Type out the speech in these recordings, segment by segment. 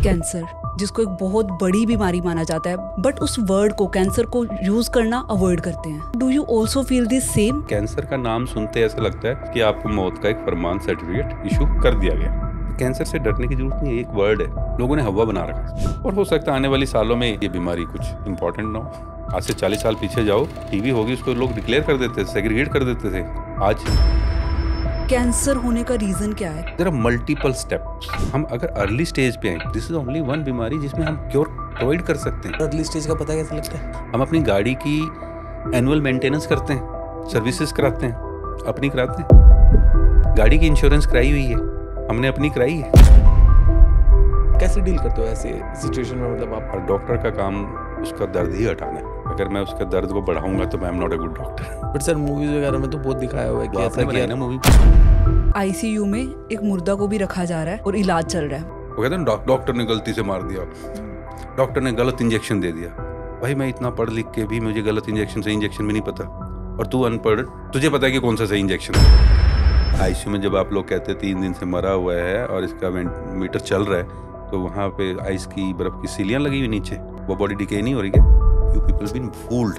Cancer, जिसको एक बहुत बड़ी बीमारी माना जाता है, बट उस वर्ड को, कैंसर को यूज करना अवॉइड करते हैं। Do you also feel this same? Cancer का नाम सुनते ऐसा लगता है कि आपको मौत का एक फरमान सर्टिफिकेट इशू कर दिया गया। कैंसर से डरने की जरूरत नहीं है, एक वर्ड है, लोगों ने हवा बना रखा है। और हो सकता है आने वाली सालों में ये बीमारी कुछ इंपॉर्टेंट ना हो। आज से 40 साल पीछे जाओ, टीबी होगी, उसको लोग डिक्लेयर कर देते थे, सेग्रीगेट कर देते थे। आज कैंसर होने का रीजन क्या है? There are multiple steps. हम अगर अर्ली स्टेज पे हैं, दिस इज ओनली वन बीमारी जिसमें हम क्योर प्रोवाइड कर सकते हैं। अर्ली स्टेज का पता कैसे लगता है? हम अपनी गाड़ी की एनुअल मेंटेनेंस करते हैं, सर्विसेज कराते हैं, अपनी कराते हैं। गाड़ी की इंश्योरेंस कराई हुई है, हमने अपनी कराई है। कैसे डील करते हो ऐसे सिचुएशन में? मतलब आप, और डॉक्टर का काम उसका दर्द ही हटाना है। अगर मैं उसके दर्द को बढ़ाऊंगा तो मैं am not a good doctor. But sir movies वगैरह में तो बहुत दिखाया हुआ है कि ऐसा किया ना मूवी। आईसीयू में एक मुर्दा को भी रखा जा रहा है और इलाज चल रहा है। वो कहते हैं डॉक्टर ने गलती से मार दिया, डॉक्टर ने गलत इंजेक्शन दे दिया। भाई मैं इतना पढ़ लिख के भी मुझे गलत इंजेक्शन, सही इंजेक्शन भी नहीं पता, और तू अनपढ़, तुझे पता है कि कौन सा सही इंजेक्शन है। आईसीयू में जब आप लोग कहते 3 दिन से मरा हुआ है और इसका मीटर चल रहा है, तो वहाँ पे आइस की बर्फ की सीलियाँ लगी हुई नीचे, वो बॉडी डिके नहीं हो रही क्या? You people been fooled.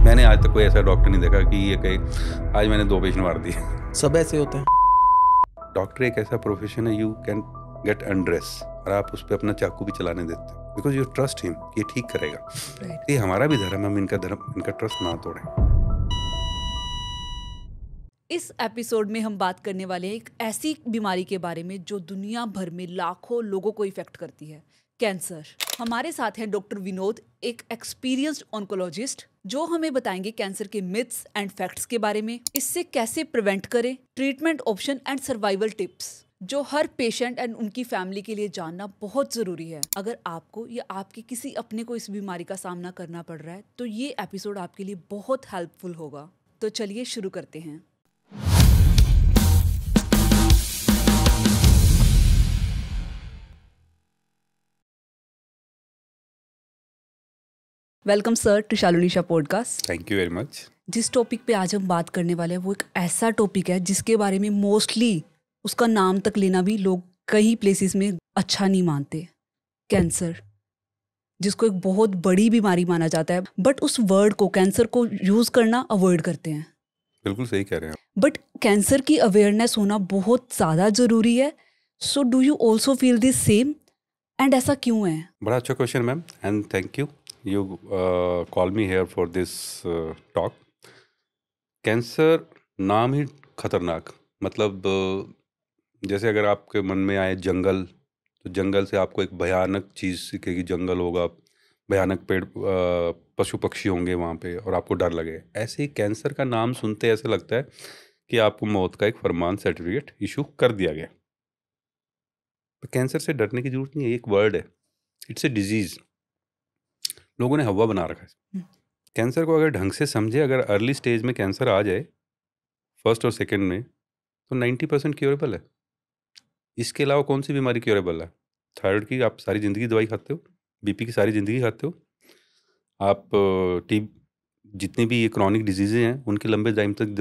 मैंने आज तक कोई ऐसा डॉक्टर नहीं देखा कि ये कहे आज मैंने 2 पेशेंट मार दिए। सब ऐसे होते हैं। डॉक्टर एक ऐसा प्रोफेशन है, यू कैन गेट अनड्रेस, और आप उस पर अपना चाकू भी चलाने देते हैं बिकॉज यू ट्रस्ट हिम, ये ठीक करेगा। ये हमारा भी धर्म है, हम इनका धर्म, इनका ट्रस्ट ना तोड़ें। इस एपिसोड में हम बात करने वाले हैं एक ऐसी बीमारी के बारे में जो दुनिया भर में लाखों लोगों को इफेक्ट करती है, कैंसर। हमारे साथ हैं डॉक्टर विनोद, एक एक्सपीरियंस्ड ऑन्कोलॉजिस्ट, जो हमें बताएंगे कैंसर के मिथ्स एंड फैक्ट्स के बारे में, इससे कैसे प्रिवेंट करें, treatment option and survival tips, जो हर पेशेंट एंड उनकी फैमिली के लिए जानना बहुत जरूरी है। अगर आपको या आपके किसी अपने को इस बीमारी का सामना करना पड़ रहा है तो ये एपिसोड आपके लिए बहुत हेल्पफुल होगा। तो चलिए शुरू करते हैं। वेलकम सर टू शालुनीशा podcast. Thank you very much. जिस टॉपिक पे आज हम बात करने वाले हैं वो एक ऐसा टॉपिक है जिसके बारे में मोस्टली उसका नाम तक लेना भी लोग कई प्लेसेस में अच्छा नहीं मानते। कैंसर, जिसको एक बहुत बड़ी बीमारी माना जाता है, बट उस वर्ड को, कैंसर को यूज करना अवॉइड करते हैं। बिल्कुल सही कह रहे हैं। बट कैंसर की अवेयरनेस होना बहुत ज़्यादा जरूरी है। So do you also feel this same, and ऐसा क्यों है? बड़ा अच्छा question ma'am, and thank you call me here for this talk. Cancer नाम ही खतरनाक, मतलब जैसे अगर आपके मन में आए जंगल, तो जंगल से आपको एक भयानक चीज़ सीखेगी, जंगल होगा, भयानक पेड़, पशु पक्षी होंगे वहाँ पे, और आपको डर लगे। ऐसे ही कैंसर का नाम सुनते ऐसे लगता है कि आपको मौत का एक फरमान सर्टिफिकेट इशू कर दिया गया। तो कैंसर से डरने की जरूरत नहीं है, एक वर्ड है, इट्स ए डिजीज। लोगों ने हवा बना रखा है। कैंसर को अगर ढंग से समझे, अगर अर्ली स्टेज में कैंसर आ जाए, फर्स्ट और सेकंड में, तो 90% क्योरेबल है। इसके अलावा कौन सी बीमारी क्योरेबल है? थायराइड की आप सारी ज़िंदगी दवाई खाते हो, बीपी की सारी ज़िंदगी खाते हो, आप जितनी भी ये क्रॉनिक डिजीज़ें हैं उनके लंबे टाइम तक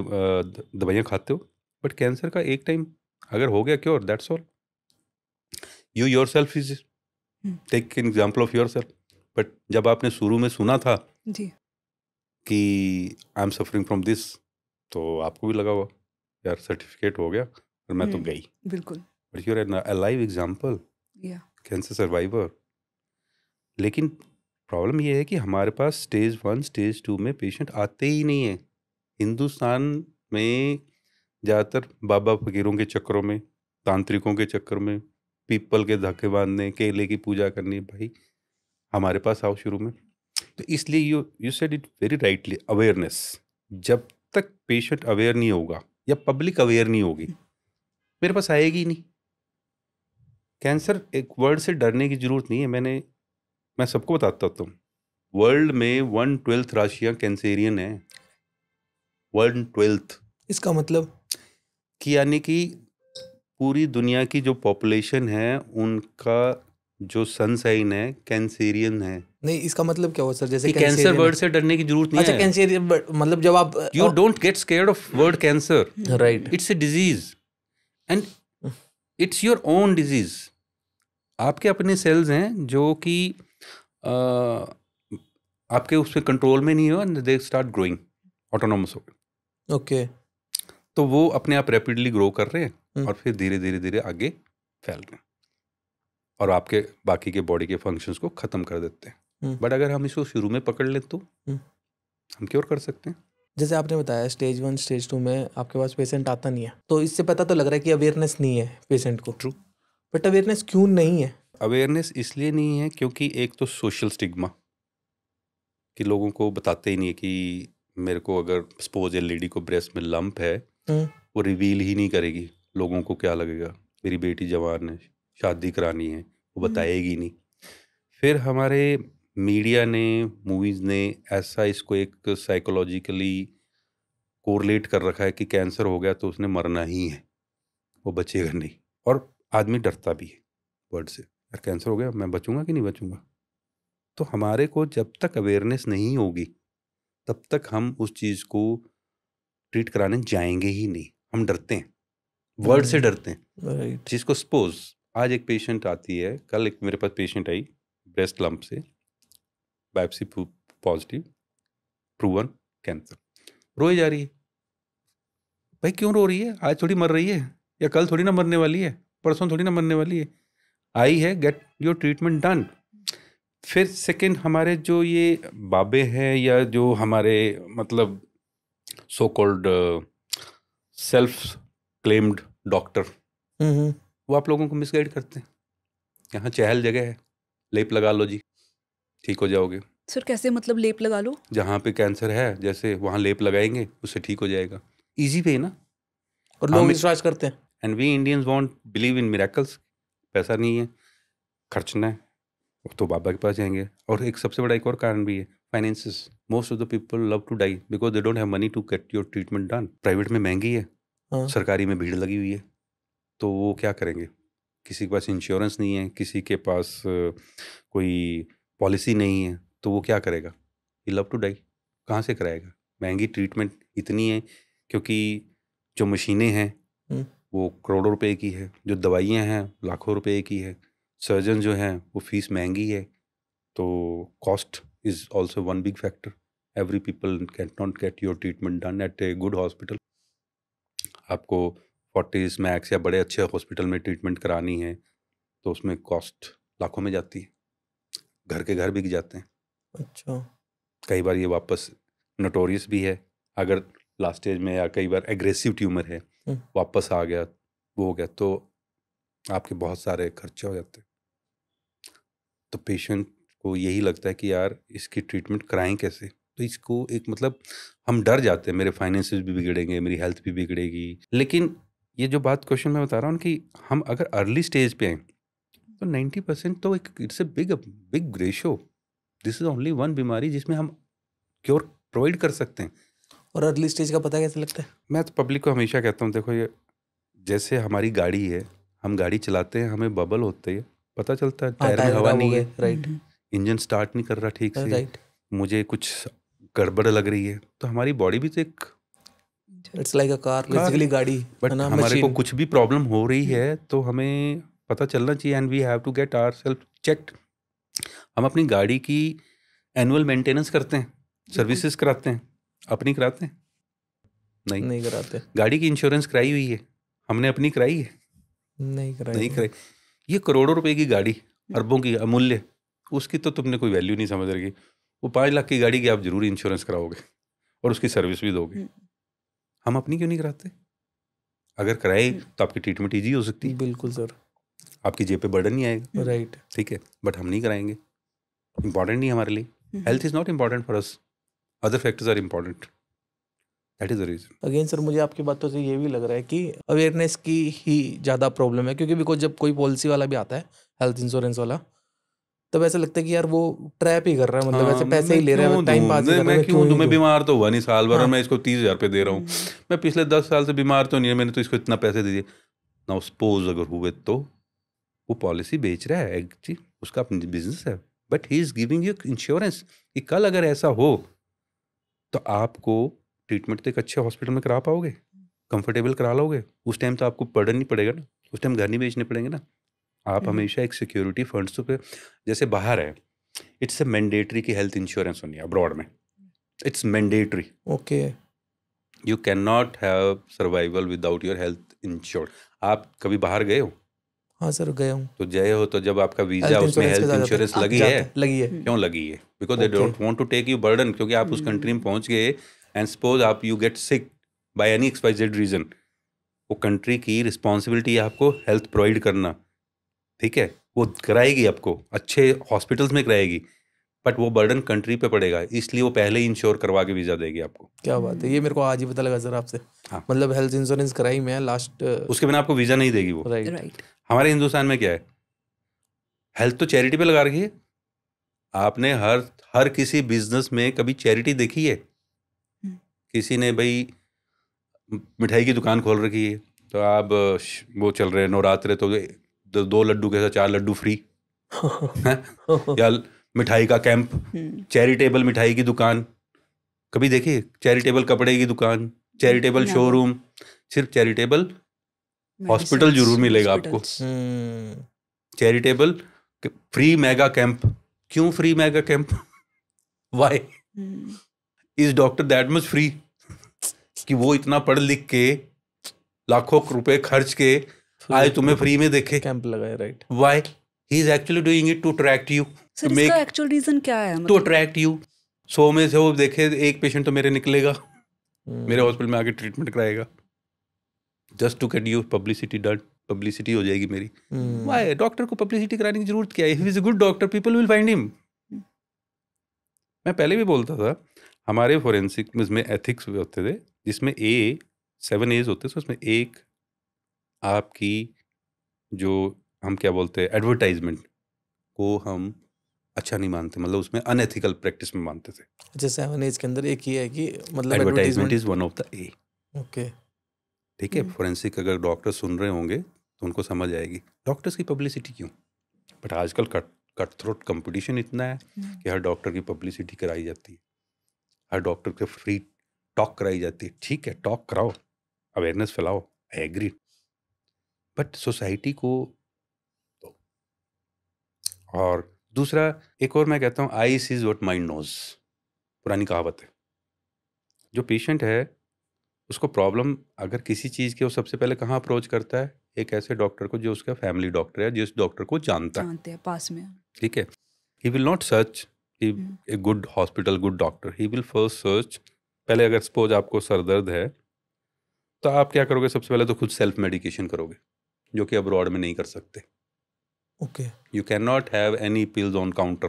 दवाइयाँ खाते हो, बट कैंसर का एक टाइम अगर हो गया cure, that's all. You yourself is take an example of yourself. But जब आपने शुरू में सुना था जी कि I am suffering from this, तो आपको भी लगा हुआ यार सर्टिफिकेट हो गया और मैं तो गई। बिल्कुल। But you are a live example, cancer survivor. लेकिन प्रॉब्लम ये है कि हमारे पास स्टेज 1 स्टेज 2 में पेशेंट आते ही नहीं है। हिंदुस्तान में ज़्यादातर बाबा फकीरों के चक्करों में, तांत्रिकों के चक्कर में, पीपल के धक्के बांधने, केले की पूजा करनी। भाई हमारे पास आओ शुरू में। तो इसलिए you said it very rightly, awareness. जब तक पेशेंट अवेयर नहीं होगा या पब्लिक अवेयर नहीं होगी, मेरे पास आएगी ही नहीं। कैंसर एक वर्ड से डरने की जरूरत नहीं है। मैं सबको बताता हूँ, वर्ल्ड में 1/12 राशियां कैंसेरियन है। 1/12 इसका मतलब कि यानी कि पूरी दुनिया की जो पॉपुलेशन है उनका जो सन साइन है कैंसेरियन है। नहीं, इसका मतलब क्या हुआ सर? जैसे कैंसर वर्ड से डरने की जरूरत नहीं है। अच्छा, कैंसेरियन मतलब जब आप, you don't get scared of word cancer, right? It's a disease and it's your own disease. आपके अपने सेल्स हैं जो कि आपके उसमें कंट्रोल में नहीं हो and they start growing autonomous हो गए। ओके। तो वो अपने आप रैपिडली ग्रो कर रहे हैं और हम्म। फिर धीरे धीरे धीरे आगे फैल रहे हैं और आपके बाकी के बॉडी के फंक्शंस को ख़त्म कर देते हैं। बट अगर हम इसको शुरू में पकड़ लें तो हम क्योर कर सकते हैं। जैसे आपने बताया स्टेज 1 स्टेज 2 में आपके पास पेशेंट आता नहीं है, तो इससे पता तो लग रहा है कि अवेयरनेस नहीं है पेशेंट को। ट्रू। बट अवेयरनेस क्यों नहीं है? अवेयरनेस इसलिए नहीं है क्योंकि एक तो सोशल स्टिग्मा कि लोगों को बताते ही नहीं है कि मेरे को अगर सपोज ए लेडी को ब्रेस्ट में लंप है वो रिवील ही नहीं करेगी, लोगों को क्या लगेगा, मेरी बेटी जवान है, शादी करानी है, वो बताएगी नहीं। फिर हमारे मीडिया ने, मूवीज़ ने ऐसा इसको एक साइकोलॉजिकली कोरिलेट कर रखा है कि कैंसर हो गया तो उसने मरना ही है, वो बचेगा नहीं। और आदमी डरता भी है वर्ड से, यार कैंसर हो गया मैं बचूंगा कि नहीं बचूंगा। तो हमारे को जब तक अवेयरनेस नहीं होगी तब तक हम उस चीज़ को ट्रीट कराने जाएंगे ही नहीं। हम डरते हैं, वर्ड से डरते हैं। राइट। जिसको सपोज आज एक पेशेंट आती है, कल एक मेरे पास पेशेंट आई ब्रेस्ट लंप से, बायोप्सी पॉजिटिव, प्रूवन कैंसर, रोई जा रही है। भाई क्यों रो रही है? आज थोड़ी मर रही है, या कल थोड़ी ना मरने वाली है, परसों थोड़ी ना मरने वाली है। आई है, गेट योर ट्रीटमेंट डन। फिर सेकंड, हमारे जो ये बाबे हैं या जो हमारे मतलब so called self claimed doctor, वो आप लोगों को मिसगाइड करते हैं। यहाँ चहल जगह है, लेप लगा लो जी, ठीक हो जाओगे। सर कैसे मतलब लेप लगा लो? जहाँ पे कैंसर है जैसे वहाँ लेप लगाएंगे उससे ठीक हो जाएगा। इजी वे ना। और लोग विश्वास करते हैं। And we Indians want believe in miracles. पैसा नहीं है, खर्चना है, तो बाबा के पास जाएंगे। और एक सबसे बड़ा एक और कारण भी है, finances. Most of the people love to die because they don't have money to get your treatment done. Private में महंगी है, सरकारी में भीड़ लगी हुई है, तो वो क्या करेंगे? किसी के पास इंश्योरेंस नहीं है, किसी के पास कोई पॉलिसी नहीं है, तो वो क्या करेगा? ही लव टू डाई। कहाँ से कराएगा? महंगी ट्रीटमेंट इतनी है क्योंकि जो मशीनें हैं वो करोड़ों रुपए की है, जो दवाइयाँ हैं लाखों रुपए की है, सर्जन जो हैं वो फीस महंगी है। तो cost is also one big factor. Every people can not gate your treatment done at a good hospital. आपको 40 मैक्स या बड़े अच्छे हॉस्पिटल में ट्रीटमेंट करानी है तो उसमें कॉस्ट लाखों में जाती है, घर के घर बिक जाते हैं। अच्छा। कई बार ये वापस नोटोरियस भी है, अगर लास्ट स्टेज में या कई बार एग्रेसिव ट्यूमर है वापस आ गया, वो हो गया, तो आपके बहुत सारे खर्चे हो जाते हैं। तो पेशेंट को यही लगता है कि यार इसकी ट्रीटमेंट कराएं कैसे। तो इसको एक मतलब हम डर जाते हैं, मेरे फाइनेंसेस भी बिगड़ेंगे, मेरी हेल्थ भी बिगड़ेगी। लेकिन ये जो बात क्वेश्चन मैं बता रहा हूँ कि हम अगर अर्ली स्टेज पे हैं तो 90% तो एक it's a big ratio. This is only one बीमारी जिसमें हम क्योर प्रोवाइड कर सकते हैं। और अर्ली स्टेज का पता कैसे लगता है? मैं तो पब्लिक को हमेशा कहता हूँ, देखो ये जैसे हमारी गाड़ी है, हम गाड़ी चलाते हैं, हमें बबल होते हैं, पता चलता है टायर में हवा नहीं है, राइट, इंजन स्टार्ट नहीं कर रहा ठीक से, राइट, मुझे कुछ गड़बड़ लग रही है। तो हमारी बॉडी भी तो एक it's like a car, basically गाड़ी। बट हमारे को कुछ भी प्रॉब्लम हो रही है तो हमें पता चलना चाहिए and we have to get ourself checked. हम अपनी गाड़ी की एनुअल मेंटेनेंस करते हैं, सर्विसेज कराते हैं, अपनी कराते हैं? नहीं कराते। गाड़ी की इंश्योरेंस कराई हुई है, हमने अपनी कराई है? नहीं कराई। ये करोड़ों रुपए की गाड़ी, अरबों की अमूल्य, उसकी तो तुमने कोई वैल्यू नहीं समझ रही। वो 5 लाख की गाड़ी की आप जरूर इंश्योरेंस कराओगे और उसकी सर्विस भी दोगे। हम अपनी क्यों नहीं कराते? अगर कराए तो आपकी ट्रीटमेंट ईजी हो सकती है। बिल्कुल सर, आपकी जेब पे बर्डन नहीं आएगा। राइट, ठीक है, बट हम नहीं कराएंगे। इंपॉर्टेंट नहीं हमारे लिए, health is not important for us, other factors are important. That is the reason. Again sir, मुझे आपकी बातों से ये भी लग रहा है कि अवेयरनेस की ही ज़्यादा प्रॉब्लम है, क्योंकि बिकॉज जब कोई पॉलिसी वाला भी आता है, हेल्थ इंश्योरेंस वाला, तब ऐसा लगता है कि यार वो ट्रैप ही कर रहा है, मतलब ऐसे पैसे ही ले रहा है, टाइम पास ही कर रहा है। मैं क्यों दूं? मैं बीमार तो हुआ नहीं साल भर और हाँ। मैं इसको 30,000 रुपये दे रहा हूँ। मैं पिछले 10 साल से बीमार तो नहीं है, मैंने तो इसको इतना पैसे दे दिए। नाउ सपोज अगर हुए तो वो पॉलिसी बेच रहा है, जी उसका अपनी बिजनेस है, but he is giving you insurance कि कल अगर ऐसा हो तो आपको ट्रीटमेंट तो एक अच्छे हॉस्पिटल में करा पाओगे, कंफर्टेबल करा लोगे। उस टाइम तो आपको बर्डन नहीं पड़ेगा ना, उस टाइम घर नहीं बेचने पड़ेंगे ना, आप हमेशा एक सिक्योरिटी फंड्स पे, जैसे बाहर है इट्स ए मैंडेटरी की हेल्थ इंश्योरेंस होनी है अब्रॉड में, it's mandatory. Okay. You can not have survival without your health insured. आप कभी बाहर गए हो? हाँ सर गए हूँ। तो गए हो तो जब आपका वीजा हेल्थ उसमें इंश्योरेंस के हेल्थ साथ इंश्योरेंस लगी जाते है? हैं, लगी है। क्यों लगी है? Because they Okay. Don't want to take you burden, क्योंकि आप उस कंट्री में पहुंच गए एंड सपोज आप you get sick by any XYZ reason, वो कंट्री की रिस्पॉन्सिबिलिटी है आपको हेल्थ प्रोवाइड करना, ठीक है? वो कराएगी आपको, अच्छे हॉस्पिटल्स में कराएगी, बट वो बर्डन कंट्री पे पड़ेगा, इसलिए वो पहले ही इंश्योर करवा के वीजा देगी आपको। क्या बात है, ये मेरे को आज ही पता लगा सर आपसे। हाँ। मतलब हेल्थ इंश्योरेंस कराई मैं लास्ट। उसके बिना आपको वीजा नहीं देगी वो। राइट। राइट। हमारे हिंदुस्तान में क्या है, हेल्थ तो चैरिटी पे लगा रखी है। आपने हर किसी बिजनेस में कभी चैरिटी देखी है? किसी ने भाई मिठाई की दुकान खोल रखी है, तो आप वो चल रहे हैं नवरात्रे, तो 2 लड्डू के साथ 4 लड्डू फ्री, या मिठाई का कैंप, चैरिटेबल मिठाई की दुकान कभी देखी? चैरिटेबल कपड़े की दुकान, चैरिटेबल Never. शोरूम, सिर्फ चैरिटेबल हॉस्पिटल जरूर मिलेगा आपको। Charitable free mega camp. क्यों free mega camp? Why is doctor that much free कि वो इतना पढ़ लिख के लाखों रुपए खर्च के आए तुम्हें फ्री में देखे? कैंप लगाए। Right. Why he is actually doing it to attract you, sir इसका एक्चुअल रीजन क्या है? To attract you. 100 में से वो देखे एक पेशेंट तो मेरे निकलेगा, मेरे हॉस्पिटल में आके ट्रीटमेंट कराएगा, just to get you publicity done, publicity हो जाएगी मेरी। व्हाई? डॉक्टर को पब्लिसिटी कराने की जरूरत क्या है? He is a good doctor, people will find him. मैं पहले भी बोलता था, हमारे फोरेंसिक में एथिक्स होते थे, जिसमें 7 A's होते थे, उसमें एक आपकी जो हम क्या बोलते हैं एडवर्टाइजमेंट को हम अच्छा नहीं मानते, मतलब उसमें अनएथिकल प्रैक्टिस में मानते थे। अच्छा 7 A's के अंदर एक ही है कि मतलब advertisement is one of the A. Okay. ठीक है, फोरेंसिक अगर डॉक्टर सुन रहे होंगे तो उनको समझ आएगी डॉक्टर्स की पब्लिसिटी क्यों। बट आजकल कट थ्रोट कंपटीशन इतना है कि हर डॉक्टर की पब्लिसिटी कराई जाती है, हर डॉक्टर के फ्री टॉक कराई जाती है। ठीक है, टॉक कराओ, अवेयरनेस फैलाओ, आई एग्री, बट सोसाइटी को। और दूसरा एक और मैं कहता हूँ, I sees what mind knows, पुरानी कहावत है। जो पेशेंट है उसको प्रॉब्लम अगर किसी चीज़ की, वो सबसे पहले कहाँ अप्रोच करता है? एक ऐसे डॉक्टर को जो उसका फैमिली डॉक्टर है, जिस डॉक्टर को जानते हैं पास में। ठीक है, he will not search a good hospital, good doctor, he will first search. पहले अगर सपोज आपको सर दर्द है तो आप क्या करोगे? सबसे पहले तो खुद सेल्फ मेडिकेशन करोगे, जो कि अब्रॉड में नहीं कर सकते। Okay. You can not have any pills on counter.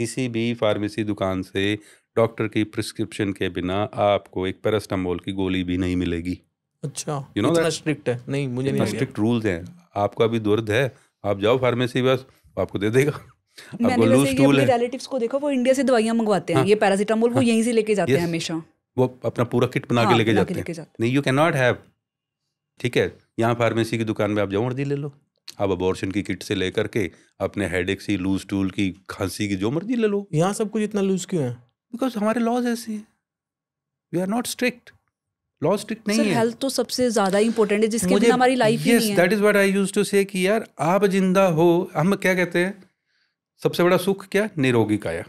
किसी भी फार्मेसी दुकान से डॉक्टर की प्रिस्क्रिप्शन के बिना आपको एक पैरास्टामोल की गोली भी नहीं मिलेगी। अच्छा, You know इतना that? स्ट्रिक्ट है? नहीं, मुझे नहीं इतना आइडिया। स्ट्रिक्ट रूल्स हैं। आपको अभी दर्द है, आप जाओ फार्मेसी, बस वो आपको दे देगा। आपको मैंने लूज वैसे ये टूल अपने है, रिलेटिव्स को देखा, वो इंडिया से दवाइयाँ मंगवाते हैं, हाँ, ये पैरासीटामोल वो हाँ, यहीं से लेके जाते हैं yes, हमेशा। वो अपना पूरा किट बना के हाँ, लेके बना जाते के लेके हैं। जाते नहीं, यू कैन नॉट हैव। ठीक है, यहाँ फार्मेसी की दुकान में आप जाओ मर्जी ले लो, आप अबॉर्शन की किट से लेकर के अपने हेडेक की, लूज टूल की, खांसी की, जो मर्जी ले लो। यहाँ सब कुछ इतना लूज क्यों है? बिकॉज हमारे लॉज ऐसे हैं, we are not strict, law strict नहीं सर है। हेल्थ तो सबसे ज्यादा इंपॉर्टेंट है, जिसके बिना हमारी लाइफ ही नहीं है। That is what I used to say कि यार आप जिंदा हो, हम क्या कहते हैं, सबसे बड़ा सुख क्या? निरोगी काया।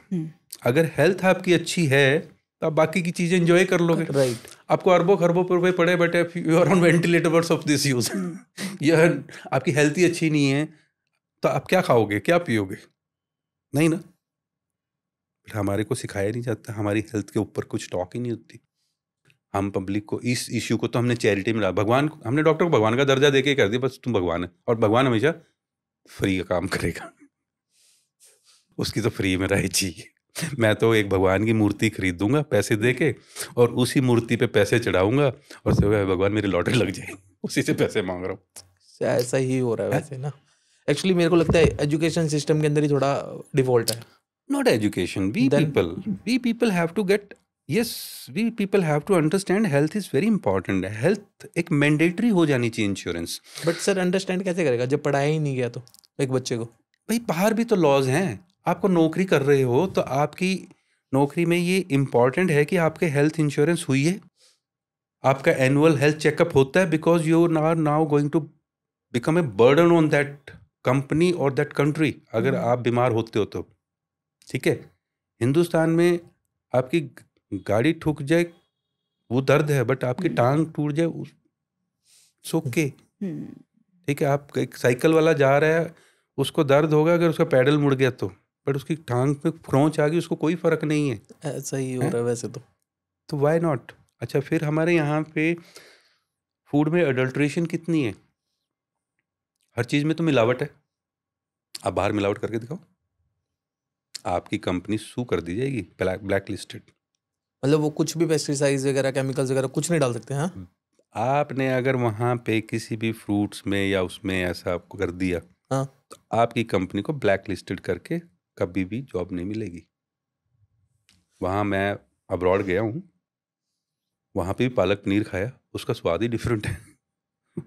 अगर हेल्थ आपकी अच्छी है तो आप बाकी की चीजें एंजॉय कर लोगे। राइट। आपको अरबों खरबों रुपए पड़े बैठे, you are on ventilators of this use, यह आपकी हेल्थ ही अच्छी नहीं है तो आप क्या खाओगे, क्या पियोगे? नहीं ना। हमारे को सिखाया नहीं जाता, हमारी हेल्थ के ऊपर कुछ टॉक ही नहीं होती। हम पब्लिक को इस इश्यू को तो हमने चैरिटी में, भगवान, हमने डॉक्टर को भगवान का दर्जा देके कर दिया, बस तुम भगवान है, और भगवान हमेशा फ्री का काम करेगा, उसकी तो फ्री में रही चाहिए। मैं तो एक भगवान की मूर्ति खरीदूंगा पैसे दे के, और उसी मूर्ति पे पैसे चढ़ाऊंगा, और से भगवान मेरी लॉटरी लग जाए, उसी से पैसे मांग रहा हूँ। ऐसा ही हो रहा है वैसे ना। एक्चुअली मेरे को लगता है एजुकेशन सिस्टम के अंदर ही थोड़ा डिफॉल्ट है। Not education, Then- we people have to get, yes, we people have to understand health is very important. Health एक mandatory हो जानी चाहिए इंश्योरेंस। बट सर अंडरस्टैंड कैसे करेगा जब पढ़ाया ही नहीं गया तो एक बच्चे को? भाई बाहर भी तो लॉज हैं, आपको नौकरी कर रहे हो तो आपकी नौकरी में ये इम्पॉर्टेंट है कि आपके हेल्थ इंश्योरेंस हुई है, आपका एनुअल हेल्थ चेकअप होता है, because you are now going to become a burden on that company और दैट कंट्री अगर आप बीमार होते हो तो। ठीक है, हिंदुस्तान में आपकी गाड़ी ठुक जाए वो दर्द है, बट आपकी टांग टूट जाए ओके। ठीक है, आप एक साइकिल वाला जा रहा है उसको दर्द होगा अगर उसका पैडल मुड़ गया तो, बट उसकी टांग पे खरोंच आ गई उसको कोई फर्क नहीं है। ऐसा ही हो रहा है वैसे तो व्हाई नॉट। अच्छा, फिर हमारे यहाँ पे फूड में अडल्ट्रेशन कितनी है, हर चीज़ में तो मिलावट है। आप बाहर मिलावट करके दिखाओ, आपकी कंपनी सू कर दी जाएगी, ब्लैक लिस्टेड। मतलब वो कुछ भी पेस्टिसाइड्स वगैरह केमिकल्स वगैरह कुछ नहीं डाल सकते हैं? हाँ, आपने अगर वहाँ पे किसी भी फ्रूट्स में या उसमें ऐसा आपको कर दिया हाँ। तो आपकी कंपनी को ब्लैक लिस्टेड करके कभी भी जॉब नहीं मिलेगी। वहाँ मैं अब्रॉड गया हूँ, वहाँ पे भी पालक पनीर खाया, उसका स्वाद ही डिफरेंट है।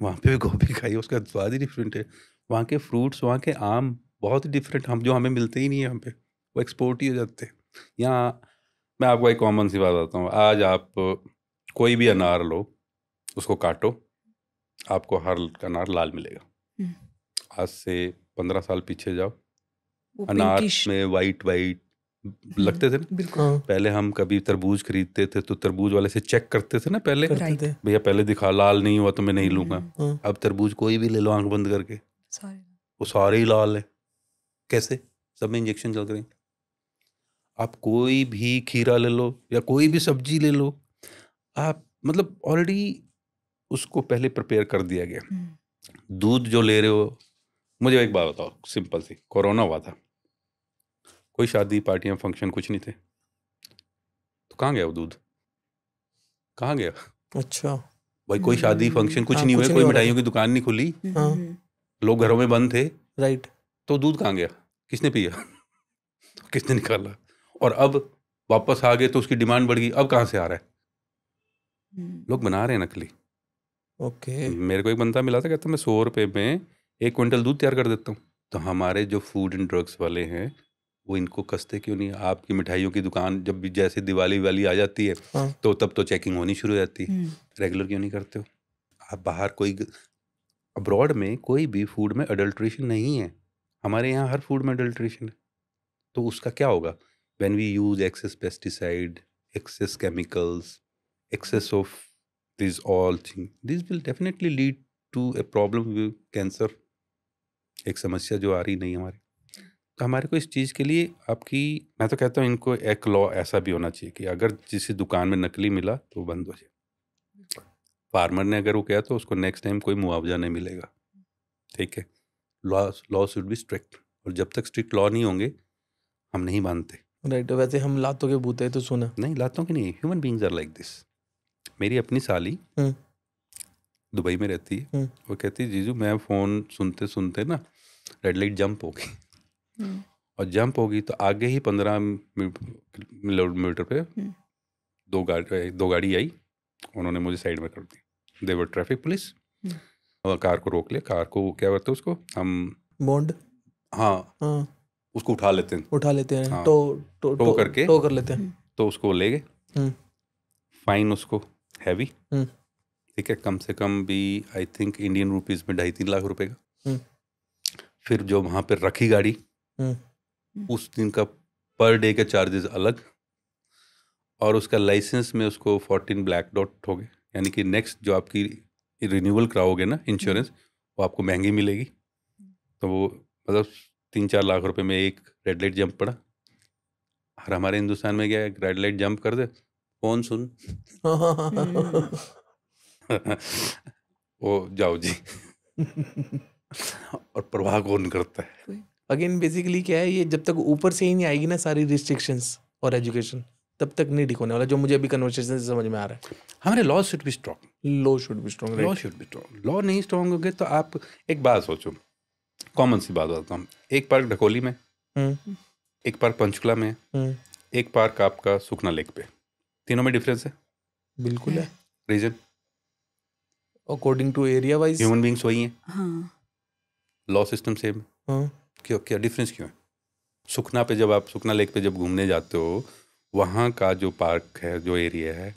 वहाँ पे भी गोभी खाई, उसका स्वाद ही डिफरेंट है। वहाँ के फ्रूट्स, वहाँ के आम बहुत ही डिफरेंट, हम जो हमें मिलते ही नहीं है यहाँ पे, वो एक्सपोर्ट ही हो जाते हैं। यहाँ मैं आपको एक कॉमन सी बात बताता हूँ, आज आप कोई भी अनार लो, उसको काटो, आपको हर अनार लाल मिलेगा। आज से 15 साल पीछे जाओ, अनार में वाइट लगते थे ना। बिल्कुल। पहले हम कभी तरबूज खरीदते थे तो तरबूज वाले से चेक करते थे ना पहले, करते थे। भैया पहले दिखा, लाल नहीं हुआ तो मैं नहीं लूंगा। अब तरबूज कोई भी ले लो आंख बंद करके, वो सारे ही लाल है। कैसे? सब में इंजेक्शन चल रहे हैं। आप कोई भी खीरा ले लो या कोई भी सब्जी ले लो, आप मतलब ऑलरेडी उसको पहले प्रिपेयर कर दिया गया। दूध जो ले रहे हो, मुझे एक बात बताओ सिंपल सी, कोरोना हुआ था, कोई शादी पार्टियां फंक्शन कुछ नहीं थे, तो कहाँ गया वो दूध, कहाँ गया? अच्छा भाई, कोई शादी फंक्शन कुछ हाँ, नहीं हुए, कुछ कोई नहीं हो रहा मिठाइयों था। की दुकान नहीं खुली, हाँ, लोग घरों में बंद थे, राइट। तो दूध कहाँ गया? किसने पिया? किसने निकाला? और अब वापस आ गए तो उसकी डिमांड बढ़ गई, अब कहाँ से आ रहा है? लोग बना रहे हैं नकली। ओके। मेरे को एक बंदा मिला था, कहता मैं 100 रुपये में 1 क्विंटल दूध तैयार कर देता हूँ। तो हमारे जो फूड एंड ड्रग्स वाले हैं वो इनको कसते क्यों नहीं? आपकी मिठाइयों की दुकान जब भी जैसे दिवाली वाली आ जाती है, हाँ। तो तब तो चेकिंग होनी शुरू हो जाती है। रेगुलर क्यों नहीं करते हो? आप बाहर कोई अब्रॉड में कोई भी फूड में अडल्ट्रेशन नहीं है, हमारे यहाँ हर फूड में अडल्ट्रेशन है। तो उसका क्या होगा? When we use excess pesticide, excess chemicals, excess of these all things, this will definitely lead to a problem with cancer। एक समस्या जो आ रही नहीं हमारी, तो हमारे को इस चीज़ के लिए आपकी, मैं तो कहता हूँ इनको एक लॉ ऐसा भी होना चाहिए कि अगर किसी दुकान में नकली मिला तो बंद हो जाए। फार्मर ने अगर वो किया तो उसको नेक्स्ट टाइम कोई मुआवजा नहीं मिलेगा। ठीक है, लॉ शुड बी स्ट्रिक्ट, और जब तक स्ट्रिक्ट लॉ नहीं होंगे हम नहीं मानते। राइट। वैसे हम लातों के भूत है तो सुना नहीं, लातों के नहीं, human beings are like this. मेरी अपनी साली दुबई में रहती है, वो कहती है जीजू मैं फ़ोन सुनते सुनते ना रेड लाइट जंप हो गई, और जंप हो गई तो आगे ही 15 किलोमीटर पे दो गाड़ी आई, उन्होंने मुझे साइड में कर दी। दे वर ट्रैफिक पुलिस, और कार को रोक लिया। कार को क्या करते हैं उसको हम बॉन्ड, हाँ उसको उठा लेते हैं, हाँ। हाँ, टो करके टो कर लेते हैं। तो उसको ले गए, फाइन उसको हैवी। हम्म। ठीक है, कम से कम भी आई थिंक इंडियन रुपीज़ में 2.5-3 लाख रुपए का। फिर जो वहाँ पे रखी गाड़ी, उस दिन का पर डे के चार्जेस अलग, और उसका लाइसेंस में उसको 14 ब्लैक डॉट हो गए, यानी कि नेक्स्ट जो आपकी रिन्यूअल कराओगे ना इंश्योरेंस, वो आपको महंगी मिलेगी। तो वो मतलब 3-4 लाख रुपए में एक रेड लाइट जंप पड़ा। और हमारे हिंदुस्तान में क्या है, रेड लाइट जंप कर दे, फोन सुन वो जाओ जी और प्रवाह कौन करता है? अगेन बेसिकली क्या है, ये जब तक ऊपर से ही नहीं आएगी ना सारी रिस्ट्रिक्शंस और एजुकेशन, तब तक नहीं ठीक होने वाला, जो मुझे अभी कन्वर्सेशन से समझ में आ रहा है। हमारे law should be strong, law should be strong, law should be strong. Law नहीं स्ट्रॉन्ग होगे तो आप एक बात सोचो, कॉमन सी बात बताता हूँ, एक पार्क ढकोली में, एक पार्क पंचकुला में, एक पार्क आपका सुखना लेक पे, तीनों में डिफरेंस है। बिल्कुल है। Reason according to area wise, human beings वही हैं, लॉ सिस्टम सेम। क्यों, क्या डिफरेंस क्यों है? सुखना पे जब आप सुखना लेक पे जब घूमने जाते हो, वहाँ का जो पार्क है, जो एरिया है,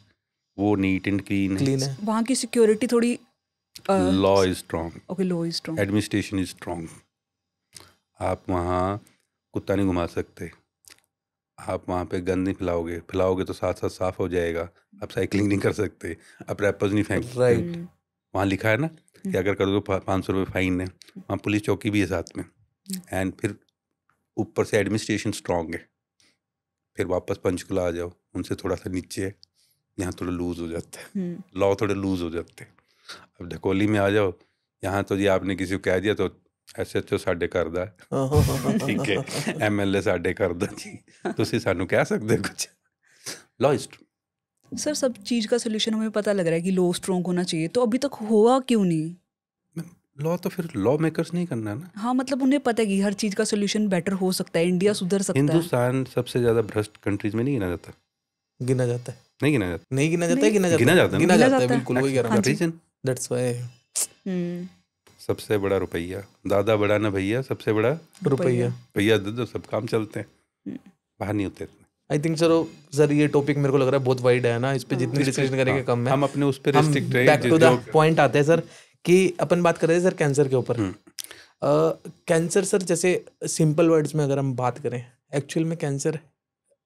वो नीट एंड क्लीन है। वहाँ की सिक्योरिटी थोड़ी law is strong, okay, law is strong. Administration is strong. आप वहाँ कुत्ता नहीं घुमा सकते, आप वहाँ पे गंद नहीं फैलाओगे तो साथ साथ साफ हो जाएगा। आप साइकिलिंग नहीं कर सकते, आप रैपर्स नहीं फेंक सकते। राइट। वहाँ लिखा है ना कि अगर कर दो 500 रुपये फाइन है। वहाँ पुलिस चौकी भी है साथ में। एंड फिर ऊपर से एडमिनिस्ट्रेशन स्ट्रॉन्ग है। फिर वापस पंचकुला आ जाओ, उनसे थोड़ा सा नीचे है, यहाँ थोड़ा लूज हो जाता है, लॉ थोड़े लूज हो जाते हैं। अब ढकोली में आ जाओ, यहाँ तो जी आपने किसी को कह दिया तो SHO ਸਾਡੇ ਘਰ ਦਾ ठीक है, MLA ਸਾਡੇ ਘਰ ਦਾ जी, ਤੁਸੀਂ ਸਾਨੂੰ ਕਹਿ ਸਕਦੇ ਹੋ कुछ। लॉ इज सर सब चीज़ का सोल्यूशन हमें पता लग रहा है कि लॉ स्ट्रॉन्ग होना चाहिए, तो अभी तक हुआ क्यों नहीं? लॉ तो फिर लॉ मेकर्स नहीं करना ना। हाँ, मतलब उन्हें पता है कि हर चीज़ का सोल्यूशन बेटर हो सकता है, इंडिया सुधर सकता है। हिंदुस्तान सबसे ज्यादा भ्रष्ट कंट्रीज में नहीं गिना जाता। गिना जाता है, नहीं गिना जाता, नहीं गिना जाता है, गिना जाता गिना है, जाता है ना? गिना गिना जाता है, जाता है। बिल्कुल वही कह रहा हाँ हूँ। जी। रीजन दैट्स व्हाई सबसे बड़ा रुपया, दादा बड़ा ना भैया, सबसे बड़ा रुपया। भैया दे दो, सब काम चलते हैं, बाहर नहीं होते। आई थिंक सर ये टॉपिक मेरे को लग रहा है बहुत वाइड है ना, इस पे जितनी डिस्कशन करेंगे कम है। हम अपने उस पे हम restrict back to the point आते हैं सर, कि अपन बात कर रहे थे सर कैंसर के ऊपर। कैंसर सर, जैसे सिंपल वर्ड्स में अगर हम बात करें, एक्चुअल में कैंसर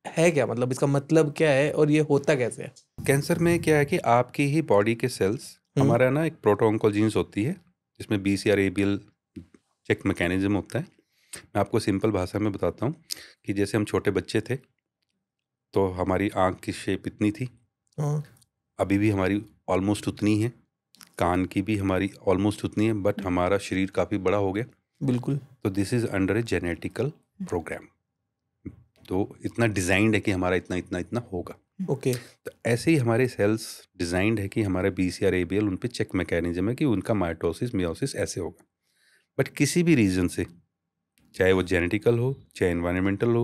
है क्या, मतलब इसका मतलब क्या है और ये होता कैसे है? कैंसर में क्या है कि आपकी ही बॉडी के सेल्स, हमारा ना एक प्रोटोऑन्कोजीन्स होती है जिसमें BCR-ABL चेक मैकेनिज्म होता है। मैं आपको सिंपल भाषा में बताता हूँ कि जैसे हम छोटे बच्चे थे तो हमारी आँख की शेप इतनी थी, अभी भी हमारी ऑलमोस्ट उतनी है, कान की भी हमारी ऑलमोस्ट उतनी है, बट हमारा शरीर काफ़ी बड़ा हो गया। बिल्कुल। तो this is under a genetical program. तो इतना डिज़ाइंड है कि हमारा इतना इतना इतना होगा। ओके। तो ऐसे ही हमारे सेल्स डिज़ाइंड है कि हमारा BCR-ABL उन पे चेक मैकेनिज्म है कि उनका माइटोसिस मियोसिस ऐसे होगा। बट किसी भी रीज़न से, चाहे वो जेनेटिकल हो, चाहे एनवायरमेंटल हो,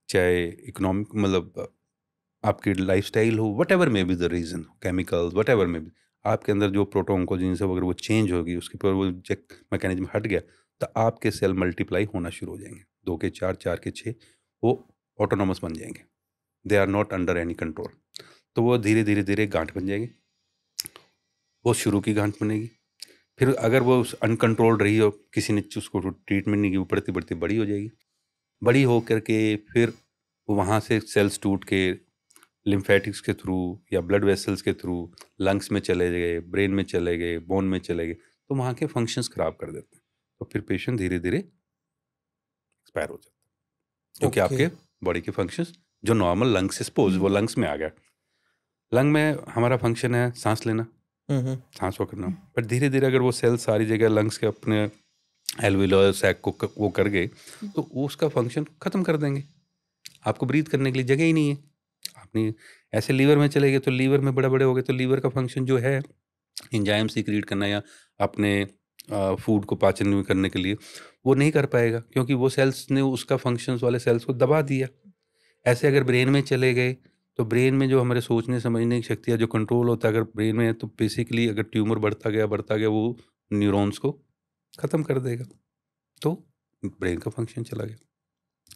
चाहे इकोनॉमिक, मतलब आपकी लाइफस्टाइल हो, what ever may be the reason, chemicals what ever may be, आपके अंदर जो प्रोटोऑन्कोजीन्स है अगर वो चेंज होगी, उसके ऊपर वो चेक मैकेनिज्म हट गया, तो आपके सेल मल्टीप्लाई होना शुरू हो जाएंगे। 2 के 4, 4 के 6, वो ऑटोनोमस बन जाएंगे। They are not under any control. तो वो धीरे धीरे धीरे गांठ बन जाएगी, वो शुरू की गांठ बनेगी। फिर अगर वो अनकंट्रोल्ड रही हो, किसी ने उसको ट्रीटमेंट नहीं की, वो बढ़ती बढ़ती बड़ी हो जाएगी। बड़ी हो करके फिर वहाँ से सेल्स टूट के लिम्फेटिक्स के थ्रू या ब्लड वेसल्स के थ्रू लंग्स में चले गए, ब्रेन में चले गए, बोन में चले गए, तो वहाँ के फंक्शंस खराब कर देते हैं। तो फिर पेशेंट धीरे धीरे एक्सपायर हो जाता है, क्योंकि आपके बॉडी के फंक्शंस जो नॉर्मल लंग से सपोज वो लंग्स में आ गया। लंग में हमारा फंक्शन है सांस लेना, सांस वो करना, बट धीरे धीरे अगर वो सेल सारी जगह लंग्स के अपने एल्वियोलर सैक को वो कर गए, तो वो उसका फंक्शन ख़त्म कर देंगे। आपको ब्रीथ करने के लिए जगह ही नहीं है। आपने ऐसे लीवर में चले गए तो लीवर में बड़े बड़े हो गए, तो लीवर का फंक्शन जो है एंजाइम सीक्रेट करना या अपने फूड को पाचन करने के लिए, वो नहीं कर पाएगा, क्योंकि वो सेल्स ने उसका फंक्शंस वाले सेल्स को दबा दिया। ऐसे अगर ब्रेन में चले गए, तो ब्रेन में जो हमारे सोचने समझने की शक्ति है, जो कंट्रोल होता है अगर ब्रेन में है, तो बेसिकली अगर ट्यूमर बढ़ता गया वो न्यूरॉन्स को ख़त्म कर देगा, तो ब्रेन का फंक्शन चला गया,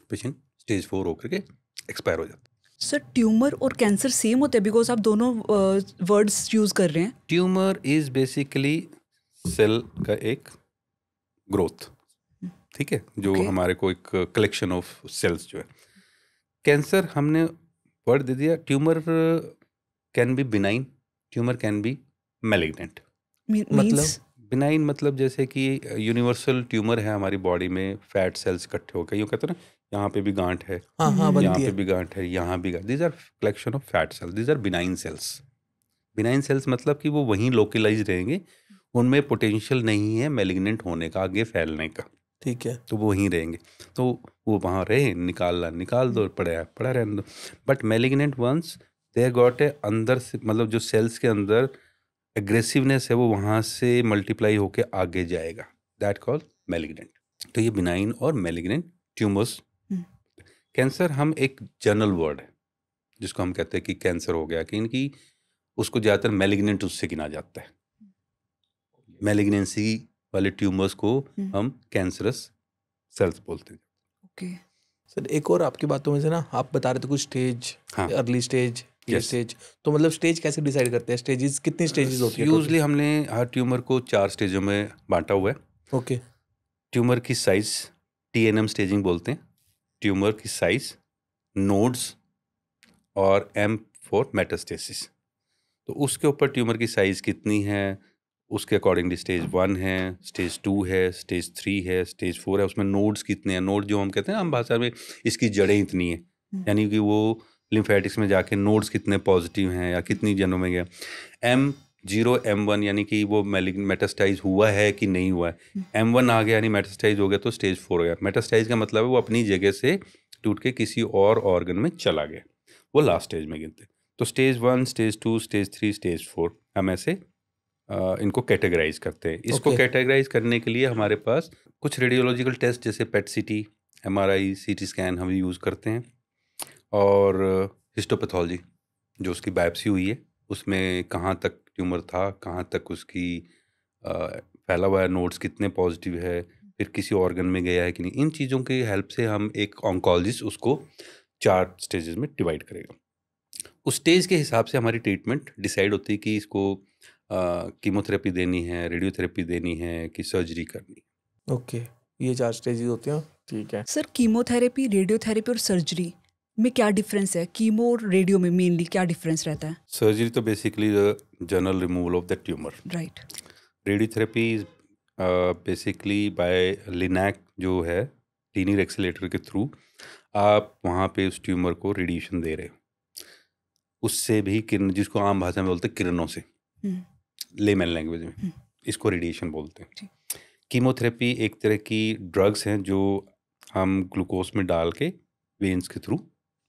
पेशेंट स्टेज 4 होकर के एक्सपायर हो जाता है। सर ट्यूमर और कैंसर सेम होते हैं, बिकॉज आप दोनों वर्ड्स यूज़ कर रहे हैं। ट्यूमर इज़ बेसिकली सेल का एक ग्रोथ, ठीक है, जो हमारे को एक कलेक्शन ऑफ सेल्स जो है। कैंसर हमने वर्ड दे दिया। Tumour can be benign, tumour can be malignant. मतलब बिनाइन मतलब जैसे कि यूनिवर्सल ट्यूमर है हमारी बॉडी में, फैट सेल्स इकट्ठे होकर, यूँ कहते हैं ना, यहाँ पे भी गांठ है, यहाँ पे भी गांठ है, यहाँ भी गांठ, these are collection of fat cells, these are benign cells. Benign cells मतलब कि वो वहीं लोकलाइज रहेंगे, उनमें पोटेंशियल नहीं है मैलिग्नेंट होने का, आगे फैलने का, ठीक है, तो वो वहीं रहेंगे, तो वो वहाँ रहे, निकाल दो, पड़ा रहने दो। But malignant once they got a अंदर से, मतलब जो सेल्स के अंदर एग्रेसिवनेस है वो वहाँ से मल्टीप्लाई होके आगे जाएगा, दैट कॉल्ड मैलिग्नेंट। तो ये बिनाइन और मैलिग्नेंट ट्यूमर्स। कैंसर हम एक जनरल वर्ड है जिसको हम कहते हैं कि कैंसर हो गया, कि इनकी उसको ज़्यादातर मैलिग्नेंट उससे गिना जाता है। मैलिग्नेंसी वाले ट्यूमर्स को हम कैंसरस सेल्स बोलते हैं। ओके सर, एक और आपकी बातों में से ना, आप बता रहे थे कुछ स्टेज, अर्ली स्टेज कि ये Yes. स्टेज, तो मतलब स्टेज कैसे डिसाइड करते हैं, स्टेजेस कितनी स्टेजेस होती है यूजली हमने हर ट्यूमर को 4 स्टेजों में बांटा हुआ है। ओके ट्यूमर की साइज TNM स्टेजिंग बोलते हैं, ट्यूमर की साइज, नोड्स और M फॉर मेटास्टेसिस। तो उसके ऊपर ट्यूमर की साइज कितनी है उसके अकॉर्डिंगली स्टेज 1 है, स्टेज 2 है, स्टेज 3 है, स्टेज 4 है। उसमें नोड्स कितने हैं, नोड जो हम कहते हैं ना हम भाषा में, इसकी जड़ें इतनी हैं, यानी कि वो लिम्फेटिक्स में जाके नोड्स कितने पॉजिटिव हैं या कितनी जनों में गया। M0 M1 यानी कि वो मेटास्टाइज हुआ है कि नहीं हुआ है। M1 आ गया यानी मेटास्टाइज हो गया तो स्टेज 4 हो गया। मेटास्टाइज का मतलब है वो अपनी जगह से टूट के किसी और ऑर्गन में चला गया, वो लास्ट स्टेज में गिनते हैं। तो स्टेज 1, स्टेज 2, स्टेज 3, स्टेज 4 हम ऐसे इनको कैटेगराइज करते हैं। इसको Okay. कैटेगराइज करने के लिए हमारे पास कुछ रेडियोलॉजिकल टेस्ट जैसे पेट CT, MRI, CT स्कैन हम यूज़ करते हैं, और हिस्टोपैथोलॉजी जो उसकी बायोप्सी हुई है उसमें कहाँ तक ट्यूमर था, कहाँ तक उसकी फैला हुआ है, नोड्स कितने पॉजिटिव है, फिर किसी ऑर्गन में गया है कि नहीं। इन चीज़ों की हेल्प से हम एक ऑन्कोलॉजिस्ट उसको 4 स्टेजेस में डिवाइड करेगा। उस स्टेज के हिसाब से हमारी ट्रीटमेंट डिसाइड होती है कि इसको कीमोथेरेपी देनी है, रेडियोथेरेपी देनी है कि सर्जरी करनी है। ओके ये 4 स्टेजेस होती हैं, ठीक है। सर कीमोथेरेपी, रेडियोथेरेपी और सर्जरी में क्या डिफरेंस है? कीमो और रेडियो में मेनली क्या डिफरेंस रहता है? सर्जरी तो basically the general removal of the tumour. Right. Radiotherapy basically bye linac जो है, लीनियर एक्सेलेरेटर के थ्रू आप वहाँ पे उस ट्यूमर को रेडिएशन दे रहे हो, उससे भी किरण, जिसको आम भाषा में बोलते हैं किरणों से, लेमन लैंग्वेज में इसको रेडिएशन बोलते हैं। कीमोथेरेपी एक तरह की ड्रग्स हैं जो हम ग्लूकोज में डाल के वेन्स के थ्रू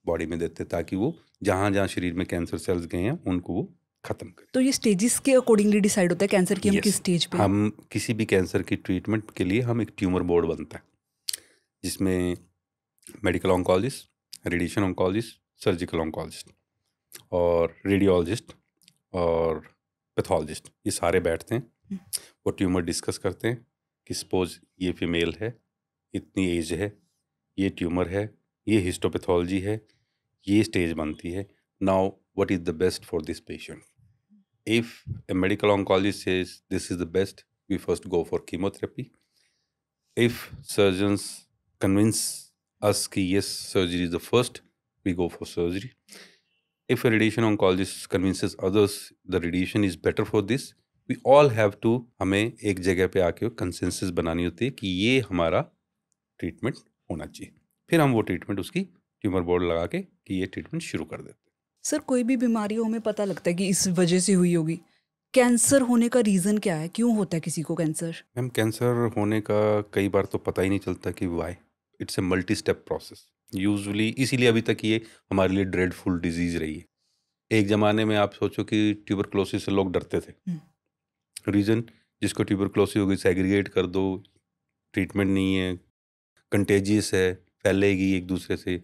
बॉडी में देते हैं ताकि वो जहाँ जहाँ शरीर में कैंसर सेल्स गए हैं उनको वो खत्म करें। तो ये स्टेजेस के अकॉर्डिंगली डिसाइड होता है कैंसर की हम Yes. किस स्टेज पे हैं? हम किसी भी कैंसर की ट्रीटमेंट के लिए हम एक ट्यूमर बोर्ड बनता है जिसमें medical oncologist, radiation oncologist, surgical oncologist और रेडियोलॉजिस्ट और पैथोलॉजिस्ट, ये सारे बैठते हैं। वो ट्यूमर डिस्कस करते हैं कि सपोज ये फीमेल है, इतनी एज है, ये ट्यूमर है, ये हिस्टोपैथोलॉजी है, ये स्टेज बनती है। Now what is the best for this patient? If a medical oncologist says this is the best, we first go for chemotherapy. If surgeons convince us कि yes, surgery is the first, we go for surgery. If a radiation oncologist convinces others the radiation is better for this, we all have to, हमें एक जगह पे आके consensus बनानी होती है कि ये हमारा ट्रीटमेंट होना चाहिए। फिर हम वो ट्रीटमेंट उसकी ट्यूमर बोर्ड लगा के कि ये ट्रीटमेंट शुरू कर देते हैं। सर कोई भी बीमारी हो हमें पता लगता है कि इस वजह से हुई होगी, कैंसर होने का रीज़न क्या है? क्यों होता है किसी को कैंसर? मैम कैंसर होने का कई बार तो पता ही नहीं चलता कि why. It's a multi step process usually, इसीलिए अभी तक ये हमारे लिए ड्रेडफुल डिजीज़ रही है। एक ज़माने में आप सोचो कि ट्यूबरक्लोसिस से लोग डरते थे। रीज़न, जिसको ट्यूबरक्लोसिस हो गई सेग्रीगेट कर दो, ट्रीटमेंट नहीं है, कंटेजियस है, फैलेगी एक दूसरे से।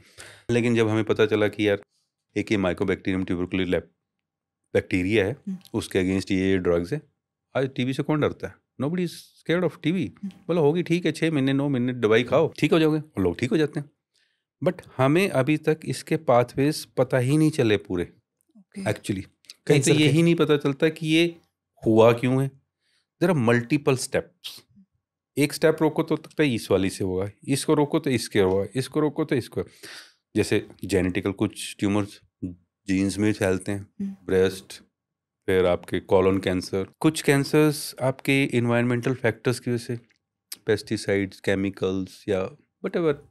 लेकिन जब हमें पता चला कि यार एक ये माइकोबैक्टीरियम ट्यूबरकुलोसिस बैक्टीरिया है, उसके अगेंस्ट ये ड्रग्स है, आज टीबी से कौन डरता है? Nobody is scared of TB. बोला होगी ठीक है, 6 महीने 9 महीने दवाई खाओ ठीक हो जाओगे, और लोग ठीक हो जाते हैं। बट हमें अभी तक इसके पाथवेज पता ही नहीं चले पूरे। एक्चुअली कहीं तो यही नहीं पता चलता कि ये हुआ क्यों है। There are multiple steps. एक स्टेप रोको तो लगता है इस वाली से होगा, इसको रोको तो इसके होगा, इसको रोको तो इसको। जैसे जेनेटिकल कुछ ट्यूमर्स जीन्स में फैलते हैं, ब्रेस्ट, फिर आपके कॉलन कैंसर। कुछ कैंसर्स आपके इन्वायरमेंटल फैक्टर्स की वजह से, पेस्टिसाइड्स, केमिकल्स या व्हाटएवर,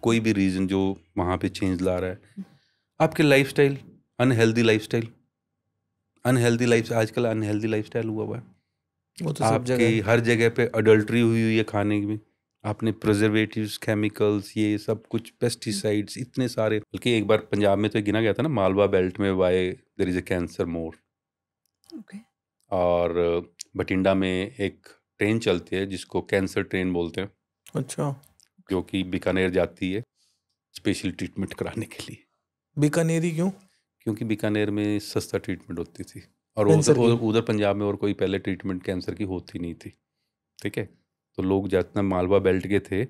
कोई भी रीज़न जो वहाँ पे चेंज ला रहा है। आपके लाइफस्टाइल, अनहेल्दी लाइफस्टाइल, आजकल अनहेल्दी लाइफस्टाइल हुआ है। वो तो सब जगह आपकी हर जगह पे अडल्ट्री हुई है खाने में, आपने प्रिजर्वेटिव्स, केमिकल्स, ये सब कुछ, पेस्टिसाइड्स, इतने सारे। बल्कि एक बार पंजाब में तो गिना गया था ना, मालवा बेल्ट में why there is a cancer more. और बठिंडा में एक ट्रेन चलती है जिसको कैंसर ट्रेन बोलते हैं। अच्छा। जो कि बीकानेर जाती है स्पेशल ट्रीटमेंट कराने के लिए। बीकानेरी क्यों? क्योंकि बीकानेर में सस्ता ट्रीटमेंट होती थी, और उधर पंजाब में और कोई पहले ट्रीटमेंट कैंसर की होती नहीं थी। ठीक है, तो लोग जितना मालवा बेल्ट के थे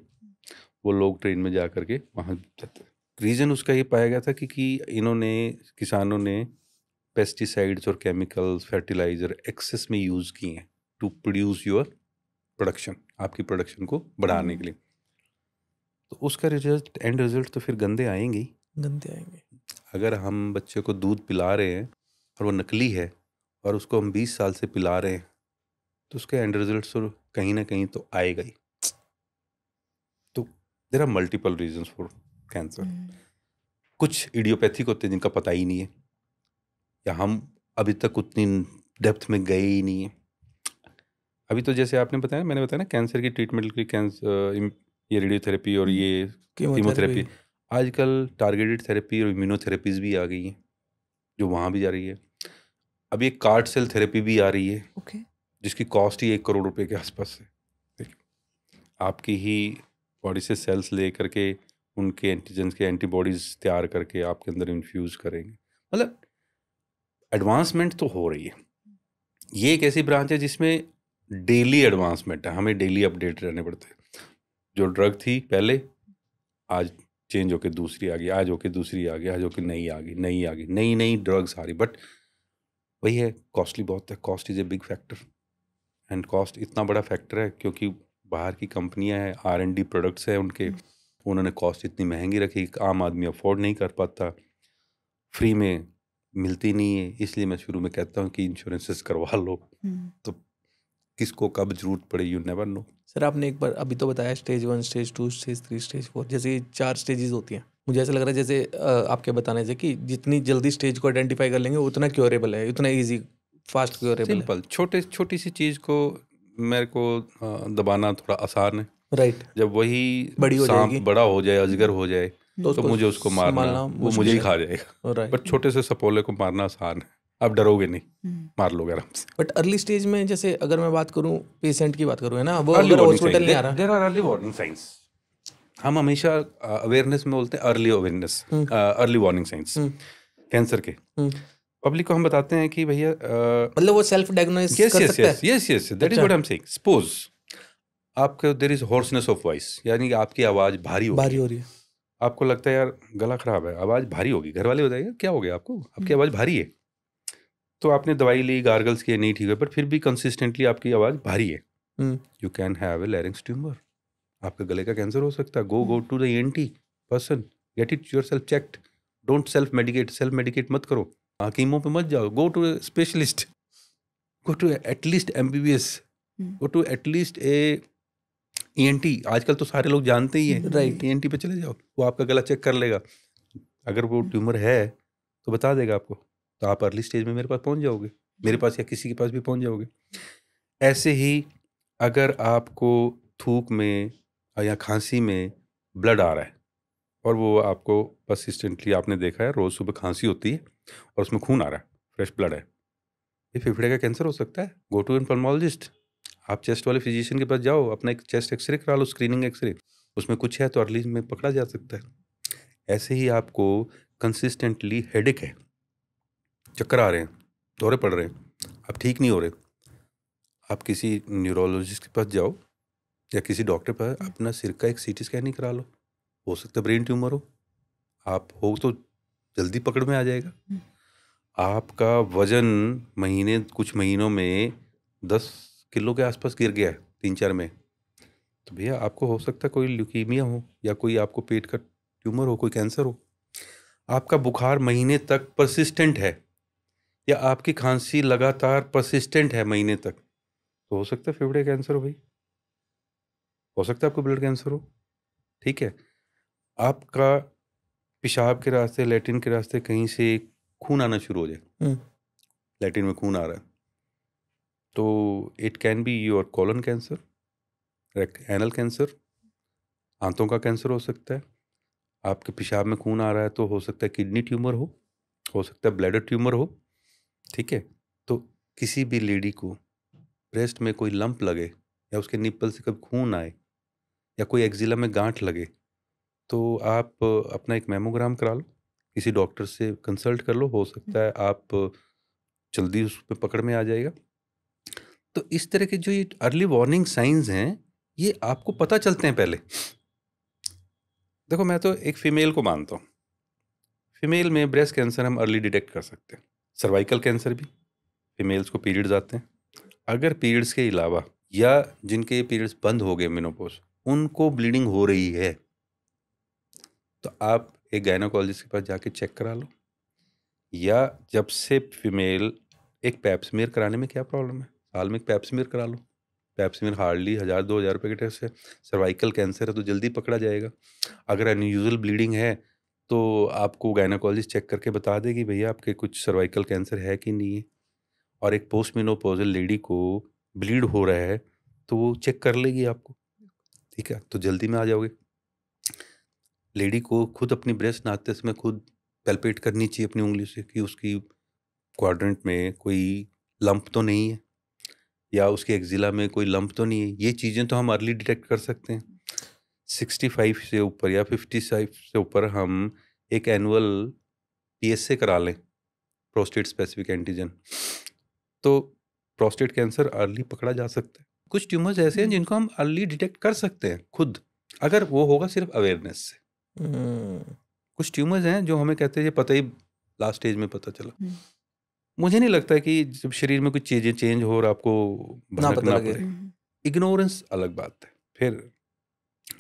वो लोग ट्रेन में जा करके वहाँ जाते। रीज़न उसका ये पाया गया था कि इन्होंने, किसानों ने पेस्टिसाइड्स और केमिकल्स, फर्टिलाइजर एक्सेस में यूज़ किए हैं टू प्रोड्यूस योर प्रोडक्शन, आपकी प्रोडक्शन को बढ़ाने के लिए, तो उसका रिजल्ट, एंड रिजल्ट तो फिर गंदे आएंगे ही। गंदे आएंगे। अगर हम बच्चे को दूध पिला रहे हैं और वो नकली है और उसको हम 20 साल से पिला रहे हैं, तो उसके एंड रिजल्ट तो कहीं ना कहीं तो आएगा ही। तो there are multiple reasons for cancer. कुछ इडियोपैथिक होते हैं जिनका पता ही नहीं है, या हम अभी तक उतनी डेप्थ में गए ही नहीं है। अभी तो जैसे आपने बताया, मैंने बताया ना, कैंसर की ट्रीटमेंट की ये रेडियोथेरेपी और ये कीमोथेरेपी, आजकल टारगेटेड थेरेपी और इम्यूनोथेरेपीज भी आ गई हैं जो वहाँ भी जा रही है। अभी एक कार्ड सेल थेरेपी भी आ रही है, जिसकी कॉस्ट ही 1 करोड़ रुपए के आसपास है। आपकी ही बॉडी से सेल्स ले करके उनके एंटीजेंस के एंटीबॉडीज तैयार करके आपके अंदर इन्फ्यूज़ करेंगे। मतलब एडवांसमेंट तो हो रही है। ये एक ऐसी ब्रांच है जिसमें डेली एडवांसमेंट है, हमें डेली अपडेट रहने पड़ते हैं। जो ड्रग थी पहले, आज चेंज होके दूसरी आ गई, आज होके दूसरी आ गई, आज होके नई आ गई, नई आ गई, नई नई ड्रग्स आ रही। बट वही है, कॉस्टली बहुत है। Cost is a big factor, and cost इतना बड़ा फैक्टर है क्योंकि बाहर की कंपनियां हैं, R&D प्रोडक्ट्स हैं उनके, उन्होंने कॉस्ट इतनी महंगी रखी, आम आदमी अफोर्ड नहीं कर पाता, फ्री में मिलती नहीं है। इसलिए मैं शुरू में कहता हूँ कि इंश्योरेंसेस करवा लो, तो किसको कब जरूरत पड़े, यू नेवर नो। सर आपने एक बार अभी तो बताया स्टेज 1, स्टेज 2, स्टेज 3, स्टेज 4, जैसे 4 स्टेजेस होती हैं। मुझे ऐसा लग रहा है जैसे आपके बताने से कि जितनी जल्दी स्टेज को आइडेंटिफाई कर लेंगे उतना क्योरेबल है, उतना ईजी, फास्ट क्योरेबल है। सिंपल, छोटी सी चीज़ को मेरे को दबाना थोड़ा आसान है। राइट। जब वही बड़ी हो सांप जाएगी, बड़ा हो जाए, अजगर हो जाए, तो मुझे उसको मारना, वो मुझे ही खा जाएगा। राइट। बट छोटे से सपोले को मारना आसान है, आप डरोगे नहीं, मार लोगे आराम से। बट अर्ली स्टेज में, जैसे अगर मैं बात करूं, पेशेंट की बात करूं, है ना, वो अगर हॉस्पिटल नहीं आ रहा, there are early warning signs. हम हमेशा अवेयरनेस में बोलते हैं early awareness, early warning signs cancer के। पब्लिक को हम बताते हैं कि भैया मतलब वो सेल्फ डायग्नोस कर सकता है। Yes, that is what I am saying. Suppose आपको there is hoarseness of voice, यानी कि आपकी आवाज भारी हो रही है। आपको लगता है यार गला खराब है, आवाज भारी होगी, घर वाले बताइए क्या हो गया आपको, आपकी आवाज भारी है। तो आपने दवाई ली, गार्गल्स किए, नहीं ठीक है, पर फिर भी कंसिस्टेंटली आपकी आवाज भारी है, you can have a larynx tumour. आपके गले का कैंसर हो सकता है। Go to the ENT person, get it yourself checked, don't self medicate मत करो, हकीमों पे मत जाओ, go to specialist, go to at least MBBS, go to at least a ENT। आजकल तो सारे लोग जानते ही हैं, राइट। ENT पे चले जाओ, वो आपका गला चेक कर लेगा। अगर वो ट्यूमर है तो बता देगा आपको, तो आप अर्ली स्टेज में मेरे पास पहुंच जाओगे, मेरे पास या किसी के पास भी पहुंच जाओगे। ऐसे ही अगर आपको थूक में या खांसी में ब्लड आ रहा है और वो आपको परसिस्टेंटली, आपने देखा है रोज़ सुबह खांसी होती है और उसमें खून आ रहा है, फ्रेश ब्लड है, ये फेफड़े का कैंसर हो सकता है। गो टू एन पल्मोलॉजिस्ट, आप चेस्ट वाले फिजिशियन के पास जाओ, अपना एक चेस्ट एक्सरे करा लो, स्क्रीनिंग एक्सरे, उसमें कुछ है तो अर्ली में पकड़ा जा सकता है। ऐसे ही आपको कंसिस्टेंटली हेडेक है, चक्कर आ रहे हैं, दौरे पड़ रहे हैं, आप ठीक नहीं हो रहे, आप किसी न्यूरोलॉजिस्ट के पास जाओ या किसी डॉक्टर पर अपना सिर का एक CT स्कैन ही करा लो, हो सकता है ब्रेन ट्यूमर हो। आप हो तो जल्दी पकड़ में आ जाएगा। आपका वजन कुछ महीनों में 10 किलो के आसपास गिर गया है 3-4 में, तो भैया आपको हो सकता है कोई ल्यूकीमिया हो, या कोई आपको पेट का ट्यूमर हो, कोई कैंसर हो। आपका बुखार महीने तक परसिस्टेंट है, या आपकी खांसी लगातार परसिस्टेंट है महीने तक, तो हो सकता है फेफड़े कैंसर हो भाई, हो सकता है आपको ब्लड कैंसर हो। ठीक है, आपका पेशाब के रास्ते, लैट्रिन के रास्ते कहीं से खून आना शुरू हो जाए, लैट्रिन में खून आ रहा है, तो it can be your colon cancer, anal cancer, आंतों का कैंसर हो सकता है। आपके पेशाब में खून आ रहा है तो हो सकता है किडनी ट्यूमर हो सकता है ब्लैडर ट्यूमर हो। ठीक है, तो किसी भी लेडी को ब्रेस्ट में कोई लंप लगे, या उसके निप्पल से कभी खून आए, या कोई एक्जिला में गांठ लगे, तो आप अपना एक मैमोग्राम करा लो, किसी डॉक्टर से कंसल्ट कर लो, हो सकता है आप जल्दी उस पर पकड़ में आ जाएगा। तो इस तरह के जो ये अर्ली वार्निंग साइंस हैं, ये आपको पता चलते हैं पहले। देखो, मैं तो एक फीमेल को मानता हूँ, फीमेल में ब्रेस्ट कैंसर हम अर्ली डिटेक्ट कर सकते हैं। सर्वाइकल कैंसर भी, फीमेल्स को पीरियड्स आते हैं। अगर पीरियड्स के अलावा या जिनके पीरियड्स बंद हो गए मेनोपॉज, उनको ब्लीडिंग हो रही है, तो आप एक गायनोकोलॉजिस्ट के पास जाके चेक करा लो। या जब से फीमेल, एक पैप्समीयर कराने में क्या प्रॉब्लम है, साल में एक पैप्समीयर करा लो। पैप्समीयर हार्डली 1000-2000 रुपये के टेस्ट है। सर्वाइकल कैंसर है तो जल्दी पकड़ा जाएगा। अगर अनयूजुअल ब्लीडिंग है तो आपको गायनोकोलॉजिस्ट चेक करके बता देगी भैया आपके कुछ सर्वाइकल कैंसर है कि नहीं है। और एक पोस्ट मेनोपॉजल लेडी को ब्लीड हो रहा है तो वो चेक कर लेगी आपको, ठीक है, तो जल्दी में आ जाओगे। लेडी को खुद अपनी ब्रेस्ट नापते समय खुद पैल्पेट करनी चाहिए अपनी उंगली से कि उसकी क्वाड्रेंट में कोई लंप तो नहीं है या उसके एक्जिला में कोई लंप तो नहीं है। ये चीज़ें तो हम अर्ली डिटेक्ट कर सकते हैं। 65 से ऊपर या 55 से ऊपर हम एक एनुअल PSA करा लें, प्रोस्टेट स्पेसिफिक एंटीजन, तो प्रोस्टेट कैंसर अर्ली पकड़ा जा सकता है। कुछ ट्यूमर्स ऐसे हैं जिनको हम अर्ली डिटेक्ट कर सकते हैं खुद, अगर वो होगा सिर्फ अवेयरनेस से। कुछ ट्यूमर्स हैं जो हमें कहते हैं ये पता ही लास्ट स्टेज में पता चला। मुझे नहीं लगता है कि जब शरीर में कुछ चीजें चेंज हो और आपको भनकना पड़े। इग्नोरेंस अलग बात है। फिर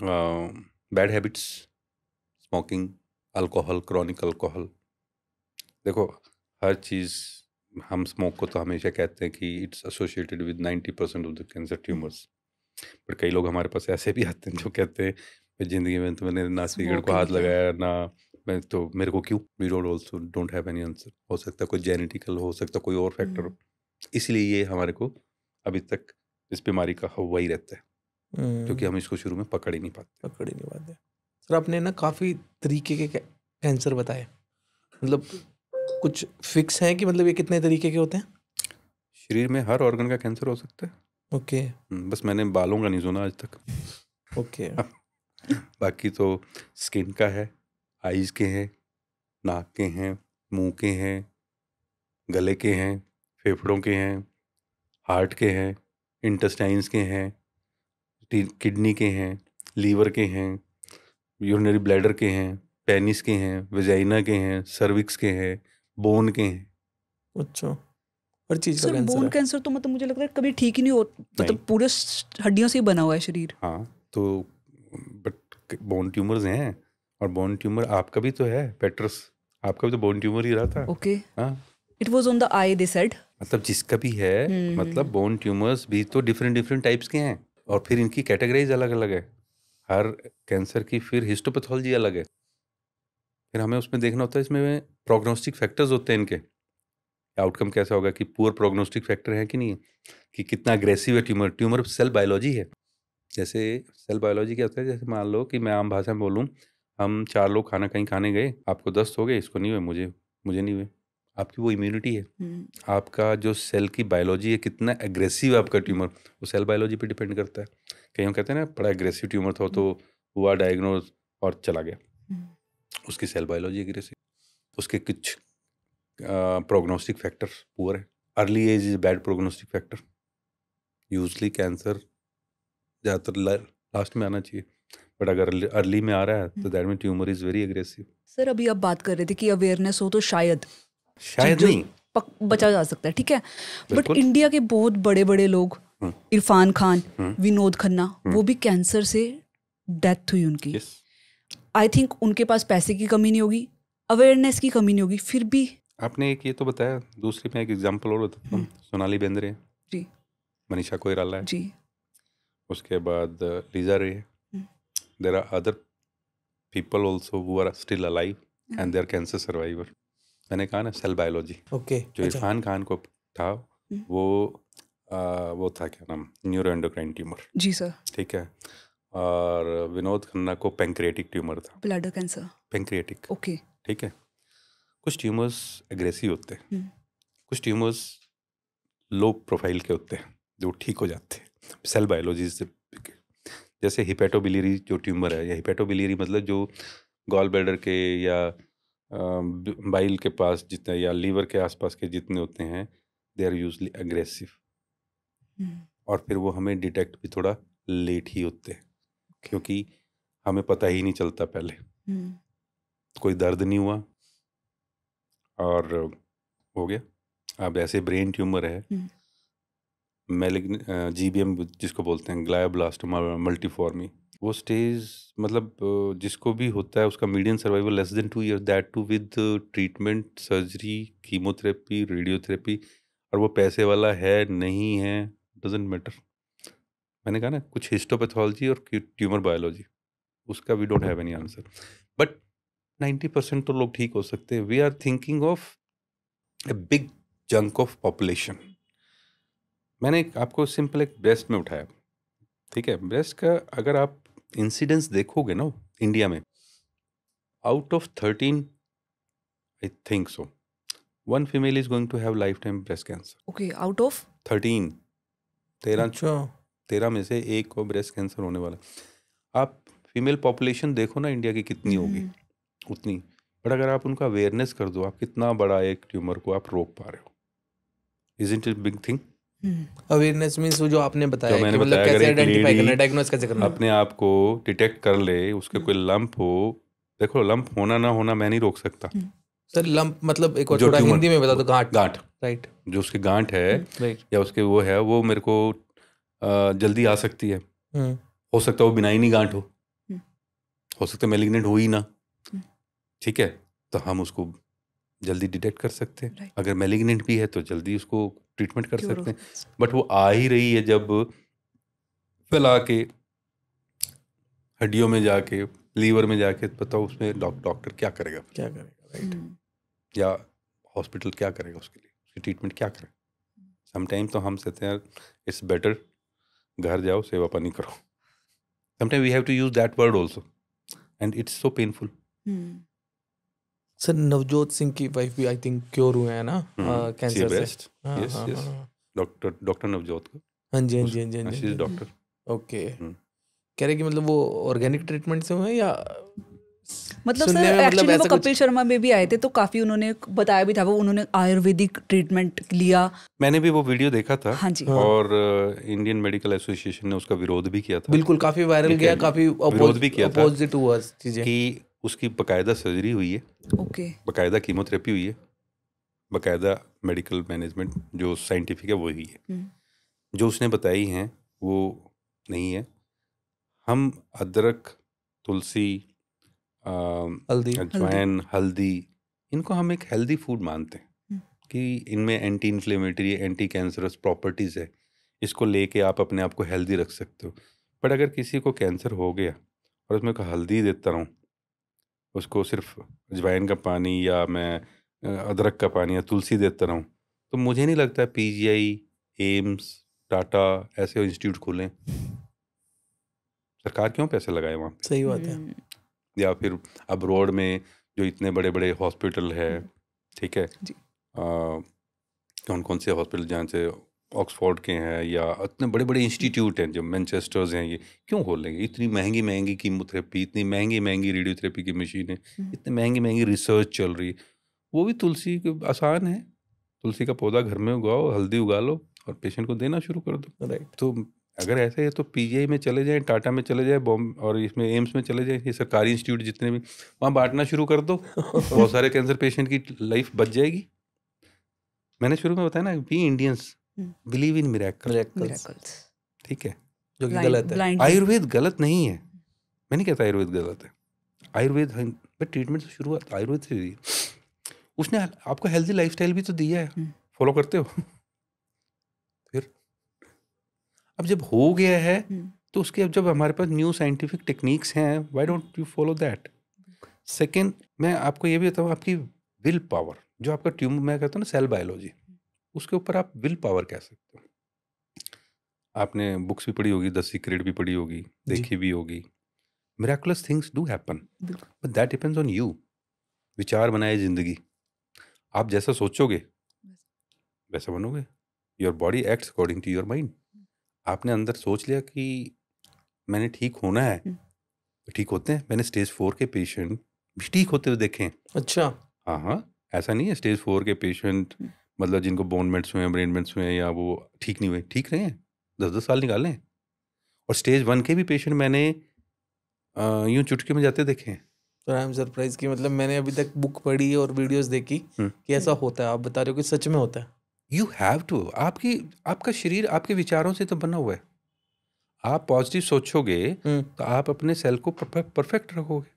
bad habits, smoking, alcohol, chronic alcohol. देखो हर चीज़, हम स्मोक को तो हमेशा कहते हैं कि it's associated with 90% of the cancer tumours, पर कई लोग हमारे पास ऐसे भी आते हैं जो कहते हैं जिंदगी में तो मैंने ना सिगरेट को हाथ लगाया ना मैं, तो मेरे को क्यों। We don't have any answer. हो सकता है कोई जेनेटिकल, हो सकता है कोई और फैक्टर हो, इसलिए ये हमारे को अभी तक इस बीमारी का हवा ही रहता है, क्योंकि हम इसको शुरू में पकड़ ही नहीं पाते। सर आपने ना काफ़ी तरीके के कैंसर बताए, मतलब कुछ फिक्स है कि मतलब ये कितने तरीके के होते हैं? शरीर में हर ऑर्गन का कैंसर हो सकता है। ओके। बस मैंने बालों का नहीं सुना आज तक। ओके। बाकी तो स्किन का है, आईज के हैं, नाक के हैं, मुंह के हैं, गले के हैं, फेफड़ों के हैं, हार्ट के हैं, इंटेस्टाइन्स के हैं, किडनी के हैं, लीवर के हैं, यूरिनरी ब्लैडर के हैं, पेनिस के हैं, वेजाइना के हैं, सर्विक्स के हैं, बोन के हैं। अच्छा, हर चीज का सर कैंसर बोन है। कैंसर तो मतलब मुझे लगता है कभी ठीक ही नहीं हो, मतलब पूरे हड्डियों से ही बना हुआ है शरीर। हाँ तो बट बोन ट्यूमर्स हैं, और बोन ट्यूमर आपका भी तो है पेट्रस, आपका भी तो बोन ट्यूमर ही रहा था। ओके, हाँ it was on the I they said. मतलब जिसका भी है, मतलब बोन ट्यूमर्स भी तो डिफरेंट टाइप्स के हैं, और फिर इनकी कैटेगरीज अलग अलग है। हर कैंसर की फिर हिस्टोपैथोलॉजी अलग है। फिर हमें उसमें देखना होता है, इसमें प्रोग्नोस्टिक फैक्टर्स होते हैं इनके, आउटकम कैसा होगा, कि पुअर प्रोग्नोस्टिक फैक्टर है कि नहीं है, कि कितना अग्रेसिव है ट्यूमर। ट्यूमर सेल बायोलॉजी है। जैसे सेल बायोलॉजी क्या होता है, जैसे मान लो कि मैं आम भाषा में बोलूँ, हम 4 लोग खाना कहीं खाने गए, आपको 10 हो गए, इसको नहीं हुए, मुझे नहीं हुए। आपकी वो इम्यूनिटी है, आपका जो सेल की बायोलॉजी है, कितना एग्रेसिव है आपका ट्यूमर, वो सेल बायोलॉजी पे डिपेंड करता है। कहीं हम कहते हैं ना बड़ा एग्रेसिव ट्यूमर था तो हुआ डायग्नोज और चला गया, उसकी सेल बायोलॉजी एग्रेसिव, उसके कुछ प्रोग्नोस्टिक फैक्टर पुअर है। Early age is bad prognostic factor. Usually cancer ज़्यादातर लास्ट में आना चाहिए, बट अगर अर्ली में आ रहा है तो that mean tumour is very aggressive. Sir अभी आप बात कर रहे थे कि अवेयरनेस हो तो शायद नहीं बचा जा सकता है, ठीक है, बट इंडिया के बहुत बड़े बड़े लोग, इरफान खान, विनोद खन्ना, वो भी कैंसर से डेथ हुई उनकी। आई थिंक उनके पास पैसे की कमी नहीं होगी, अवेयरनेस की कमी नहीं होगी, फिर भी। आपने एक ये तो बताया, दूसरी मैं एक एग्जांपल और बताता हूँ। सोनाली बेंद्रे जी, मनीषा कोइराला है जी, उसके बाद लीजा रे है। There are other people also who are still alive and they are cancer survivor. मैंने कहा ना सेल बायोलॉजी। ओके। जो इरफान खान को था वो था क्या नाम, न्यूरो एंडोक्राइन ट्यूमर। जी सर। ठीक है, और विनोद खन्ना को पैंक्रियाटिक ट्यूमर था, ब्लैडर कैंसर, पैंक्रियाटिक। ओके। ठीक है, कुछ ट्यूमर्स एग्रेसिव होते हैं, कुछ ट्यूमर्स लो प्रोफाइल के होते हैं जो ठीक हो जाते हैं सेल बायोलॉजी से। जैसे हिपेटोबिलियरी जो ट्यूमर है, या हिपेटोबिलियरी मतलब जो गॉल ब्लैडर के या बाइल के पास जितने या लीवर के आसपास के जितने होते हैं, दे आर यूजली अग्रेसिव, और फिर वो हमें डिटेक्ट भी थोड़ा लेट ही होते हैं, क्योंकि हमें पता ही नहीं चलता पहले, कोई दर्द नहीं हुआ और हो गया। अब ऐसे ब्रेन ट्यूमर है, GBM जिसको बोलते हैं, ग्लायोब्लास्टोमा मल्टीफॉर्मी, वो स्टेज मतलब जिसको भी होता है उसका median survival less than 2 year, that too with treatment, surgery, chemotherapy, radiotherapy. और वो पैसे वाला है नहीं है, डजेंट मैटर। मैंने कहा ना, कुछ हिस्टोपैथोलॉजी और ट्यूमर बायोलॉजी, उसका we don't have any answer. But 90% तो लोग ठीक हो सकते हैं। We are thinking of a big chunk of population. मैंने आपको सिंपल एक ब्रेस्ट में उठाया, ठीक है। ब्रेस्ट का अगर आप इंसिडेंस देखोगे ना इंडिया में, out of 13 I think so 1 female is going to have lifetime breast cancer. Okay, out of 13 अच्छा 13 में से एक को ब्रेस्ट कैंसर होने वाला। आप फीमेल पॉपुलेशन देखो ना इंडिया की कितनी होगी, उतनी। बट अगर आप उनका अवेयरनेस कर दो, आप कितना बड़ा एक ट्यूमर को आप रोक पा रहे हो। Isn't it big thing? Awareness means वो जो आपने बताया जो मैंने कि मतलब बताया, अगर कैसे एक आइडेंटिफाई करना है, लेडी डायग्नोस कैसे करना है। अपने आप को डिटेक्ट कर ले, उसके कोई लंप हो, देखो लंप होना ना होना मैं नहीं रोक सकता। सर लंप मतलब एक और जो थोड़ा ट्यूमर, हिंदी में बता दो, गांठ। गांठ, राइट जो उसकी गांठ है राइट। या उसके वो है, वो मेरे को जल्दी आ सकती है। हो सकता है वो बिनाइनी गांठ हो सकता है मैलिग्नेंट हो ही ना, ठीक है, तो हम उसको जल्दी डिटेक्ट कर सकते हैं। Right. अगर मैलिग्नेंट भी है तो जल्दी उसको ट्रीटमेंट कर Cure सकते हो हैं। बट वो आ ही रही है जब फैला के हड्डियों में जाके, लीवर में जाके, बताओ उसमें डॉक्टर क्या करेगा, क्या करेगा। राइट या हॉस्पिटल क्या करेगा उसके लिए, उसकी ट्रीटमेंट क्या करेगा। समटाइम तो हम कहते हैं इट्स बेटर घर जाओ सेवा पानी करो। Sometime we have to use that word also and it's so painful. Sir Navjot Singh की वाइफ भी आई थिंक क्योर हुए हैं ना कैंसर से। Best, yes yes, doctor Navjot को। हाँ जी हाँ जी हाँ जी हाँ शी जी। Is doctor. ओके, कह रहे कि मतलब वो ऑर्गेनिक ट्रीटमेंट से हुए हैं या मतलब सुनने सर में मतलब एक्चुअली वो ऐसा कुछ- कपिल शर्मा में भी आए थे तो काफी उन्होंने बताया भी था, वो उन्होंने आयुर्वेदिक ट्रीटमेंट लिया। मैंने भी वो वीडियो देखा था। हाँ जी। और इंडियन मेडिकल एसोसिएशन ने उसका विरोध भी किया था। बिल्कुल काफी वायरल ठीक गया, है, काफी विरोध भी किया था अपोजिट हुआ चीजें कि उसकी बकायदा सर्जरी हुई है, ओके, बकायदा कीमोथेरेपी हुई है, बकायदा मेडिकल मैनेजमेंट जो साइंटिफिक है वही है। जो उसने बताई हैं वो नहीं है। हम अदरक, तुलसी, हल्दी अजवाइन, हल्दी, इनको हम एक हेल्दी फूड मानते हैं कि इनमें anti inflammatory, anti cancerous properties है। इसको लेके आप अपने आप को हेल्दी रख सकते हो। बट अगर किसी को कैंसर हो गया और उसमें हल्दी देता रहूँ, उसको सिर्फ अजवाइन का पानी या मैं अदरक का पानी या तुलसी देता रहूँ, तो मुझे नहीं लगता PGI, एम्स, टाटा ऐसे इंस्टीट्यूट खोलें। सरकार क्यों पैसे लगाए वहाँ पे? सही बात है। या फिर अब रोड में जो इतने बड़े बड़े हॉस्पिटल है, ठीक है, जी। कौन कौन से हॉस्पिटल जहाँ से ऑक्सफोर्ड के हैं या इतने बड़े बड़े इंस्टीट्यूट हैं जो मैनचेस्टर्स हैं, ये क्यों खोलेंगे? इतनी महंगी महंगी कीमोथेरेपी, इतनी महंगी महंगी रेडियोथेरेपी की मशीनें, इतनी महंगी महंगी रिसर्च चल रही है। वो भी तुलसी के आसान है, तुलसी का पौधा घर में उगाओ, हल्दी उगा लो और पेशेंट को देना शुरू कर दो। राइट तो अगर ऐसे है तो PGI में चले जाएं, टाटा में चले जाएं, बॉम्ब और इसमें एम्स में चले जाएं, ये सरकारी इंस्टीट्यूट जितने भी, वहाँ बांटना शुरू कर दो। बहुत सारे कैंसर पेशेंट की लाइफ बच जाएगी। मैंने शुरू में बताया ना, we Indians believe in miracle, miracles, ठीक है, जो कि गलत है। आयुर्वेद गलत नहीं है, मैं नहीं कहता आयुर्वेद गलत है। आयुर्वेद ट्रीटमेंट से शुरुआत आयुर्वेद से हुई है। उसने आपको हेल्दी लाइफस्टाइल भी तो दिया है, फॉलो करते हो? फिर अब जब हो गया है तो उसके, अब जब हमारे पास न्यू साइंटिफिक टेक्निक्स हैं, why don't you follow that? Second, मैं आपको ये भी बताऊँ, आपकी विल पावर, जो आपका ट्यूमर, मैं कहता हूँ ना सेल बायोलॉजी, उसके ऊपर आप विल पावर कह सकते हो। आपने बुक्स भी पढ़ी होगी, द सीक्रेट भी पढ़ी होगी, देखी भी होगी। Miraculous things do happen, but that depends on you. विचार बनाए जिंदगी, आप जैसा सोचोगे वैसा बनोगे। Your body acts according to your mind. आपने अंदर सोच लिया कि मैंने ठीक होना है, तो ठीक होते हैं। मैंने स्टेज 4 के पेशेंट भी ठीक होते हुए देखे हैं। अच्छा, हाँ, ऐसा नहीं है स्टेज 4 के पेशेंट मतलब जिनको बोन मेट्स हुए हैं, ब्रेन मेट्स हुए हैं, या वो ठीक नहीं हुए, ठीक रहे हैं, 10-10 साल निकाले हैं। और स्टेज 1 के भी पेशेंट मैंने यूं चुटकी में जाते देखे हैं। तो आई एम सरप्राइज कि मतलब मैंने अभी तक बुक पढ़ी और वीडियोस देखी कि ऐसा होता है, आप बता रहे हो कि सच में होता है। यू हैव टू, आपका शरीर आपके विचारों से तो बना हुआ है। आप पॉजिटिव सोचोगे तो आप अपने सेल को परफेक्ट रखोगे,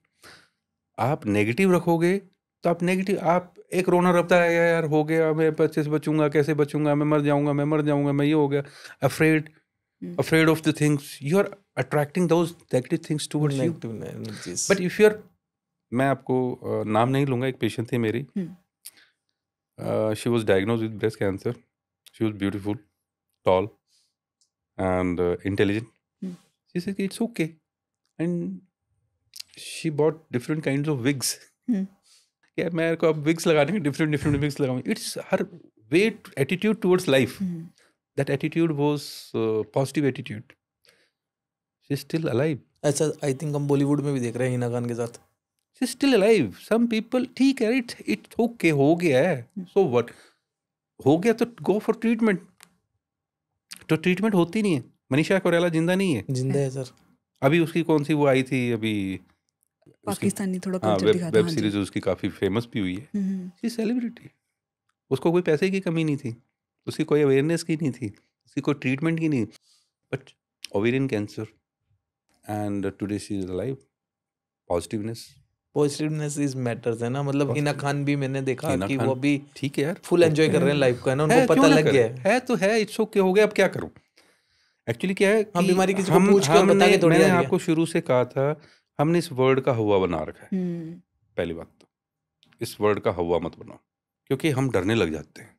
आप नेगेटिव रखोगे तो आप नेगेटिव, आप एक रोना रखता है यार हो गया, मैं बच्चे से बचूंगा, कैसे बचूंगा, मैं मर जाऊंगा, मैं ये हो गया, afraid of the things, you are attracting those negative things towards you. Negative energies. But if you're, मैं आपको नाम नहीं लूंगा, एक पेशेंट थी मेरी, she was diagnosed with breast cancer. She was beautiful, tall and intelligent. She said it's okay, and she bought different kinds of wigs. क्या मेरे को अब विग्स लगाने के डिफरेंट विग्स लगाऊंगी। It's her way attitude towards life, that attitude was positive attitude. She is still alive. ऐसा I think हम बॉलीवुड में भी देख रहे हैं हिना खान के साथ। She is still alive. Some people, ठीक है, इट्स ओके, हो गया है, सो व्हाट, हो गया तो गो फॉर ट्रीटमेंट। तो ट्रीटमेंट होती नहीं है। मनीषा कोइराला जिंदा नहीं है? जिंदा है सर। अभी उसकी कौन सी वो आई थी अभी, पाकिस्तानी थोड़ा हाँ, कल्चर दिखाता, वेब सीरीज उसकी काफी फेमस भी हुई है। She celebrity. उसको कोई पैसे की कमी नहीं थी, उसकी कोई अवेयरनेस की नहीं थी, उसकी कोई ट्रीटमेंट की नहीं, but ovarian cancer and today she is alive. Positiveness is matters है ना, मतलब हिना खान भी मैंने देखा हिना कि खान, वो अभी ठीक है यार, फुल एंजॉय कर रहे हैं लाइफ को, है ना, उनको क्यों पता ना लग करें? गया है तो है, इट्स ओके, हो गया, अब क्या करूं। एक्चुअली क्या है हम कि बीमारी किसी को पूछ के और बता के थोड़ी आ मैंने रही है। आपको शुरू से कहा था, हमने इस वर्ड का हवा बना रखा है। पहली बात तो इस वर्ड का हवा मत बनाओ, क्योंकि हम डरने लग जाते हैं।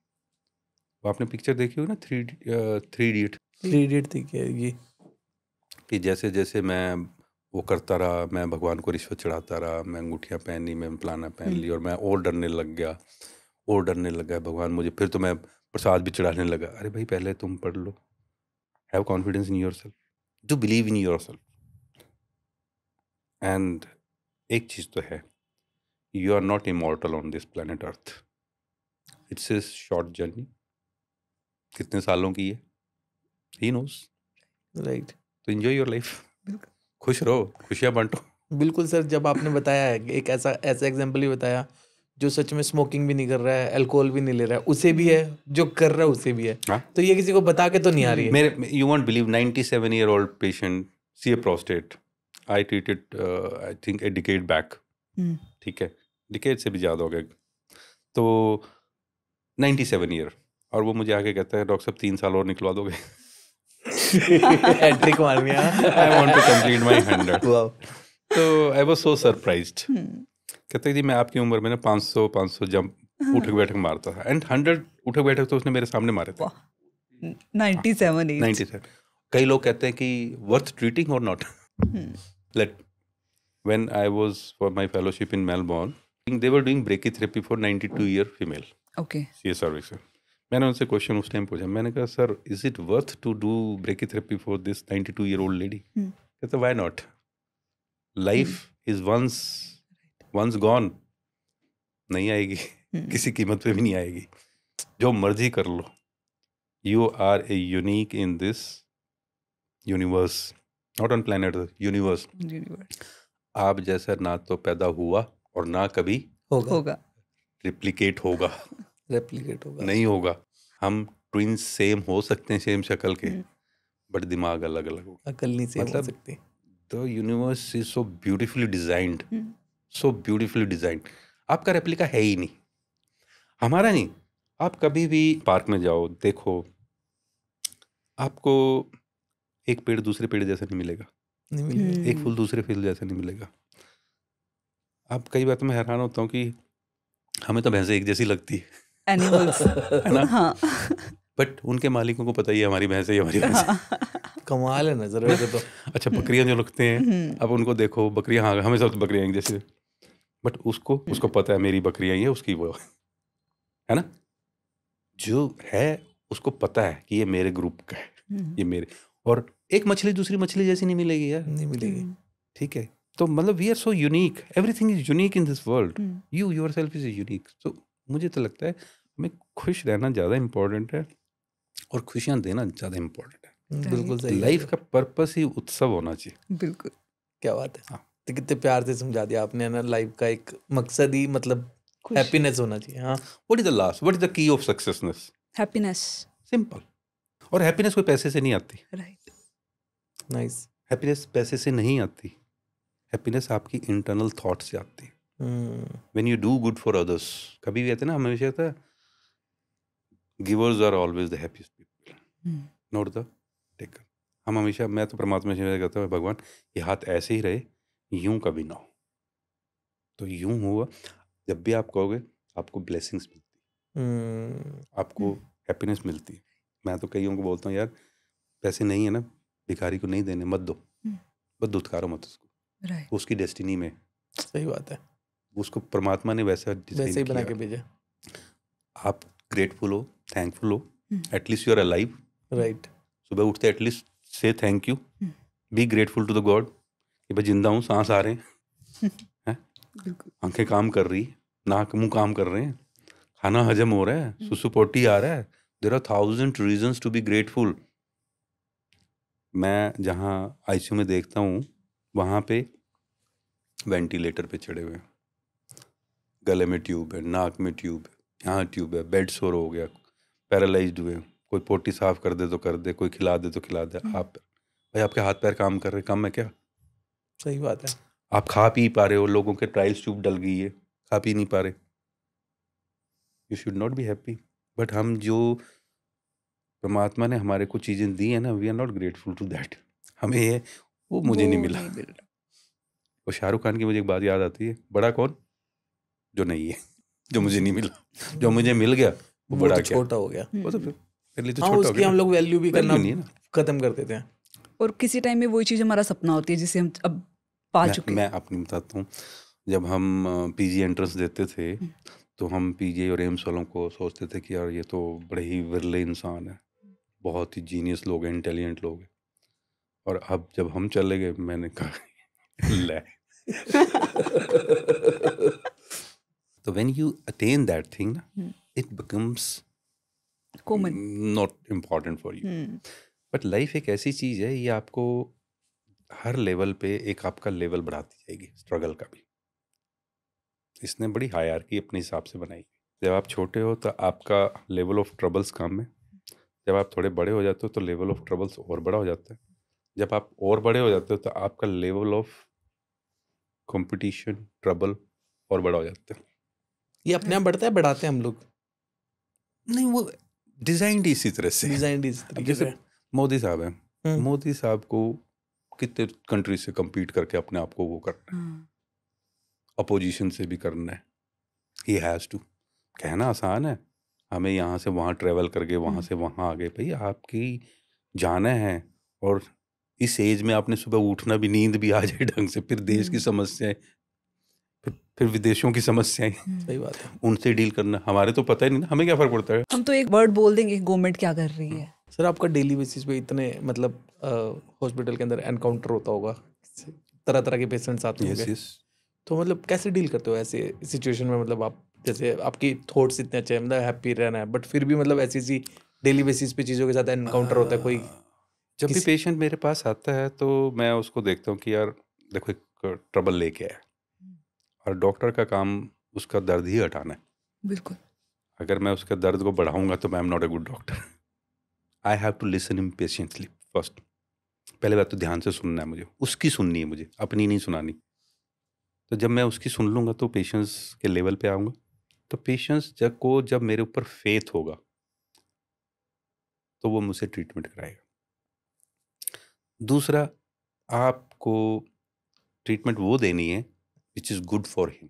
वो आपने पिक्चर देखी होगी ना, थ्री इडियट थी क्या ये, कि जैसे जैसे मैं वो करता रहा, मैं भगवान को रिश्वत चढ़ाता रहा, मैं अंगूठियाँ पहनी, मैं फलाना पहन ली, और मैं और डरने लग गया भगवान मुझे, फिर तो मैं प्रसाद भी चढ़ाने लगा। अरे भाई, पहले तुम पढ़ लो, have confidence in yourself, do believe in yourself. And एक चीज़ तो है, you are not immortal on this planet earth. It's a short journey, कितने सालों की है, ही नोस, राइट। तो एंजॉय योर लाइफ, खुश रहो, खुशियाँ बांटो। बिल्कुल सर, जब आपने बताया है एक ऐसा एग्जांपल ही बताया, जो सच में स्मोकिंग भी नहीं कर रहा है, अल्कोहल भी नहीं ले रहा है, उसे भी है, जो कर रहा है उसे भी है। हाँ? तो ये किसी को बता के तो नहीं आ रही है। मेरे, you won't believe, 97-year-old patient, CA prostate, I treated I think a decade back, ठीक है, डिकेड से भी ज़्यादा हो गया, तो 97 ईयर, और वो मुझे आके कहता है, डॉक्टर साहब 3 साल और निकलवा दोगे? हैट्रिक मारनी है। I want to complete my 100. Wow. तो I was so surprised. कहते हैं जी, मैं आपकी उम्र में ना 500 जंप उठक बैठक मारता था, एंड 100 उठक बैठक तो उसने मेरे सामने मारे थे। 97 कई लोग कहते हैं कि वर्थ ट्रीटिंग और not. Let when I was for my fellowship in Melbourne, they were doing brachytherapy for 92-year female. Okay. CA cervix. मैंने उनसे क्वेश्चन उस टाइम पूछा, मैंने कहा sir, is it worth to do brachytherapy for this 92-year-old lady? कहते why not? Life is once gone, नहीं आएगी, किसी कीमत पे भी नहीं आएगी, जो मर्जी कर लो। You are a unique in this universe, not on planet Earth, universe. आप जैसा ना तो पैदा हुआ और ना कभी होगा। रिप्लिकेट होगा, नहीं होगा। हम ट्विंस सेम हो सकते हैं, सेम शक्ल के, बट दिमाग अलग अलग होगा, अकल नहीं सेम हो सकती। The universe is so beautifully designed, so beautifully designed. आपका रेप्लिका है ही नहीं, हमारा नहीं। आप कभी भी पार्क में जाओ, देखो, आपको एक पेड़ दूसरे पेड़ जैसा नहीं मिलेगा, एक फूल दूसरे फूल जैसा नहीं मिलेगा। अब कई बार तो मैं हैरान होता हूँ कि हमें तो भैंसें एक जैसी लगती है, एनिमल्स, है ना? हाँ। बट उनके मालिकों को पता ही है हमारी भैंस है, हमारी भैंस। कमाल है नजर वैसे तो। अच्छा, बकरियां जो रखते हैं, अब उनको देखो, बकरियां, हाँ हमें सब बकरियां एक जैसी, बट उसको पता है मेरी बकरियां ये, उसकी वो है ना, जो है उसको पता है कि ये मेरे ग्रुप का है, ये मेरे। और एक मछली दूसरी मछली जैसी नहीं मिलेगी यार, नहीं मिलेगी। ठीक है, तो मतलब we are so unique, everything is unique in this world, you yourself is unique. तो मुझे तो लगता है हमें खुश रहना ज़्यादा इम्पोर्टेंट है, और खुशियाँ देना ज़्यादा इम्पोर्टेंट है। बिल्कुल सही। लाइफ का पर्पस ही उत्सव होना चाहिए। बिल्कुल, क्या बात है। हाँ, तो कितने प्यार से समझा दिया आपने ना, लाइफ का एक मकसद ही मतलब खुश। हैप्पीनेस होना चाहिए। हाँ, what is the key of successness? Happiness. Simple. और हैप्पीनेस कोई पैसे से नहीं आती। राइट। नाइस। हैप्पीनेस पैसे से नहीं आती। हैप्पीनेस आपकी इंटरनल थॉट से आती है। When you do good for others, कभी भी कहते हैं ना, हमेशा कहता है givers are always the happiest people, not the taker. हम हमेशा, मैं तो परमात्मा से कहता हूँ भगवान ये हाथ ऐसे ही रहे, यूं कभी ना हो। तो यूं हुआ, जब भी आप कहोगे आपको ब्लेसिंग्स मिलती, आपको हैप्पीनेस मिलती है। मैं तो कईयों को बोलता हूँ यार पैसे नहीं है ना, भिखारी को नहीं देने, मत दो, बस दुत्कारो मत उसको, राइट। उसकी डेस्टिनी में, सही बात है, उसको परमात्मा ने वैसा वैसे ही डिजाइन बना के किया। भेजा। आप ग्रेटफुल हो, थैंकफुल हो, at least you are alive. Right. सुबह उठते एटलीस्ट से thank you, be grateful to the God कि भाई जिंदा हूँ, सांस आ रहे हैं, आंखें काम कर रही, नाक मुंह काम कर रहे हैं, खाना हजम हो रहा है, सुसु पोटी आ रहा है। There are 1000 reasons to be grateful. मैं जहाँ आईसीयू में देखता हूँ वहाँ पे वेंटिलेटर पे चढ़े हुए हैं, गले में ट्यूब है, नाक में ट्यूब है, यहाँ ट्यूब है, बेड सोर हो गया, पैरालाइज्ड हुए, कोई पोटी साफ कर दे तो कर दे, कोई खिला दे तो खिला दे। आप भाई आपके हाथ पैर काम कर रहे, कम है क्या? सही बात है। आप खा पी पा रहे हो, लोगों के ट्रायल्स ट्यूब डल गई है, खा पी नहीं पा रहे, you should not be happy. But हम जो परमात्मा ने हमारे को चीज़ें दी है ना, we are not grateful to that. हमें ये वो मुझे नहीं मिला। और शाहरुख खान की मुझे एक बात याद आती है, बड़ा कौन? जो नहीं है, जो मुझे नहीं मिला। जो मुझे मिल गया वो बड़ा तो क्या? छोटा हो गया। वो तो फिर मेरे लिए तो हाँ, छोटा हो उसकी गया। हम लोग वैल्यू भी करना नहीं है ना। खत्म कर देते हैं। और किसी टाइम में वही चीज हमारा सपना होती है जिसे हम अब पा चुके हैं। मैं अपनी बताता हूँ, जब हम पीजी एंट्रेंस देते थे तो हम पीजी और एम्स वालों को सोचते थे कि यार ये तो बड़े ही विरले इंसान है, बहुत ही जीनियस लोग हैं, इंटेलिजेंट लोग हैं। और अब जब हम चले गए, मैंने कहा ले। तो when you attain that thing ना, it becomes common, not important for you. But life एक ऐसी चीज है, ये आपको हर लेवल पे एक आपका लेवल बढ़ाती जाएगी, स्ट्रगल का भी। इसने बड़ी हायरार्की अपने हिसाब से बनाई। जब आप छोटे हो तो आपका लेवल ऑफ ट्रबल्स कम है, जब आप थोड़े बड़े हो जाते हो तो लेवल ऑफ ट्रबल्स और बड़ा हो जाता है, जब आप और बड़े हो जाते हो तो आपका लेवल ऑफ कंपटीशन, ट्रबल और बड़ा हो जाता है। ये अपने आप बढ़ता है, बढ़ाते हैं हम लोग? नहीं, वो डिजाइंड इसी तरह से। डिजाइन इस तरीके जैसे से। मोदी साहब हैं, मोदी साहब को कितने कंट्री से compete करके अपने आप को वो करना है, अपोजिशन से भी करना है। He has to. कहना आसान है, हमें यहाँ से वहाँ ट्रेवल करके वहाँ से वहाँ आ गए। भाई आपकी जाना है, और इस एज में आपने सुबह उठना भी, नींद भी आ जाए ढंग से, फिर देश की समस्याएं, फिर विदेशों की समस्याएं, सही बात है। उनसे डील करना। हमारे तो पता ही नहीं ना, हमें क्या फर्क पड़ता है। हम तो एक वर्ड बोल देंगे गवर्नमेंट क्या कर रही है। सर, आपका डेली बेसिस पे इतने मतलब हॉस्पिटल के अंदर एनकाउंटर होता होगा, तरह तरह के पेशेंट्स आते होंगे, तो मतलब कैसे डील करते हो ऐसे सिचुएशन में? मतलब आप जैसे आपकी थॉट्स इतने अच्छे हैं, मतलब हैप्पी रहना है, बट फिर भी मतलब ऐसी ऐसी डेली बेसिस पे चीज़ों के साथ एनकाउंटर होता है कोई? जब भी पेशेंट मेरे पास आता है तो मैं उसको देखता हूँ कि यार देखो एक ट्रबल लेके आया, और डॉक्टर का काम उसका दर्द ही हटाना है। बिल्कुल। अगर मैं उसके दर्द को बढ़ाऊंगा तो मैं am not a good doctor. I have to listen him patiently first. पहले बात तो ध्यान से सुनना है मुझे, उसकी सुननी है मुझे, अपनी नहीं सुनानी। तो जब मैं उसकी सुन लूँगा तो पेशेंट्स के लेवल पे आऊँगा। तो पेशेंट्स जब मेरे ऊपर फेथ होगा तो वो मुझसे ट्रीटमेंट कराएगा। दूसरा, आपको ट्रीटमेंट वो देनी है which is good for him,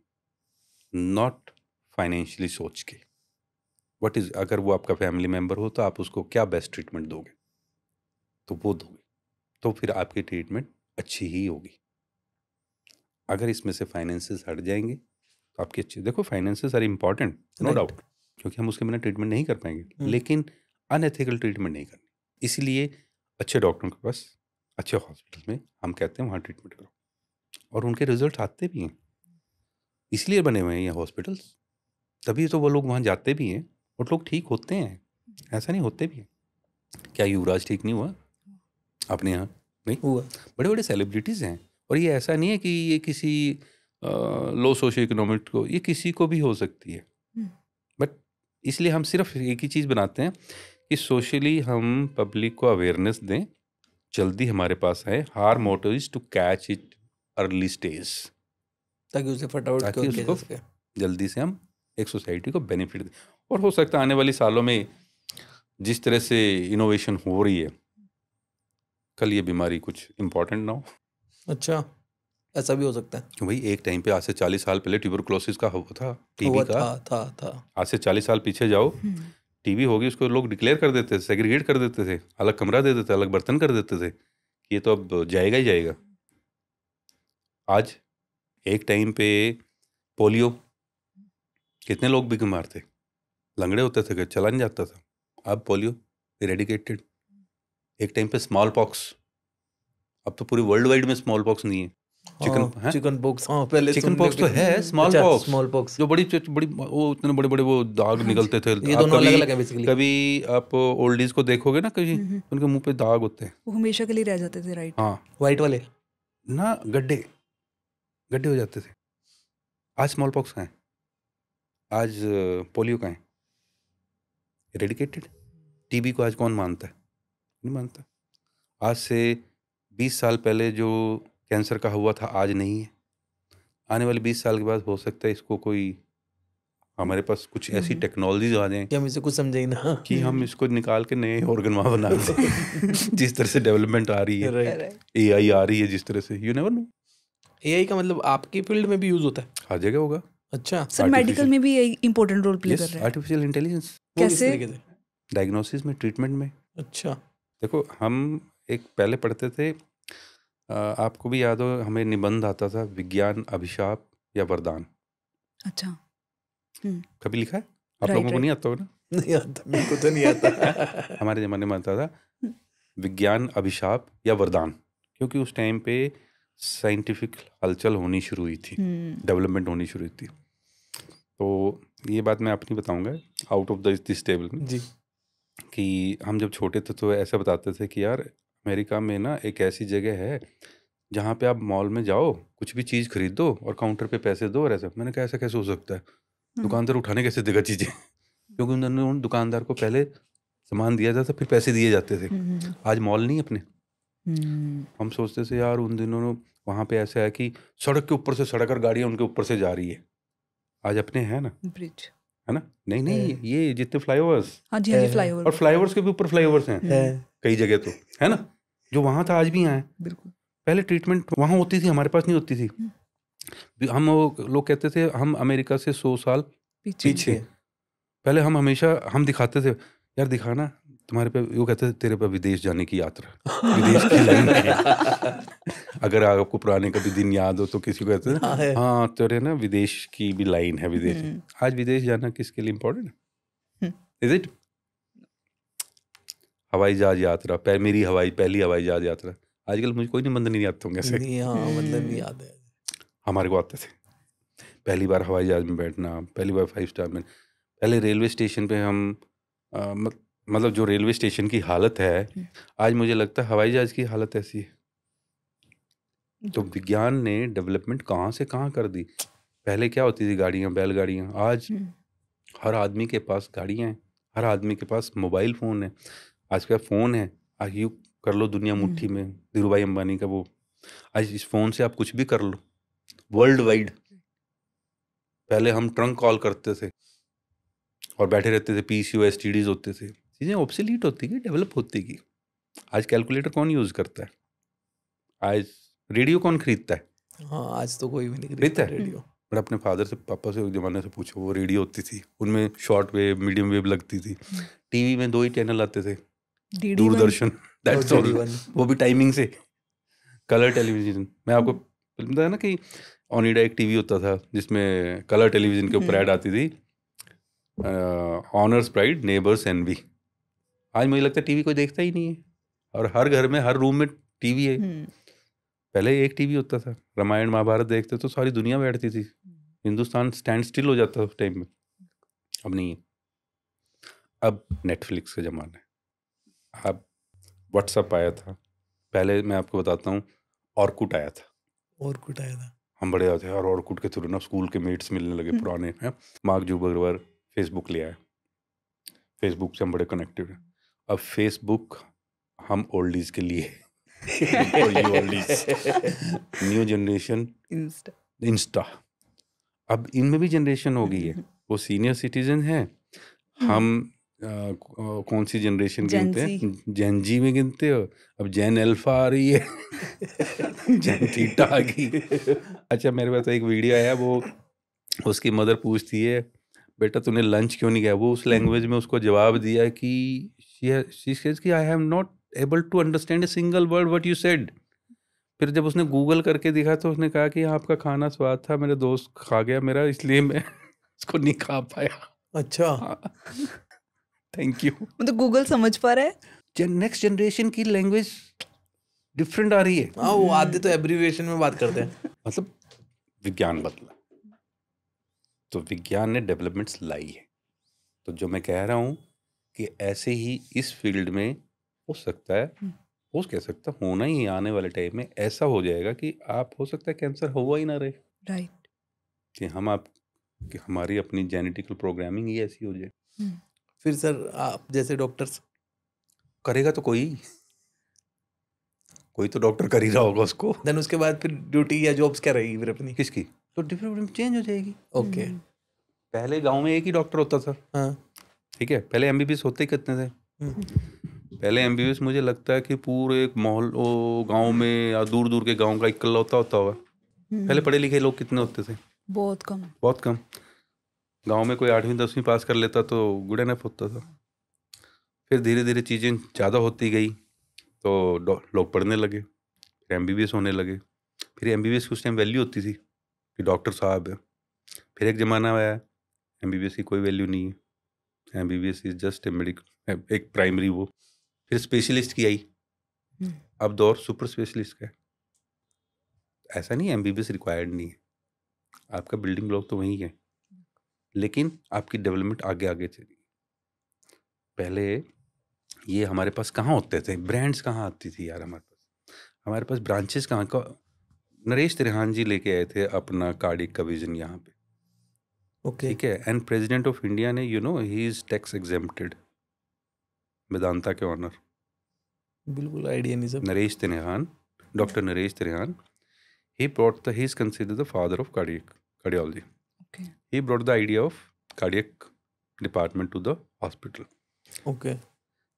not financially सोच के। व्हाट इज, अगर वो आपका फैमिली मेम्बर हो तो आप उसको क्या बेस्ट ट्रीटमेंट दोगे, तो वो दोगे, तो फिर आपकी ट्रीटमेंट अच्छी ही होगी। अगर इसमें से फाइनेंसेस हट जाएंगे तो आपकी अच्छी, देखो finances are important, no doubt, क्योंकि हम उसके बिना ट्रीटमेंट नहीं कर पाएंगे, लेकिन अनएथिकल ट्रीटमेंट नहीं करनी। इसीलिए अच्छे डॉक्टरों के पास, अच्छे हॉस्पिटल में हम कहते हैं वहाँ ट्रीटमेंट करो, और उनके रिजल्ट आते भी हैं। इसलिए बने हुए हैं ये हॉस्पिटल्स, तभी तो वो लोग वहाँ जाते भी हैं और लोग ठीक होते हैं। ऐसा नहीं, होते भी हैं। क्या युवराज ठीक नहीं हुआ अपने यहाँ? नहीं हुआ। बड़े बड़े सेलिब्रिटीज़ हैं, और ये ऐसा नहीं है कि ये किसी लो सोशो इकोनॉमिक को, ये किसी को भी हो सकती है। बट इसलिए हम सिर्फ एक ही चीज़ बनाते हैं कि सोशली हम पब्लिक को अवेयरनेस दें, जल्दी हमारे पास आए। Our motto is to catch it early stage, ताकि उसे फटाफट ताकि क्योर किया जा उसको सके। जल्दी से हम एक सोसाइटी को बेनिफिट दें। और हो सकता है आने वाली सालों में जिस तरह से इनोवेशन हो रही है, कल ये बीमारी कुछ इम्पोर्टेंट ना हो। अच्छा, ऐसा भी हो सकता है। भाई एक टाइम पे आज से 40 साल पहले ट्यूबरकुलोसिस का हुआ था, टीबी हुआ का। था। आज से 40 साल पीछे जाओ, टीबी होगी, उसको लोग डिक्लेयर कर देते थे, सेग्रीगेट कर देते थे, अलग कमरा दे देते थे, अलग बर्तन कर देते थे, ये तो अब जाएगा ही जाएगा। आज एक टाइम पे पोलियो, कितने लोग भी बीमार थे, लंगड़े होते थे, चला नहीं जाता था। अब पोलियो इरेडिकेटेड। एक टाइम पे स्मॉल पॉक्स, अब तो पूरे वर्ल्ड वाइड में स्मॉल पॉक्स नहीं है। चिकन पॉक्स, हाँ पहले चिकन पॉक्स तो है, स्मॉल पॉक्स, स्मॉल पॉक्स जो बड़ी वो इतने बड़े बड़े वो दाग निकलते थे। ये आप दोनों कभी अलग-अलग है बेसिकली। कभी आप ओल्डीज को देखोगे ना, कभी उनके मुंह पे दाग होते हैं, वो हमेशा के लिए रह जाते थे, राइट? हाँ वाइट वाले ना, गड्ढे गड्ढे हो जाते थे। आज स्मॉल पॉक्स का है, आज पोलियो का है, इरेडिकेटेड। टीबी को आज कौन मानता है? नहीं मानता। आज से 20 साल पहले जो कैंसर का हुआ था, आज नहीं है। आने वाले 20 साल के बाद हो सकता है इसको कोई, हमारे पास कुछ ऐसी टेक्नोलॉजीज आ जाएं कि हम इसे कुछ समझे ही ना, कि हम इसको निकाल के नए ऑर्गन वहाँ बना दें। जिस तरह से डेवलपमेंट आ रही है, राइट। एआई आ रही है, जिस तरह से, यू नेवर नो। एआई का मतलब आपकी फील्ड में भी यूज होता है? हर जगह होगा। अच्छा, सर मेडिकल में भी इंपॉर्टेंट रोल प्ले कर रहा है। आर्टिफिशियल इंटेलिजेंस, वो किस कैसे? तरीके से? डायग्नोसिस में, ट्रीटमेंट में। अच्छा, देखो हम एक पहले पढ़ते थे, आपको भी याद हो, हमें निबंध आता था, विज्ञान अभिशाप या वरदान। अच्छा, कभी लिखा है आप Right, लोगों को? right. नहीं आता होगा ना? नहीं आता, मेरे को तो नहीं आता। हमारे ज़माने में आता था विज्ञान अभिशाप या वरदान, क्योंकि उस टाइम पे साइंटिफिक हलचल होनी शुरू हुई थी, डेवलपमेंट होनी शुरू हुई थी। तो ये बात मैं अपनी बताऊंगा आउट ऑफ दिस टेबल में, जी, कि हम जब छोटे थे तो ऐसा बताते थे कि यार अमेरिका में ना एक ऐसी जगह है जहाँ पे आप मॉल में जाओ, कुछ भी चीज़ खरीदो और काउंटर पे पैसे दो और ऐसा। मैंने कहा ऐसा कैसे हो सकता है, दुकानदार उठाने कैसे देगा चीज़ें? क्योंकि उन्होंने उन दुकानदार को पहले सामान दिया जाता, फिर पैसे दिए जाते थे। आज मॉल नहीं अपने। हम सोचते थे यार उन दिनों वहाँ पे ऐसा है कि सड़क के ऊपर से सड़क और गाड़ियाँ उनके ऊपर से जा रही है। आज अपने है ना, ब्रिज, है ना? नहीं, ये जितने फ्लाईओवर्स, हाँ जी, हाँ जी, फ्लाईओवर, और फ्लाईओवर्स के भी ऊपर फ्लाईओवर्स हैं कई जगह, तो है ना, जो वहाँ था आज भी यहाँ है। बिल्कुल। पहले ट्रीटमेंट वहाँ होती थी, हमारे पास नहीं होती थी। हम लोग कहते थे हम अमेरिका से 100 साल पीछे। पहले हम हमेशा हम दिखाते थे, यार दिखाना तुम्हारे पे, वो कहते थे तेरे पे विदेश जाने की यात्रा, विदेश की लाइन है। अगर आपको पुराने कभी दिन याद हो तो किसी को कहते थे हाँ तेरे ना विदेश की भी लाइन है, विदेश। आज विदेश जाना किसके लिए इम्पोर्टेंट है? Is it? हवाई जहाज यात्रा, मेरी पहली हवाई जहाज यात्रा, आजकल मुझे कोई निबंध नहीं आते होंगे ऐसे। मतलब नहीं याद है। हमारे को आते थे, पहली बार हवाई जहाज में बैठना, पहली बार 5 स्टार में। पहले रेलवे स्टेशन पे हम मतलब जो रेलवे स्टेशन की हालत है आज, मुझे लगता है हवाई जहाज की हालत ऐसी है। तो विज्ञान ने डेवलपमेंट कहाँ से कहाँ कर दी। पहले क्या होती थी, गाड़ियाँ, बैलगाड़ियाँ। आज हर आदमी के पास गाड़ियाँ हैं, हर आदमी के पास मोबाइल फ़ोन है। आज का फ़ोन है, आज यू कर लो दुनिया मुट्ठी में, धीरूभाई अंबानी का वो। आज इस फ़ोन से आप कुछ भी कर लो वर्ल्ड वाइड। पहले हम ट्रंक कॉल करते थे और बैठे रहते थे, पीसीओ एसटीडीज होते थे, चीज़ें ऑब्सोलीट होती गई, डेवलप होती गई। आज कैलकुलेटर कौन यूज़ करता है? आज रेडियो कौन खरीदता है? हाँ, आज तो कोई भी नहीं खरीदता है रेडियो। बट अपने फादर से, पापा से ज़माने से पूछो, वो रेडियो होती थी, उनमें शॉर्ट वेव, मीडियम वेव लगती थी। टीवी में 2 ही चैनल आते थे, दूरदर्शन, दैट्स ऑल, वो भी टाइमिंग से। कलर टेलीविजन, मैं आपको बताया ना कि ओनिडा एक टीवी होता था जिसमें कलर टेलीविजन के ऊपर ऐड आती थी, ऑनर्स प्राइड नेबर्स एनवी। आज मुझे लगता है टीवी कोई देखता ही नहीं है, और हर घर में, हर रूम में टीवी है। पहले एक टीवी होता था, रामायण महाभारत देखते तो सारी दुनिया बैठती थी, हिंदुस्तान स्टैंड स्टिल हो जाता था उस टाइम में। अब नहीं है, अब नेटफ्लिक्स का ज़माना है, अब व्हाट्सअप आया था। पहले मैं आपको बताता हूँ, ऑर्कुट आया था, और कुछ आया था। हम बड़े आते यार, और कुट के थ्रू ना स्कूल के मेट्स मिलने लगे पुराने हैं। मार्क जुकरबर्ग फेसबुक ले आए, फेसबुक से हम बड़े कनेक्टेड हैं। अब फेसबुक हम ओल्डीज के लिए for you oldies, new generation Insta. Insta. अब इनमें भी जनरेशन हो गई है, वो सीनियर सिटीजन हैं, हम कौन सी जनरेशन Gen गिनते Z। हैं, जेन जी में गिनते हो। अब जेन अल्फा आ रही है जेन थीटा आ गई। अच्छा मेरे पास तो एक वीडियो आया, वो उसकी मदर पूछती है बेटा तूने लंच क्यों नहीं किया, वो उस लैंग्वेज में उसको जवाब दिया कि शी सेज कि I have not able to understand a single word what you said. फिर जब उसने गूगल करके देखा तो उसने कहा कि आपका खाना स्वाद था, मेरे दोस्त खा गया मेरा, इसलिए मैं उसको नहीं खा पाया। अच्छा, थैंक यू। मतलब गूगल समझ पा रहा है। नेक्स्ट जनरेशन की लैंग्वेज डिफरेंट आ रही है। हाँ वो आधे तो एब्रीविएशन में बात करते हैं। मतलब विज्ञान बदला, तो विज्ञान ने डेवलपमेंट्स लाई है। तो जो मैं कह रहा हूँ कि ऐसे ही इस फील्ड में हो सकता है, हो कह सकता होना ही है, आने वाले टाइम में ऐसा हो जाएगा कि आप हो सकता है कैंसर हुआ ही ना रहे, राइट। कि कि हमारी अपनी जेनेटिकल प्रोग्रामिंग ही ऐसी हो जाए। फिर सर आप जैसे डॉक्टर्स करेगा तो कोई तो डॉक्टर कर ही रहा होगा उसको। देन उसके बाद फिर ड्यूटी या जॉब्स क्या रहेगी फिर अपनी? किसकी? तो डिफरेंट चेंज हो जाएगी। ओके। पहले गांव में एक ही डॉक्टर होता था, हाँ। ठीक है, पहले एमबीबीएस होते ही कितने थे? पहले एमबीबीएस मुझे लगता है कि पूरे एक मोहल गांव में या दूर दूर के गांव का इकल्ला होता होगा। पहले पढ़े लिखे लोग कितने होते थे? बहुत कम। बहुत कम। गांव में कोई 8वीं 10वीं पास कर लेता तो गुड एनफ होता था। फिर धीरे धीरे चीज़ें ज़्यादा होती गई तो लोग पढ़ने लगे, फिर एमबीबीएस होने लगे। फिर एमबीबीएस की उस टाइम वैल्यू होती थी कि डॉक्टर साहब है। फिर एक ज़माना आया एमबीबीएस की कोई वैल्यू नहीं है, एमबीबीएस इज जस्ट एक प्राइमरी वो। फिर स्पेशलिस्ट की आई, अब दौर सुपर स्पेशलिस्ट का है। ऐसा नहीं एमबीबीएस रिक्वायर्ड नहीं है, आपका बिल्डिंग ब्लॉक तो वही है, लेकिन आपकी डेवलपमेंट आगे आगे चली। पहले ये हमारे पास कहाँ होते थे, ब्रांड्स कहाँ आती थी यार हमारे पास ब्रांचेस कहाँ का। नरेश त्रिहान जी लेके आए थे अपना कार्डिक का विजन यहाँ पे, ओके। ठीक है, एंड प्रेसिडेंट ऑफ इंडिया ने he is tax exempted, Vedanta के ऑनर। बिल्कुल आइडिया नहीं सब। Naresh Trehan, doctor Naresh Trehan, he is considered the father of cardiology. Okay. He brought the idea of cardiac department to the hospital. Okay.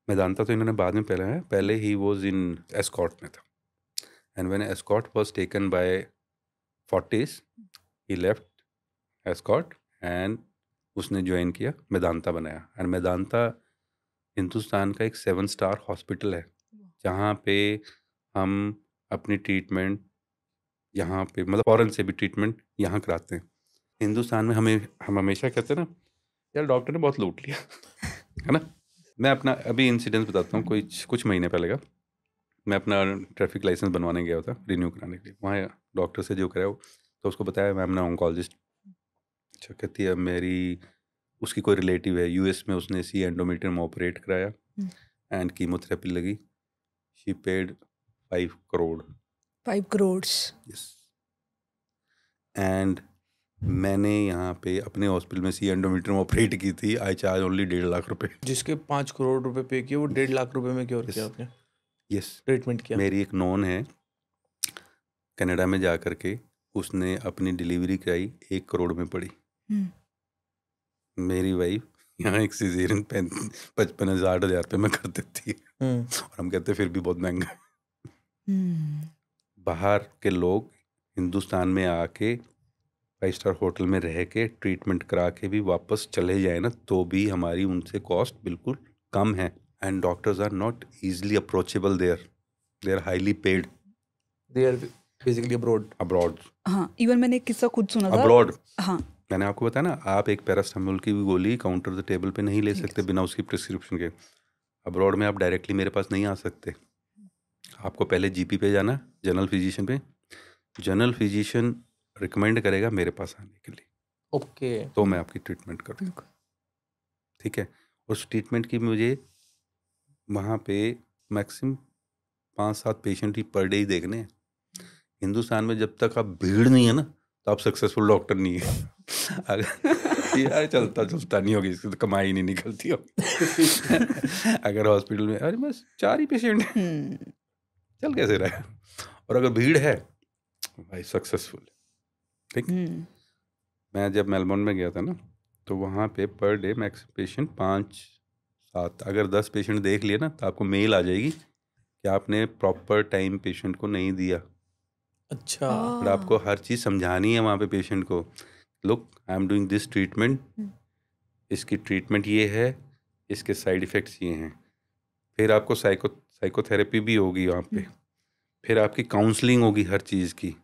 Medanta तो इन्होंने बाद में पहले है, पहले ही was in escort में था, and when escort was taken by Fortis, he left escort and उसने ज्वाइन किया, मेदांता बनाया। एंड मेदांता हिंदुस्तान का एक 7 स्टार हॉस्पिटल है जहाँ पे हम अपनी ट्रीटमेंट यहाँ पे मतलब फॉरेन से भी ट्रीटमेंट यहाँ कराते हैं। हिंदुस्तान में हम हमेशा कहते हैं ना यार डॉक्टर ने बहुत लूट लिया है ना। मैं अपना अभी इंसिडेंस बताता हूँ, कुछ महीने पहले का। मैं अपना ट्रैफिक लाइसेंस बनवाने गया था रिन्यू कराने के लिए, वहाँ डॉक्टर से जो कराया तो उसको बताया मैम ना ऑन्कोलॉजिस्ट। अच्छा, कहती है मेरी उसकी कोई रिलेटिव है यूएस में, उसने सी एंडोमेट्रियम ऑपरेट कराया एंड कीमोथेरेपी लगी, she paid 5 crore. 5 crore. Yes. And मैंने यहाँ पे अपने हॉस्पिटल में सी एंडोमेट्रियम ऑपरेट की थी, आई चार्ज ओनली 1.5 लाख रुपए। जिसके 5 करोड़ रुपए पे किए वो 1.5 लाख रुपए में क्योर किया आपने? यस, ट्रीटमेंट किया। मेरी एक नॉन है कनाडा में जा कर के उसने अपनी डिलीवरी कराई, 1 करोड़ में पड़ी। मेरी वाइफ यहाँ एक सीजेरियन 55,000 रुपये में कर देती है और हम कहते फिर भी बहुत महंगा है। बाहर के लोग हिंदुस्तान में आके 5 स्टार होटल में रह के ट्रीटमेंट करा के भी वापस चले जाए ना तो भी हमारी उनसे कॉस्ट बिल्कुल कम है। And doctors are not easily approachable there, they are highly paid, they are basically abroad. हाँ, इवन मैंने एक किस्सा खुद सुना था। अब्रॉड, हाँ, मैंने आपको बताया ना, आप एक पैरास्टामोल की भी गोली काउंटर द टेबल पे नहीं ले सकते बिना उसकी प्रिस्क्रिप्शन के। अब्रॉड में आप डायरेक्टली मेरे पास नहीं आ सकते, आपको पहले जीपी पे जाना, जनरल फिजिशियन पे। जनरल फिजिशियन रिकमेंड करेगा मेरे पास आने के लिए, ओके, तो मैं आपकी ट्रीटमेंट करूँ, ठीक है। उस ट्रीटमेंट की मुझे वहाँ पे मैक्सिमम 5-7 पेशेंट ही पर डे ही देखने हैं। हिंदुस्तान में जब तक आप भीड़ नहीं है ना, तो आप सक्सेसफुल डॉक्टर नहीं है। अगर यार चलता नहीं होगी, इसकी तो कमाई नहीं निकलती होगी। अगर हॉस्पिटल में अरे बस 4 ही पेशेंट हैं, चल कैसे रहा है। और अगर भीड़ है भाई सक्सेसफुल। ठीक। मैं जब मेलबोर्न में गया था ना, तो वहाँ पे पर डे मैक्स पेशेंट 5-7, अगर 10 पेशेंट देख लिए ना, तो आपको मेल आ जाएगी कि आपने प्रॉपर टाइम पेशेंट को नहीं दिया। अच्छा। और आपको हर चीज़ समझानी है वहाँ पे पेशेंट को, look I am doing this treatment, इसकी ट्रीटमेंट ये है, इसके साइड इफ़ेक्ट्स ये हैं। फिर आपको साइकोथेरेपी भी होगी वहाँ पे, फिर आपकी काउंसलिंग होगी हर चीज़ की,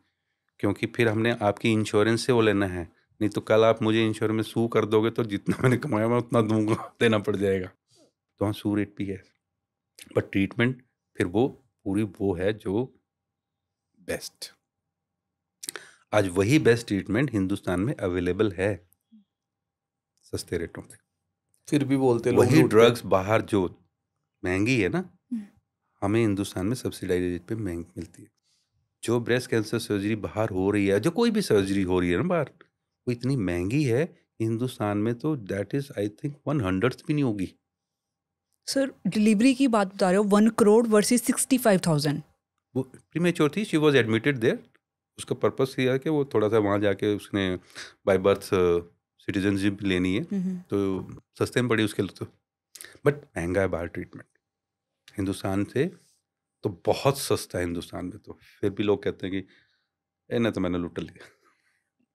क्योंकि फिर हमने आपकी इंश्योरेंस से वो लेना है। नहीं तो कल आप मुझे इंश्योरेंस में सू कर दोगे तो जितना मैंने कमाया मैं उतना दूंगा, देना पड़ जाएगा। तो हाँ, सू रेट भी है, बट ट्रीटमेंट फिर वो पूरी वो है जो बेस्ट। आज वही बेस्ट ट्रीटमेंट हिंदुस्तान में अवेलेबल है सस्ते रेटों पे। फिर भी बोलते लोग वही लूट के। ड्रग्स बाहर जो महंगी है ना, हमें हिंदुस्तान में सब्सिडाइज रेट पे महंगी मिलती है। जो ब्रेस्ट कैंसर सर्जरी बाहर हो रही है, जो कोई भी सर्जरी हो रही है ना बाहर, वो इतनी महंगी है हिंदुस्तान में, तो दैट इज आई थिंक 1/100 भी नहीं होगी। सर डिलीवरी की बात बता रहे हो, 1 करोड़ वर्सेस 65,000। वो प्रीमेच्योर थी, शी वॉज एडमिटेड देयर। उसका पर्पस ये है कि वो थोड़ा सा वहाँ जाके उसने बाय बर्थ सिटीजनशिप लेनी है, तो सस्ते में पड़ी उसके लिए। तो बट महंगा है बाहर ट्रीटमेंट, हिंदुस्तान से तो बहुत सस्ता है हिंदुस्तान में। तो फिर भी लोग कहते हैं कि ना तो मैंने लूट लिया।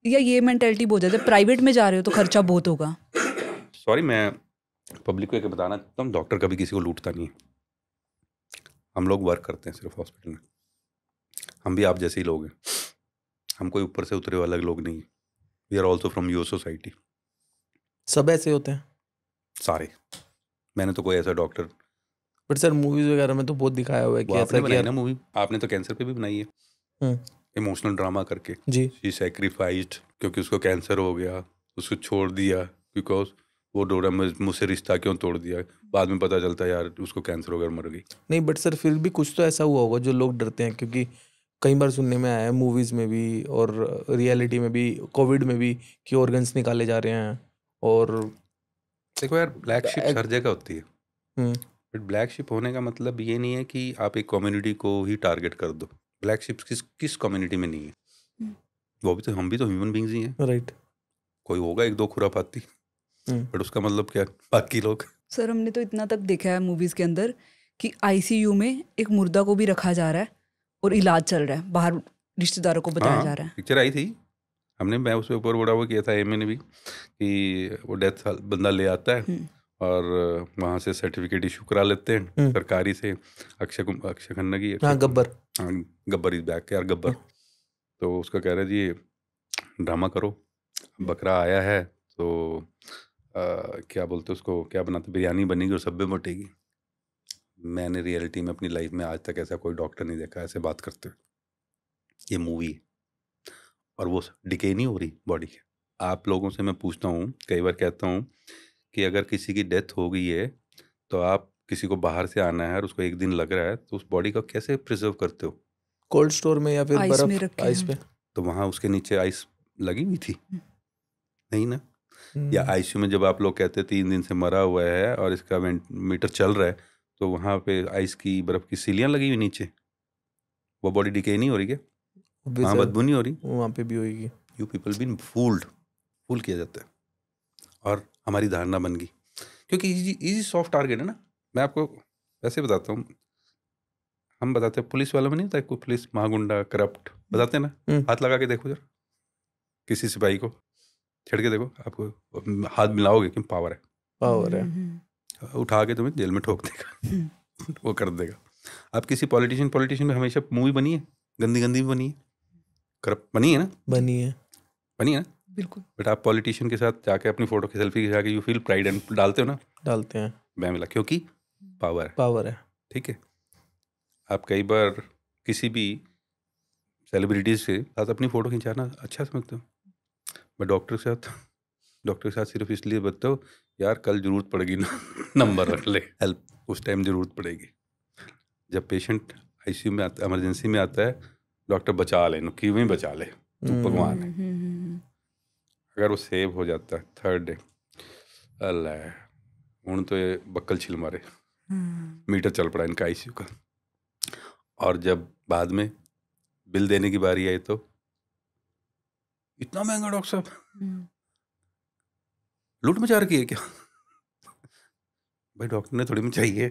या ये मेंटेलिटी बहुत ज़्यादा, प्राइवेट में जा रहे हो तो खर्चा बहुत होगा। सॉरी, मैं पब्लिक को एक बताना चाहता हूँ, डॉक्टर कभी किसी को लूटता नहीं है। हम लोग वर्क करते हैं सिर्फ हॉस्पिटल में, हम भी आप जैसे ही लोग हैं, हम कोई ऊपर से उतरे हुए अलग लोग नहीं। We are also from your society. सब ऐसे होते हैं सारे, मैंने तो कोई ऐसा डॉक्टर, बट सर मूवीज वगैरह में तो बहुत दिखाया हुआ है कि वो ऐसा आपने कि बनाई यार ना मूवी, आपने तो कैंसर पे भी बनाई है, हम्म, इमोशनल ड्रामा करके। जी शी सैक्रिफाइस्ड, क्योंकि उसको कैंसर हो गया, उसको छोड़ दिया, बिकॉज वो डोरा मुझसे रिश्ता क्यों तोड़ दिया। बाद में पता चलता है यार उसको कैंसर हो गया, मर गई। नहीं, बट सर फिर भी कुछ तो ऐसा हुआ होगा जो लोग डरते हैं, क्योंकि कई बार सुनने में आया है मूवीज में भी और रियलिटी में भी, कोविड में भी, कि ऑर्गन्स निकाले जा रहे हैं। और देखो यार, ब्लैक शिप हर जगह होती है, हम्म, बट ब्लैक शिप होने का मतलब ये नहीं है कि आप एक कम्युनिटी को ही टारगेट कर दो। ब्लैक शिप किस कम्युनिटी में नहीं है, वो भी तो, हम भी तो ह्यूमन बींग्स ही हैं। राइट। कोई होगा एक दो खुरापाती, बट उसका मतलब क्या, बाकी लोग। सर हमने तो इतना तक देखा है मूवीज़ के अंदर कि आईसीयू में एक मुर्दा को भी रखा जा रहा है और इलाज चल रहा है, बाहर रिश्तेदारों को बताया जा रहा है। पिक्चर आई थी, मैं उसके ऊपर बड़ा वो किया था एम ने भी, कि वो डेथ बंदा ले आता है और वहाँ से सर्टिफिकेट इशू करा लेते हैं सरकारी से। अक्षय खन्ना की, हाँ गब्बर, हाँ गब्बर इज बैक यार, गब्बर। तो उसका कह रहा है जी ड्रामा करो, बकरा आया है तो क्या बोलते उसको, क्या बनाते, बिरयानी बनेगी और सब में बटेगी। मैंने रियलिटी में अपनी लाइफ में आज तक ऐसा कोई डॉक्टर नहीं देखा ऐसे बात करते हुए। ये मूवी है और वो डिके नहीं हो रही बॉडी के। आप लोगों से मैं पूछता हूँ, कई बार कहता हूँ कि अगर किसी की डेथ हो गई है तो आप किसी को बाहर से आना है और उसको 1 दिन लग रहा है, तो उस बॉडी का कैसे प्रिजर्व करते हो? कोल्ड स्टोर में या फिर आइस में बर्फ रख के आइस हम। पे। तो वहाँ उसके नीचे आइस लगी हुई थी नहीं ना? या आईसीयू में जब आप लोग कहते 3 दिन से मरा हुआ है और इसका मीटर चल रहा है, तो वहाँ पे आइस की बर्फ की सीलियाँ लगी हुई नीचे, वो बॉडी डिके नहीं हो रही क्या? वहाँ बदबू नहीं हो रही? वहाँ पे भी होगी। यू पीपल बीन फूल किया जाता है और हमारी धारणा बन गई, क्योंकि इजी सॉफ्ट टारगेट है ना। मैं आपको वैसे बताता हूँ, हम बताते हैं पुलिस वालों में नहीं होता है कोई पुलिस महागुंडा करप्ट, बताते हैं ना, हाथ लगा के देखो जरा किसी सिपाही को, छेड़ के देखो, आपको हाथ मिलाओगे कि पावर है, पावर है, उठा के तुम्हें जेल में ठोक देगा वो कर देगा। आप किसी पॉलिटिशियन में हमेशा मूवी बनी है, गंदी भी बनी है, करप्ट बनी है ना, बनी है ना, बिल्कुल। बट आप पॉलिटिशियन के साथ जाके अपनी फोटो की सेल्फी खिंचा के यू फील प्राइड एंड डालते हो ना, डालते हैं, मैं मिला, क्योंकि पावर है। ठीक है। आप कई बार किसी भी सेलिब्रिटीज के साथ अपनी फोटो खिंचाना अच्छा समझते हो, मैं डॉक्टर के साथ सिर्फ इसलिए बताता हूँ यार कल जरूरत पड़ेगी ना नंबर रख ले, हेल्प उस टाइम जरूरत पड़ेगी। जब पेशेंट आईसीयू में आता, इमरजेंसी में आता है, डॉक्टर बचा ले नु किवें बचा ले, तू भगवान है। अगर वो सेव हो जाता है 3rd डे, अल्लाह हुण तो ये बक्कल छिल मारे, मीटर चल पड़ा इनका आईसीयू का। और जब बाद में बिल देने की बारी आई तो इतना महंगा डॉक्टर साहब, लूट मचा रखी है क्या? भाई डॉक्टर ने थोड़ी मचाई है,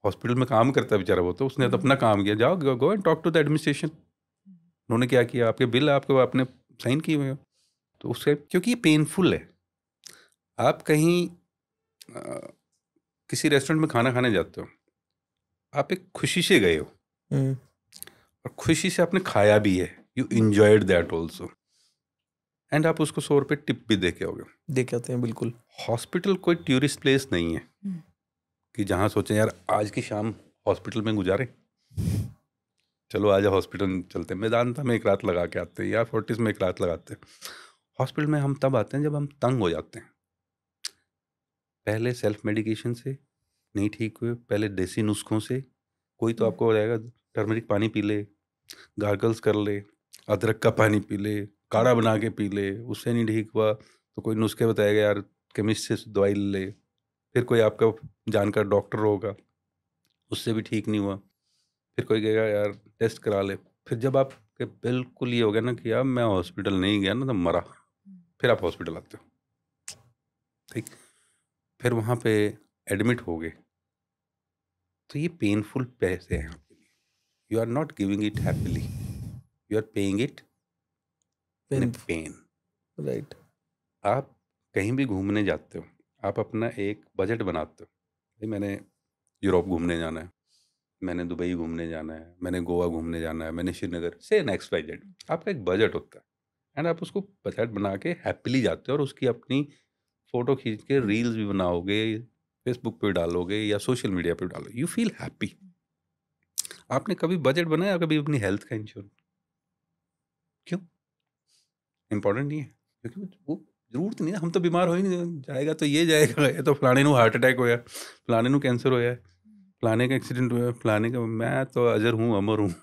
हॉस्पिटल में काम करता है बेचारा वो, तो उसने तो अपना काम किया। जाओ go and talk to the administration, उन्होंने क्या किया, आपके बिल आपके आपने साइन किए हुए हो, तो उससे क्योंकि ये पेनफुल है। आप कहीं किसी रेस्टोरेंट में खाना खाने जाते हो, आप एक खुशी से गए हो और खुशी से आपने खाया भी है, you enjoyed that also, and आप उसको 100 रुपये टिप भी दे के आओगे। दे के आते हैं, बिल्कुल। हॉस्पिटल कोई टूरिस्ट प्लेस नहीं है कि जहाँ सोचें यार आज की शाम हॉस्पिटल में गुजारे, चलो आज हॉस्पिटल चलते हैं, मेदांता में एक रात लगा के आते हैं या फोर्टिस में एक रात लगाते हैं। हॉस्पिटल में हम तब आते हैं जब हम तंग हो जाते हैं। पहले सेल्फ मेडिकेशन से नहीं ठीक हुए, पहले देसी नुस्खों से, कोई तो आपको बताएगा टर्मरिक पानी पी ले, गार्गल्स कर ले, अदरक का पानी पी ले, काढ़ा बना के पी ले, उससे नहीं ठीक हुआ तो कोई नुस्खे बताएगा यार केमिस्ट से दवाई ले, फिर कोई आपका जानकार डॉक्टर होगा, उससे भी ठीक नहीं हुआ, फिर कोई कहेगा यार टेस्ट करा ले, फिर जब आपके बिल्कुल ये हो गया ना कि यार मैं हॉस्पिटल नहीं गया ना तो मरा, फिर आप हॉस्पिटल आते हो, ठीक, फिर वहाँ पे एडमिट हो गए, तो ये पेनफुल पैसे हैं आपके लिए, you are not giving it happily, you are paying it in pain, right. आप कहीं भी घूमने जाते हो, आप अपना एक बजट बनाते हो, भाई मैंने यूरोप घूमने जाना है, मैंने दुबई घूमने जाना है, मैंने गोवा घूमने जाना है, मैंने श्रीनगर से नेक्स्ट वाई जेड, आपका एक बजट होता है, एंड आप उसको बजट बना के हैप्पीली जाते हो और उसकी अपनी फ़ोटो खींच के रील्स भी बनाओगे, फेसबुक पे डालोगे या सोशल मीडिया पे डालोगे, यू फील हैप्पी। आपने कभी बजट बनाया कभी अपनी हेल्थ का इंश्योरेंस? क्यों? इम्पोर्टेंट नहीं है, क्योंकि वो जरूरत नहीं है, हम तो बीमार हो ही नहीं, जाएगा तो ये जाएगा, ये तो फलाने को हार्ट अटैक होया, फलाने को कैंसर होया, फलाने का एक्सीडेंट हुआ, फलाने का, मैं तो अजर हूँ अमर हूँ।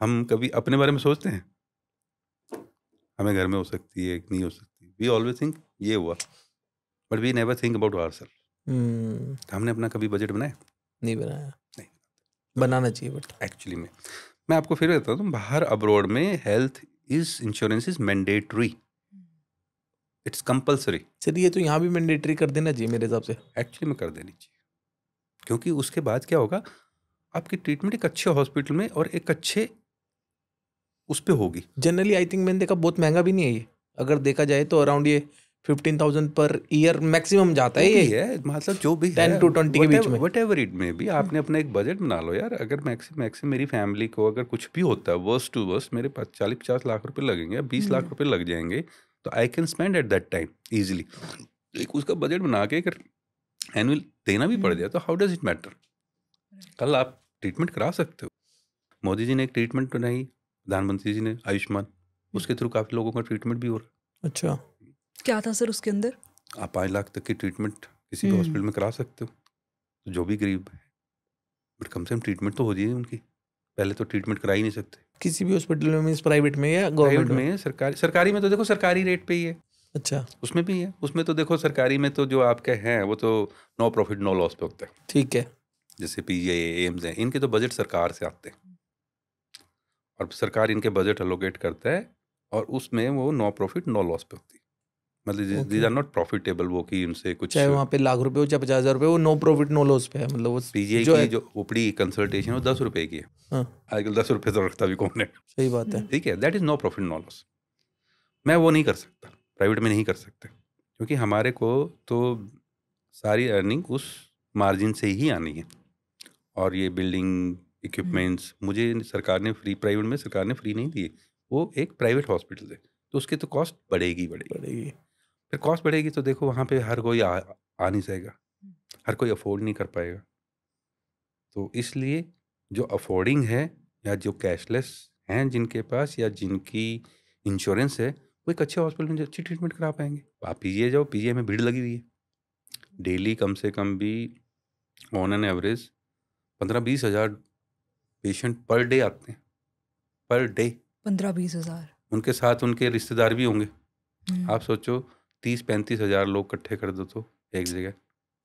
हम कभी अपने बारे में सोचते हैं? हमें घर में हो सकती है नहीं हो सकती, वी ऑलवेज थिंक ये हुआ, but we never think about ourself. हमने अपना कभी बजट बनाया? नहीं बनाया। नहीं बनाना चाहिए, बट एक्चुअली में मैं आपको फिर कहता हूँ, बाहर अब्रॉड में health is insurance is mandatory, it's compulsory. Sir ये तो यहाँ भी मैंडेटरी कर देना चाहिए मेरे हिसाब से। एक्चुअली में कर देनी चाहिए, क्योंकि उसके बाद क्या होगा, आपकी ट्रीटमेंट एक अच्छे हॉस्पिटल में और एक अच्छे उस पे होगी। जनरली आई थिंक मैंने देखा बहुत महंगा भी नहीं है ये, अगर देखा जाए तो अराउंड ये 15,000 पर ईयर मैक्सिमम जाता है वो भी ये, है, मतलब जो भी 10 to 20 के बीच में। whatever it may be, आपने अपना एक बजट बना लो यार। अगर मैक्सिमम मेरी फैमिली को अगर कुछ भी होता है वर्स्ट टू वर्स्ट, मेरे पास 40-50 लाख रुपए लगेंगे, 20 लाख रुपए लग जाएंगे, तो I can spend at that time easily. एक उसका बजट बना के अगर एनुअल देना भी पड़ जाए तो हाउ डज इट मैटर, कल आप ट्रीटमेंट करा सकते हो। मोदी जी ने एक ट्रीटमेंट बनाई, प्रधानमंत्री जी ने आयुष्मान, उसके थ्रू काफी लोगों का ट्रीटमेंट भी हो रहा है। अच्छा, क्या था सर उसके अंदर? आप 5 लाख तक की ट्रीटमेंट किसी भी हॉस्पिटल में करा सकते हो, तो जो भी गरीब है, बट कम से कम ट्रीटमेंट तो हो जाएगी उनकी। पहले तो ट्रीटमेंट करा ही नहीं सकते। किसी भी हॉस्पिटल में मींस प्राइवेट में या प्राइवेट गवर्नमेंट में है, सरकारी में तो देखो सरकारी रेट पे ही है, अच्छा, उसमें भी है। उसमें तो देखो सरकारी में तो जो आपके हैं वो तो नो प्रॉफिट नो लॉस पे होता है। ठीक है। जैसे पीजीआई एम्स हैं, इनके तो बजट सरकार से आते हैं और सरकार इनके बजट एलोकेट करता है और उसमें वो नो प्रॉफिट नो लॉस पे होती है। मतलब दीज आर नॉट प्रॉफिटेबल, वो कि उनसे कुछ, चाहे वहाँ पे लाख रुपए हो चाहे 50,000 रुपए, वो नो प्रॉफिट नो लॉस पे है। मतलब वो पीजीआई जो की है, जो ओपीडी कंसल्टेशन वो 10 रुपए की है। हाँ, आजकल 10 रुपए तो रखता भी कौन है, सही बात है। ठीक है। That is no profit no loss. मैं वो नहीं कर सकता, प्राइवेट में नहीं कर सकते, क्योंकि हमारे को तो सारी अर्निंग उस मार्जिन से ही आनी है। और ये बिल्डिंग इक्विपमेंट्स मुझे सरकार ने फ्री, प्राइवेट में सरकार ने फ्री नहीं दिए, वो एक प्राइवेट हॉस्पिटल है तो उसकी तो कॉस्ट बढ़ेगी। फिर कॉस्ट बढ़ेगी तो देखो वहाँ पे हर कोई आ नहीं जाएगा, हर कोई अफोर्ड नहीं कर पाएगा। तो इसलिए जो अफोर्डिंग है या जो कैशलेस हैं जिनके पास या जिनकी इंश्योरेंस है, वो एक अच्छे हॉस्पिटल में अच्छी ट्रीटमेंट करा पाएंगे। आप पीजीआई जाओ, पीजीआई में भीड़ लगी हुई है, डेली कम से कम भी ऑन एन एवरेज 15-20 हज़ार पेशेंट पर डे आते हैं, पर डे 15-20 हज़ार। उनके साथ उनके रिश्तेदार भी होंगे। हम्म। आप सोचो 30-35 हज़ार लोग इकट्ठे कर दो तो एक जगह तो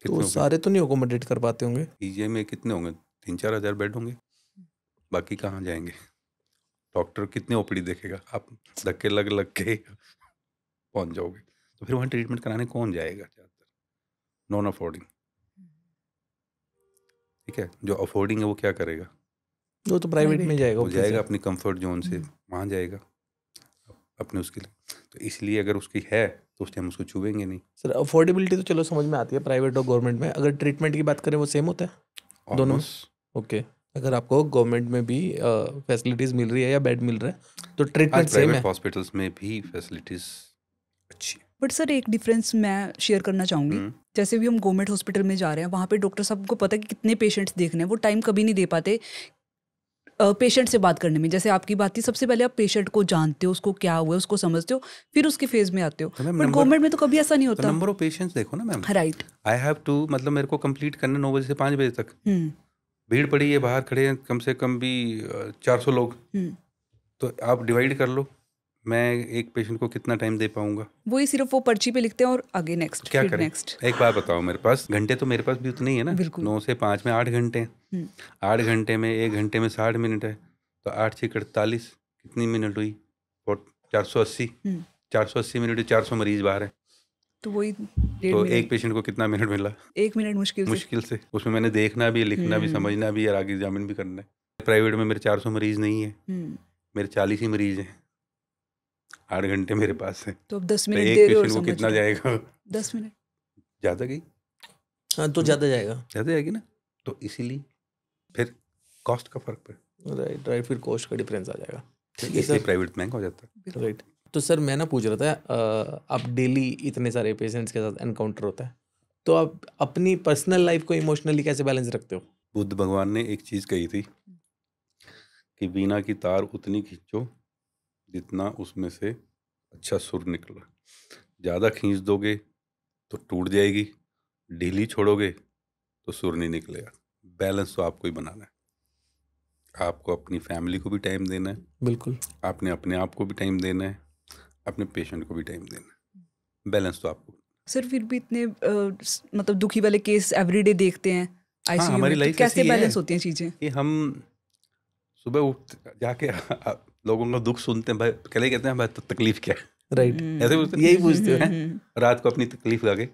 कितने होंगे? सारे तो नहीं अकोमोडेट कर पाते होंगे। पीजीआई में कितने होंगे? 3-4 हज़ार बेड होंगे, बाकी कहाँ जाएंगे? डॉक्टर कितने ओपीडी देखेगा? आप धक्के लग लग के पहुंच जाओगे, तो फिर वहाँ ट्रीटमेंट कराने कौन जाएगा? ज़्यादातर नॉन अफोर्डिंग, ठीक है। जो अफोर्डिंग है वो क्या करेगा? वो तो प्राइवेट में Private। जाएगा, वो obvious जाएगा है। अपनी कंफर्ट जोन से, वहाँ जाएगा अपने उसके लिए। तो इसलिए अगर उसकी है तो उस टाइम उसको छुएंगे नहीं। सर अफोर्डेबिलिटी तो चलो समझ में आती है प्राइवेट और गवर्नमेंट में, अगर ट्रीटमेंट की बात करें वो सेम होता है दोनों में? Almost, ओके, अगर आपको गवर्नमेंट में भी फैसिलिटीज मिल रही है या बेड मिल रहा है तो ट्रीटमेंट आज सेम है। प्राइवेट हॉस्पिटल्स में भी फैसिलिटीज अच्छी है। बट सर एक डिफरेंस मैं शेयर करना चाहूँगी। जैसे भी हम गवर्नमेंट हॉस्पिटल में जा रहे हैं, वहाँ पे डॉक्टर साहब को पता है कि कितने पेशेंट्स देखने हैं, वो टाइम कभी नहीं दे पाते पेशेंट से बात करने में। जैसे आपकी बात थी, सबसे पहले आप पेशेंट को जानते हो, उसको क्या हुआ है उसको समझते हो, फिर उसके फेज में आते हो। तो मैम बट गवर्नमेंट में तो कभी ऐसा नहीं तो होता। नंबर ऑफ पेशेंट्स देखो ना ma'am. Right. I have to, मतलब मेरे को कंप्लीट करना 9 बजे से 5 बजे तक। भीड़ पड़ी है, बाहर खड़े हैं कम से कम भी 400 लोग, तो आप डिवाइड कर लो मैं एक पेशेंट को कितना टाइम दे पाऊंगा। वही सिर्फ वो पर्ची पे लिखते हैं और आगे नेक्स्ट, क्या फिर करें? नेक्स्ट। एक बात बताओ, मेरे पास घंटे तो मेरे पास भी उतने ही है ना। बिल्कुल। 9 से 5 में 8 घंटे हैं। 8 घंटे में 1 घंटे में 60 मिनट है, तो 8 से 48 कितनी मिनट हुई? और 480 480 मिनट, 400 मरीज बाहर है, तो वही तो एक पेशेंट को कितना मिनट मिला? 1 मिनट मुश्किल से। उसमें मैंने देखना भी है, लिखना भी, समझना भी और आगे एग्जामिन भी करना है। प्राइवेट में मेरे 400 मरीज नहीं है, मेरे 40 ही मरीज हैं, 8 घंटे मेरे पास है, तो अब 10 तो मिनट एक दे रहे हो और पेशेंट को समझ कितना रहे हो। जाएगा? 10 मिनट ज़्यादा गई, हाँ तो ज़्यादा जाएगा। ज़्यादा जाएगी ना, तो इसीलिए फिर कॉस्ट का फर्क पड़े। राइट राइट, फिर कॉस्ट का डिफरेंस आ जाएगा। इसलिए प्राइवेट महंगा हो जाता है। राइट। तो सर मैं ना पूछ रहा था, आप डेली इतने सारे पेशेंट्स के साथ एनकाउंटर होता है, तो आप अपनी पर्सनल लाइफ को इमोशनली कैसे बैलेंस रखते हो? बुद्ध भगवान ने एक चीज़ कही थी कि वीणा की तार उतनी खींचो जितना उसमें से अच्छा सुर निकला। ज़्यादा खींच दोगे तो टूट जाएगी, ढीली छोड़ोगे तो सुर नहीं निकलेगा। बैलेंस तो आपको ही बनाना है। आपको अपनी फैमिली को भी टाइम देना है, बिल्कुल। आपने अपने आप को भी टाइम देना है, अपने पेशेंट को भी टाइम देना है। बैलेंस तो आपको। सर फिर भी इतने मतलब दुखी वाले केस एवरीडे देखते हैं आईसीयू हमारी में, तो लाइफ कैसे ऐसी है बैलेंस होती हैं चीजें? कि हम सुबह उठ जाके लोगों का दुख सुनते हैं, भाई कहले कहते हैं भाई तो तकलीफ क्या है? राइट, ऐसे पूछते हैं। यही पूछते हो। हैं? रात को अपनी तकलीफ गा के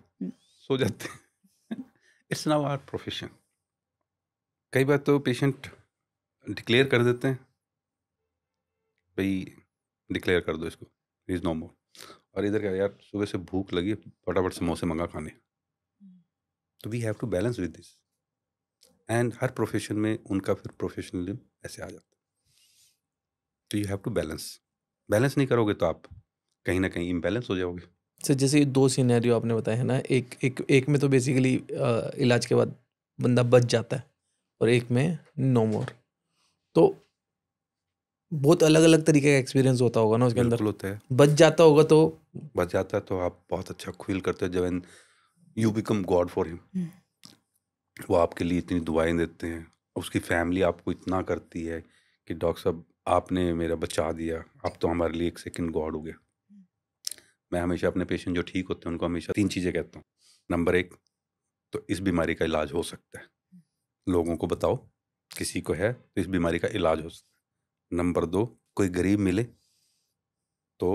सो जाते हैं। It's now our profession. कई बार तो पेशेंट डिक्लेयर कर देते हैं, भाई डिक्लेयर कर दो इसको, इज नो मोर। और इधर क्या यार, सुबह से भूख लगी, फटाफट समोसे मंगा खाने। तो we have to balance with this. And हर प्रोफेशन में उनका फिर प्रोफेशनलिज्म ऐसे आ जाता है। तो you have to balance. Balance नहीं करोगे तो आप कहीं ना कहीं इम्बैलेंस हो जाओगे। सर जैसे ये 2 सिनेरियो आपने बताए हैं ना, एक में तो बेसिकली इलाज के बाद बंदा बच जाता है और एक में नो मोर, तो बहुत अलग अलग तरीके का एक्सपीरियंस होता होगा ना उसके अंदर। बिल्कुल होता है। बच जाता होगा तो बच जाता है तो आप बहुत अच्छा फील करते हो, जब you become God for him. वो आपके लिए इतनी दुआएं देते हैं, उसकी फैमिली आपको इतना करती है कि डॉक्टर साहब आपने मेरा बचा दिया, आप तो हमारे लिए एक सेकंड गॉड हो गया। मैं हमेशा अपने पेशेंट जो ठीक होते हैं उनको हमेशा 3 चीज़ें कहता हूँ। नंबर 1, तो इस बीमारी का इलाज हो सकता है, लोगों को बताओ किसी को है तो इस बीमारी का इलाज हो सकता है। नंबर 2, कोई गरीब मिले तो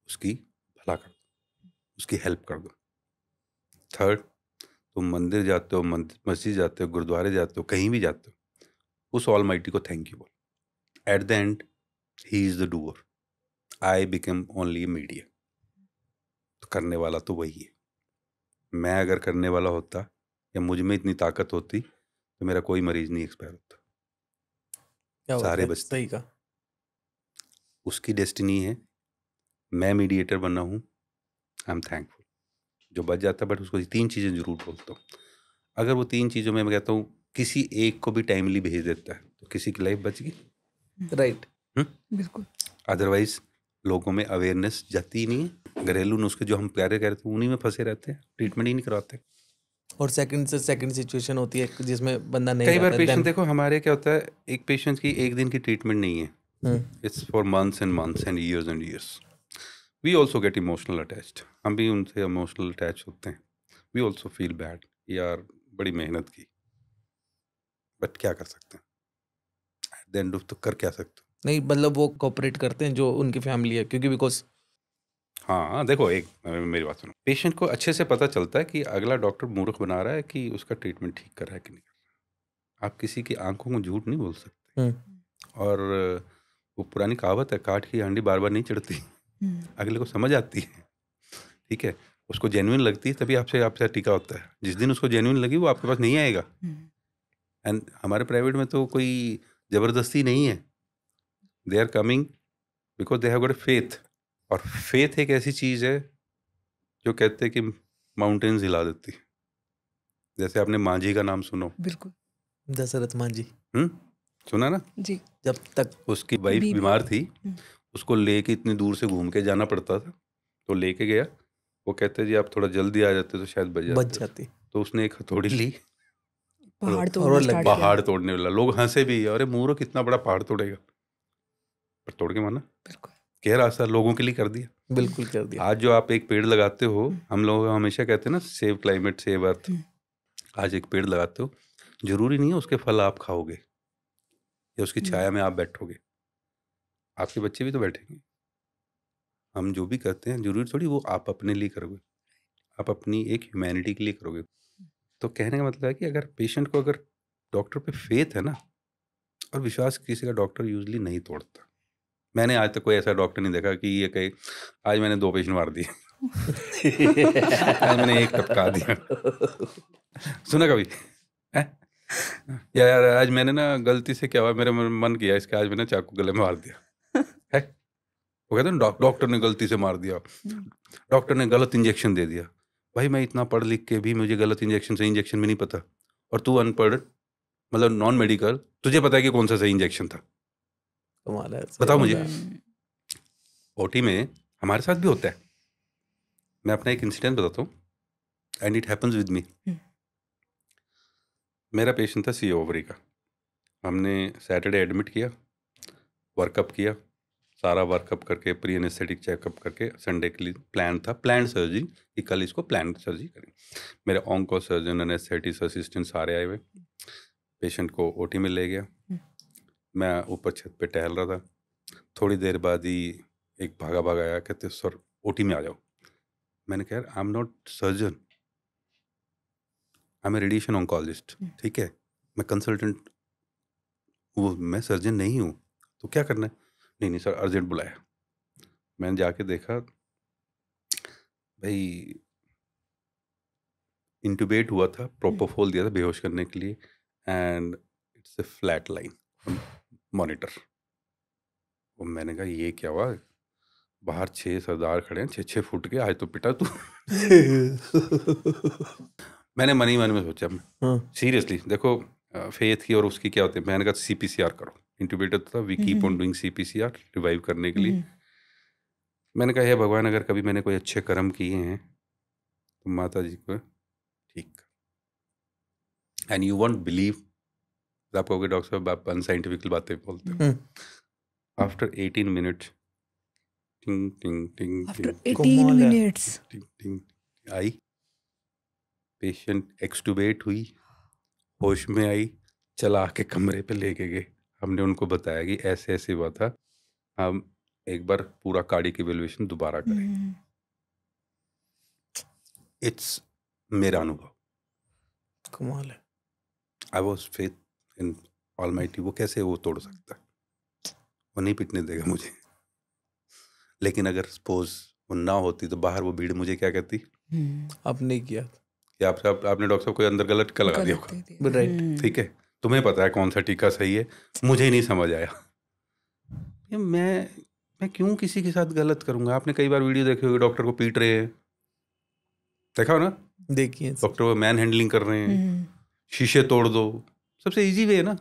उसकी भला कर दो, उसकी हेल्प कर दो। थर्ड, तुम मंदिर जाते हो, मस्जिद जाते हो, गुरुद्वारे जाते हो, कहीं भी जाते हो, उस ऑलमाइटी को थैंक यू बोलो। At the and he is the doer, I become only A media. तो करने वाला तो वही है। मैं अगर करने वाला होता या मुझ में इतनी ताकत होती तो मेरा कोई मरीज नहीं एक्सपायर होता, क्या बात सारे है, बचते। सही कहा। उसकी डेस्टिनी है, मैं मीडिएटर बना हूँ, आई एम थैंकफुल। जो बच जाता है, बट उसको 3 चीज़ें जरूर बोलता हूँ। अगर वो 3 चीज़ों में मैं कहता हूँ किसी एक को भी टाइमली भेज देता है तो किसी की लाइफ बच गई। राइट, बिल्कुल। अदरवाइज लोगों में अवेयरनेस जाती ही नहीं है। घरेलू नुस्खे जो हम प्यारे कहते हैं उन्हीं में फंसे रहते हैं, ट्रीटमेंट ही नहीं करवाते। और सेकंड सिचुएशन होती है जिसमें बंदा नहीं कई बार रहता, पेशेंट then- देखो हमारे क्या होता है, एक पेशेंट की एक दिन की ट्रीटमेंट नहीं है, it's for months and years. We also get emotional attached, हम भी उनसे इमोशनल अटैच होते हैं। वी ऑल्सो फील बैड, यार बड़ी मेहनत की, बट क्या कर सकते हैं, एट द एंड ऑफ तो कर क्या सकते हो। नहीं मतलब वो कोऑपरेट करते हैं जो उनकी फैमिली है, क्योंकि बिकॉज हाँ देखो, एक मेरी बात सुनो, पेशेंट को अच्छे से पता चलता है कि अगला डॉक्टर मूर्ख बना रहा है कि उसका ट्रीटमेंट ठीक कर रहा है कि नहीं कर रहा है। आप किसी की आंखों को झूठ नहीं बोल सकते। और वो पुरानी कहावत है, काठ की हांडी बार बार नहीं चढ़ती, अगले को समझ आती है, ठीक है, उसको जेन्युइन लगती है तभी आपसे टीका होता है। जिस दिन उसको जेन्युइन लगी वो आपके पास नहीं आएगा। एंड हमारे प्राइवेट में तो कोई ज़बरदस्ती नहीं है, they are coming because they have got faith. और फेथ एक ऐसी चीज़ है जो कहते हैं कि माउंटेन्स हिला देती है। जैसे आपने मांझी का नाम सुनो, बिल्कुल, दशरथ मांझी सुना ना जी। जब तक उसकी वाइफ बीमार थी, हम्म। उसको लेके इतनी दूर से घूम के जाना पड़ता था, तो लेके गया। वो कहते जी आप थोड़ा जल्दी आ जाते तो शायद बच जाती। तो उसने एक हथौड़ी ली, पहाड़ और तोड़ना लग स्टार्ट पहाड़ तोड़ने वाला। लोग हंसे भी, अरे मूर्ख कितना बड़ा पहाड़ तोड़ेगा, पर तोड़ के माना। बिल्कुल, कह रहा सर लोगों के लिए कर दिया। बिल्कुल कर दिया। आज जो आप एक पेड़ लगाते हो, हम लोग हमेशा कहते हैं ना सेव क्लाइमेट सेव अर्थ। आज एक पेड़ लगाते हो, जरूरी नहीं है उसके फल आप खाओगे या उसकी छाया में आप बैठोगे, आपके बच्चे भी तो बैठेंगे। हम जो भी करते हैं जरूरी थोड़ी वो आप अपने लिए करोगे, आप अपनी एक ह्यूमैनिटी के लिए करोगे। तो कहने का मतलब है कि अगर पेशेंट को अगर डॉक्टर पे फेथ है ना, और विश्वास किसी का डॉक्टर यूजली नहीं तोड़ता। मैंने आज तक कोई ऐसा डॉक्टर नहीं देखा कि ये कहे आज मैंने 2 पेशेंट मार दिए आज मैंने 1 टपका दिया। सुना कभी है? या यार आज मैंने ना गलती से क्या हुआ, मेरे मन किया इसके, आज मैंने चाकू गले में मार दिया है। वो कहते हैं ना डॉक्टर ने गलती से मार दिया, डॉक्टर ने गलत इंजेक्शन दे दिया। भाई मैं इतना पढ़ लिख के भी मुझे गलत इंजेक्शन सही इंजेक्शन भी नहीं पता, और तू अनपढ़ मतलब नॉन मेडिकल, तुझे पता है कि कौन सा सही इंजेक्शन था? कमाल है, बताओ मुझे। ओटी में हमारे साथ भी होता है। मैं अपना एक इंसिडेंट बताता हूँ, and it happens with me. मेरा पेशेंट था सी ओवरी का। हमने सैटरडे एडमिट किया, वर्कअप किया, सारा वर्कअप करके प्री एनेस्थेटिक चेकअप करके संडे के लिए प्लान था, प्लान सर्जरी कि कल इसको प्लान सर्जरी करें। मेरे ऑन्को सर्जन, एनेस्थेटिस्ट असिस्टेंट सारे आए हुए। पेशेंट को ओटी में ले गया, मैं ऊपर छत पे टहल रहा था। थोड़ी देर बाद ही एक भागा भागा आया, कहते सर ओटी में आ जाओ। मैंने कहा I am not surgeon, I am a radiation oncologist, ठीक है, मैं कंसल्टेंट वो, मैं सर्जन नहीं हूँ, तो क्या करना है? नहीं सर अर्जेंट बुलाया। मैंने जाके देखा, भाई इंटूबेट हुआ था, प्रोपोफोल दिया था बेहोश करने के लिए, and it's a flat line monitor. और मैंने कहा ये क्या हुआ, बाहर 6 सरदार खड़े हैं 6-6 फुट के, आज तो पिटा तू मैंने मन ही मन में सोचा, सीरियसली देखो फेथ की और उसकी क्या होती है। मैंने कहा CPCR करो, इंटूबेटेड था, we keep on doing CPCR revive करने के लिए। मैंने कहा हे भगवान, अगर कभी मैंने कोई अच्छे कर्म किए हैं तो माता जी को ठीक। एंड यू वॉन्ट बिलीव, आप कहोगे डॉक्टर साहब आप अनसाइंटिफिकल बातें बोलते हो। आफ्टर 18 मिनट्स टिंग टिंग टिंग आफ्टर टिंग 18 मिनट्स टिंग टिंग आई, पेशेंट एक्सटूबेट हुई, होश में आई, चला के कमरे पे लेके गए। हमने उनको बताया कि ऐसे ऐसे हुआ था, हम एक बार पूरा कार्डियक इवैल्यूएशन दोबारा करें। इट्स मेरा अनुभव, कमाल है। I was faith in almighty. वो कैसे वो तोड़ सकता है, वो नहीं पिटने देगा मुझे। लेकिन अगर सपोज वो ना होती तो बाहर वो भीड़ मुझे क्या कहती आपने किया कि आपने डॉक्टर साहब कोई अंदर गलत टीका लगा दिया होगा, राइट, ठीक है, तुम्हें पता है कौन सा टीका सही है, मुझे ही नहीं समझ आया। ये मैं क्यों किसी के साथ गलत करूंगा? आपने कई बार वीडियो देखे होंगे, डॉक्टर को पीट रहे हैं, देखा हो ना, देखिए डॉक्टर को मैन हैंडलिंग कर रहे हैं, शीशे तोड़ दो। सबसे इजी वे है ना,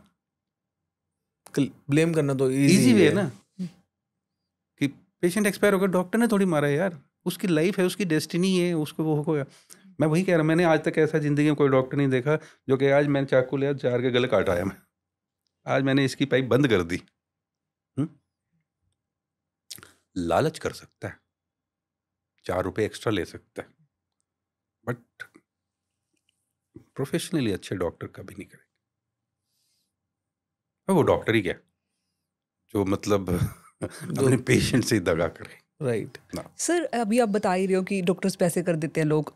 ब्लेम करना तो इजी वे है ना, कि पेशेंट एक्सपायर हो गया, डॉक्टर ने थोड़ी मारा है यार, उसकी लाइफ है, उसकी डेस्टिनी है, उसको वो हो गया। मैं वही कह रहा हूँ, मैंने आज तक ऐसा ज़िंदगी में कोई डॉक्टर नहीं देखा जो कि आज मैंने चाकू लिया 4 के गले काट आया मैं, आज मैंने इसकी पाइप बंद कर दी। लालच कर सकता है, 4 रुपए एक्स्ट्रा ले सकता है, बट प्रोफेशनली अच्छे डॉक्टर कभी नहीं करेंगे। वो डॉक्टर ही क्या जो मतलब अपने पेशेंट से ही दगा करे। राइट। सर अभी आप बता ही रहे हो कि डॉक्टर्स पैसे कर देते हैं लोग,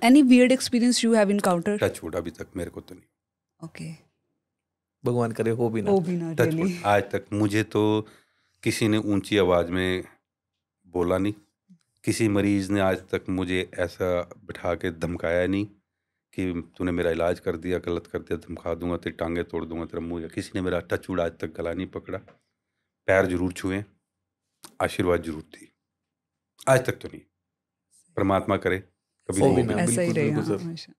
any weird experience you have encountered? Touch wood, अभी तक मेरे को तो नहीं। ओके, भगवान करे हो भी ना। वो भी ना टच really। वुड, आज तक मुझे तो किसी ने ऊंची आवाज में बोला नहीं, किसी मरीज ने आज तक मुझे ऐसा बिठा के धमकाया नहीं कि तूने मेरा इलाज कर दिया, गलत कर दिया, धमका दूंगा, तेरी टांगे तोड़ दूंगा, तेरा मुंह। किसी ने मेरा टच वुड आज तक गला नहीं पकड़ा, पैर जरूर छुए, आशीर्वाद जरूर दी, आज तक तो नहीं। परमात्मा करे कभी हो हो भी भी ना। ना। ऐसा ही बिल्कुल, रहेगा बिल्कुल सर। हमेशा।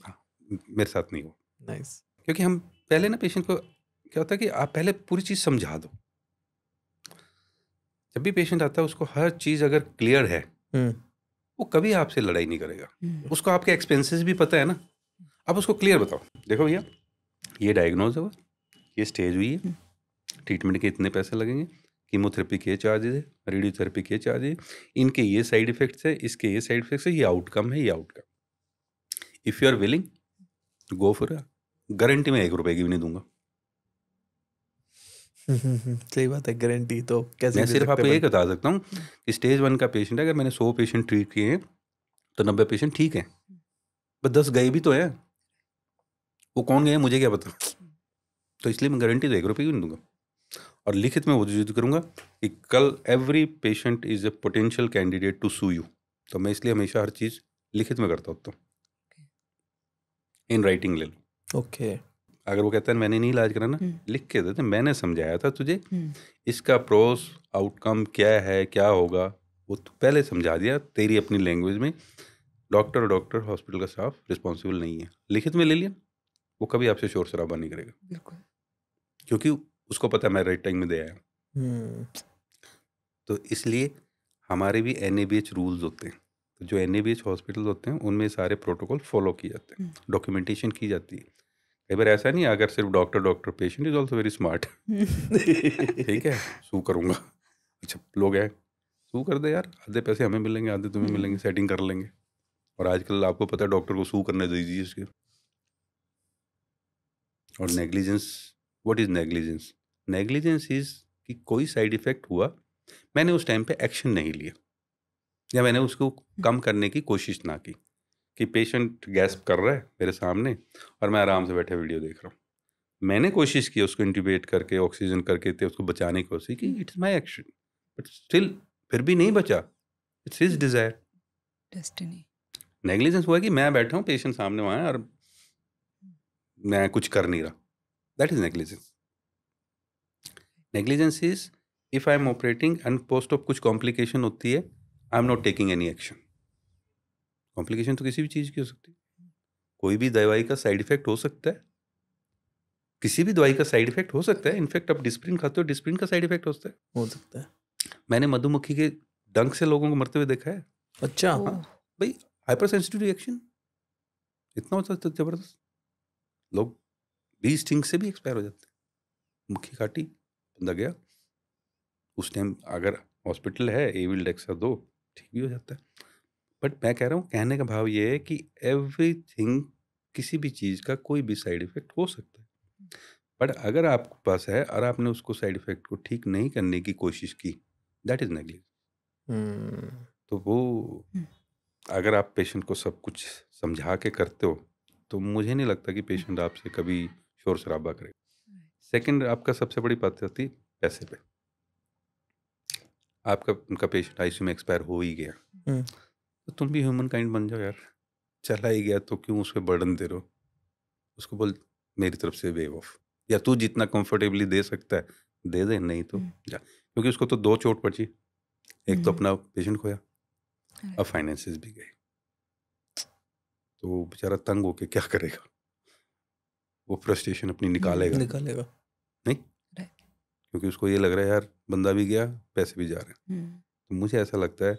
हाँ, मेरे साथ नहीं हो, नाइस। क्योंकि हम पहले ना पेशेंट को क्या होता है कि आप पहले पूरी चीज़ समझा दो। जब भी पेशेंट आता है उसको हर चीज़ अगर क्लियर है, वो कभी आपसे लड़ाई नहीं करेगा। उसको आपके एक्सपेंसेस भी पता है ना, आप उसको क्लियर बताओ, देखो भैया ये डायग्नोज हुआ, ये स्टेज हुई है, ट्रीटमेंट के इतने पैसे लगेंगे, कीमोथेरेपी के चार्जेस है, रेडियोथेरेपी के चार्जेस, इनके ये साइड इफेक्ट्स है, इसके ये साइड इफेक्ट्स है, ये आउटकम है, ये outcome. If you are willing go for, guarantee में 1 रुपए की भी नहीं दूंगा। सही बात है, गारंटी तो कैसे मैं दे सिर्फ सकते आपको हैं ये बता सकता हूँ कि स्टेज 1 का पेशेंट है, अगर मैंने 100 पेशेंट ट्रीट किए हैं तो 90 पेशेंट ठीक हैं, बस 10 गए भी तो हैं। वो कौन गए मुझे क्या पता, तो इसलिए मैं गारंटी तो 1 रुपये की नहीं दूंगा। और लिखित में वो जिद करूंगा कि कल every patient is a potential candidate to sue you, तो मैं इसलिए हमेशा हर चीज़ लिखित में करता होता हूँ, इन राइटिंग ले लो। ओके। अगर वो कहता है मैंने नहीं इलाज कराना, लिख के देते, मैंने समझाया था तुझे, इसका प्रोस आउटकम क्या है, क्या होगा, वो तो पहले समझा दिया तेरी अपनी लैंग्वेज में। डॉक्टर हॉस्पिटल का स्टाफ रिस्पॉन्सिबल नहीं है, लिखित में ले लिया, वो कभी आपसे शोर शराबा नहीं करेगा, बिल्कुल। क्योंकि उसको पता है मैं राइट टाइम में दे आया। तो इसलिए हमारे भी NABH रूल्स होते हैं, तो जो NABH हॉस्पिटल होते हैं उनमें सारे प्रोटोकॉल फॉलो किए जाते हैं, डॉक्यूमेंटेशन की जाती है। कई बार ऐसा नहीं है अगर सिर्फ doctor, patient is also very smart. ठीक है, सू करूँगा, अच्छा लोग हैं, सू कर दे यार, आधे पैसे हमें मिलेंगे, आधे तुम्हें मिलेंगे, सेटिंग कर लेंगे। और आजकल आपको पता है डॉक्टर को सू करने दीजिए इसके। और negligence, what is negligence? Negligence is कि कोई साइड इफेक्ट हुआ, मैंने उस टाइम पे एक्शन नहीं लिया, या मैंने उसको कम करने की कोशिश ना की, कि पेशेंट गैस्प कर रहा है मेरे सामने और मैं आराम से बैठे वीडियो देख रहा हूँ। मैंने कोशिश की उसको इंट्यूबेट करके, ऑक्सीजन करके उसको बचाने की कोशिश की, it's my action, but still फिर भी नहीं बचा, it's his Dzire, destiny. Negligence हुआ कि मैं बैठा हूँ, पेशेंट सामने वहाँ है और मैं कुछ कर नहीं रहा, that is negligence. Negligence is if I am operating and post of कुछ कॉम्प्लिकेशन होती है, आई am not taking any action. Complication तो किसी भी चीज़ की हो सकती है, कोई भी दवाई का साइड इफेक्ट हो सकता है, किसी भी दवाई का साइड इफेक्ट हो सकता है। इनफैक्ट आप डिस्प्रिन खाते हो, डिस्प्रिन का साइड इफेक्ट हो सकता है। मैंने मधुमक्खी के डंक से लोगों को मरते हुए देखा है। अच्छा। ओह। हाँ भाई, हाइपर सेंसिटिव रिएक्शन इतना होता है जबरदस्त, लोग बी स्टिंग से भी एक्सपायर हो जाते हैं। मक्खी काटी, बंदा गया, उस टाइम अगर हॉस्पिटल है एविल डेक्सा दो, ठीक भी हो जाता है। बट मैं कह रहा हूँ, कहने का भाव ये है कि एवरीथिंग, किसी भी चीज़ का कोई भी साइड इफेक्ट हो सकता है, बट अगर आपके पास है और आपने उसको साइड इफेक्ट को ठीक नहीं करने की कोशिश की, दैट इज नेग्लिजेंस। तो वो अगर आप पेशेंट को सब कुछ समझा के करते हो तो मुझे नहीं लगता कि पेशेंट आपसे कभी शोर शराबा करेगा। सेकंड, आपका सबसे बड़ी बात होती है पैसे पे। आपका उनका पेशेंट आईसीयू में एक्सपायर हो ही गया, तो तुम भी ह्यूमन काइंड बन जाओ यार, चला ही गया तो क्यों उस पर बर्डन दे रहे हो, उसको बोल मेरी तरफ से वेव ऑफ, या तू जितना कंफर्टेबली दे सकता है दे दे, नहीं तो जा, क्योंकि उसको तो 2 चोट पड़ी, एक तो अपना पेशेंट खोया, अब फाइनेंसेस भी गए, तो वो बेचारा तंग होके क्या करेगा, वो फ्रस्ट्रेशन अपनी निकालेगा नहीं, क्योंकि उसको ये लग रहा है यार बंदा भी गया, पैसे भी जा रहे हैं। तो मुझे ऐसा लगता है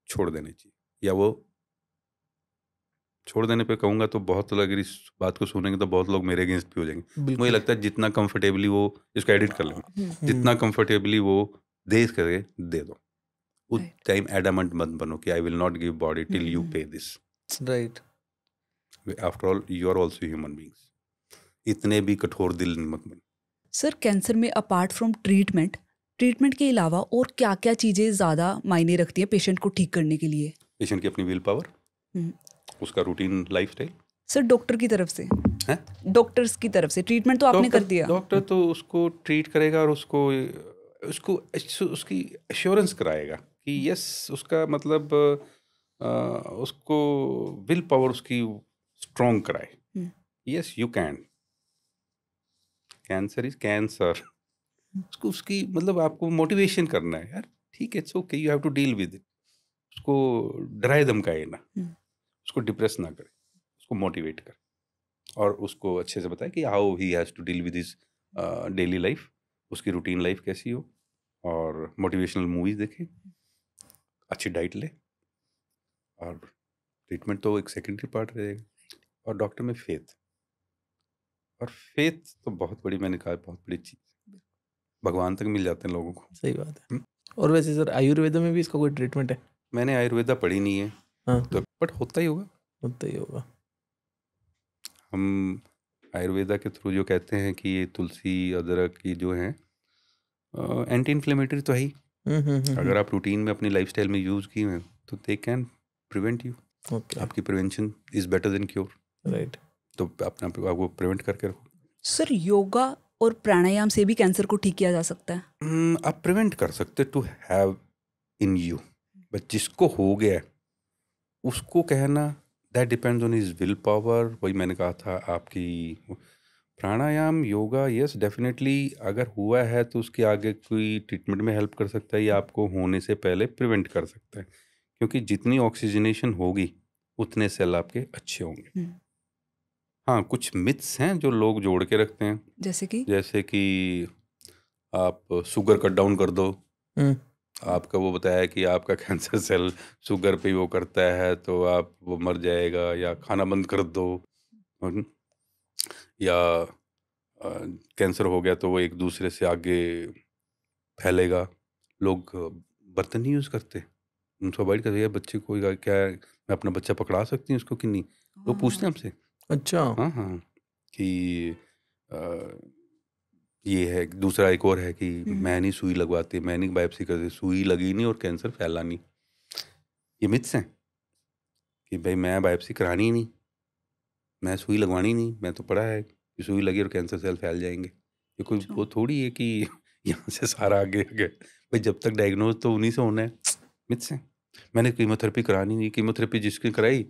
छोड़ देनी चाहिए, या वो छोड़ देने पे कहूँगा तो बहुत लोग अगर इस बात को सुनेंगे तो बहुत लोग मेरे अगेंस्ट भी हो जाएंगे। मुझे बिल्कुल। लगता है जितना कंफर्टेबली वो, इसको एडिट कर लेंगे, जितना कंफर्टेबली वो दे करे दे दो। उस Right. टाइम एडामेंट मत बनो कि I will not give body till you pay this. Right. After all you are also human beings, इतने भी कठोर दिल मत बनो। सर कैंसर में अपार्ट फ्रॉम ट्रीटमेंट के अलावा और क्या क्या चीज़ें ज़्यादा मायने रखती हैं पेशेंट को ठीक करने के लिए? पेशेंट की अपनी विल पावर, हम्म। उसका रूटीन लाइफस्टाइल। सर डॉक्टर की तरफ से, हैं? डॉक्टर्स की तरफ से ट्रीटमेंट तो आपने कर दिया। डॉक्टर तो उसको ट्रीट करेगा और उसको उसकी एश्योरेंस कराएगा कि यस, उसका मतलब उसको विल पावर उसकी स्ट्रॉन्ग कराए। Yes you can, cancer is cancer, उसको उसकी मतलब आपको मोटिवेशन करना है यार, ठीक है, it's okay, you have to deal with it. उसको डराए धमकाए ना, उसको डिप्रेस ना करे, उसको मोटिवेट करे और उसको अच्छे से बताए कि how he has to deal with his daily life, उसकी रूटीन लाइफ कैसी हो, और मोटिवेशनल मूवीज देखे, अच्छी डाइट ले, और ट्रीटमेंट तो एक सेकेंडरी पार्ट रहेगा। और डॉक्टर में फेथ, और फेथ तो बहुत बड़ी, मैंने कहा बहुत बड़ी चीज़, भगवान तक मिल जाते हैं लोगों को। सही बात है। और वैसे सर आयुर्वेदा में भी इसका कोई ट्रीटमेंट है? मैंने आयुर्वेदा पढ़ी नहीं है, हाँ, तो बट होता ही होगा। होता ही होगा। हम आयुर्वेदा के थ्रू जो कहते हैं कि ये तुलसी अदरक ये जो हैं एंटी इन्फ्लेमेटरी तो है ही, अगर आप रूटीन में अपनी लाइफस्टाइल में यूज़ किए हैं तो they can prevent you. Okay. आपकी prevention is better than cure, right. तो अपना आपको प्रिवेंट करके रखो। सर योगा और प्राणायाम से भी कैंसर को ठीक किया जा सकता है? आप प्रिवेंट कर सकते to have in you, but जिसको हो गया है उसको कहना that depends on his will power. वही मैंने कहा था, आपकी प्राणायाम योगा यस डेफिनेटली अगर हुआ है तो उसके आगे कोई ट्रीटमेंट में हेल्प कर सकता है या आपको होने से पहले प्रिवेंट कर सकता है, क्योंकि जितनी ऑक्सीजनेशन होगी उतने सेल आपके अच्छे होंगे। हाँ, कुछ मिथ्स हैं जो लोग जोड़ के रखते हैं, जैसे कि आप शुगर कट डाउन कर दो, आपका वो बताया कि आपका कैंसर सेल शुगर पे वो करता है तो आप वो मर जाएगा, या खाना बंद कर दो, या कैंसर हो गया तो वो एक दूसरे से आगे फैलेगा। लोग बर्तन नहीं यूज़ करते, उनको अवॉइड करते हैं, बच्चे को क्या है, मैं अपना बच्चा पकड़ा सकती हूँ उसको कि नहीं, वो पूछते हैं हमसे। अच्छा। हाँ हाँ, कि ये है। दूसरा एक और है कि मैं नहीं सुई लगवाती, मैं नहीं बायोप्सी करती, सुई लगी नहीं और कैंसर फैला नहीं। ये मिथ्स हैं कि भाई मैं बायोप्सी करानी ही नहीं, मैं सुई लगवानी नहीं, मैं तो पढ़ा है कि सुई लगी और कैंसर सेल फैल जाएंगे। ये कोई वो थोड़ी है कि यहाँ से सारा आगे गया, भाई जब तक डायग्नोज तो उन्हीं से होना है। मिथ्स हैं। मैंने कीमोथेरेपी करानी नहीं, कीमोथेरेपी जिसकी कराई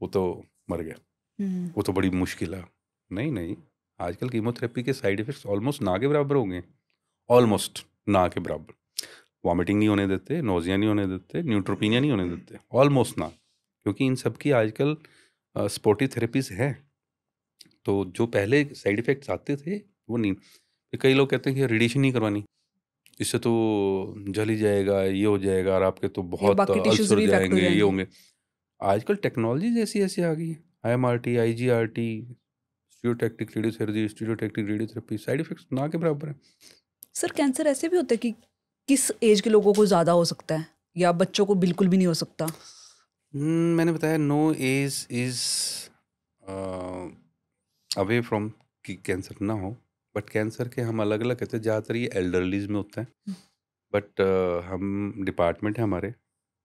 वो तो मर गया, वो तो बड़ी मुश्किल है। नहीं नहीं, आजकल कीमोथेरेपी के साइड इफेक्ट्स ऑलमोस्ट ना के बराबर हो गए, ऑलमोस्ट ना के बराबर। वॉमिटिंग नहीं होने देते, नोजिया नहीं होने देते, न्यूट्रोपीनिया नहीं होने देते, ऑलमोस्ट ना, क्योंकि इन सब की आजकल स्पोर्टिव थेरेपीज है। तो जो पहले साइड इफेक्ट्स आते थे वो नहीं। कई लोग कहते हैं कि रेडिएशन नहीं करवानी, इससे तो जल ही जाएगा, ये हो जाएगा, और आपके तो बहुत अल्सर हो जाएंगे, ये होंगे। आजकल टेक्नोलॉजी ऐसी ऐसी आ गई है, IMRT, IGRT, stereotactic radiotherapy, stereotactic radiotherapy, side effects ना के बराबर है। सर कैंसर ऐसे भी होता है कि किस एज के लोगों को ज़्यादा हो सकता है या बच्चों को बिल्कुल भी नहीं हो सकता? मैंने बताया no age is away from कि कैंसर ना हो, बट कैंसर के हम अलग अलग कहते हैं। ज़्यादातर ये एल्डरलीज में होता है, बट हम डिपार्टमेंट है हमारे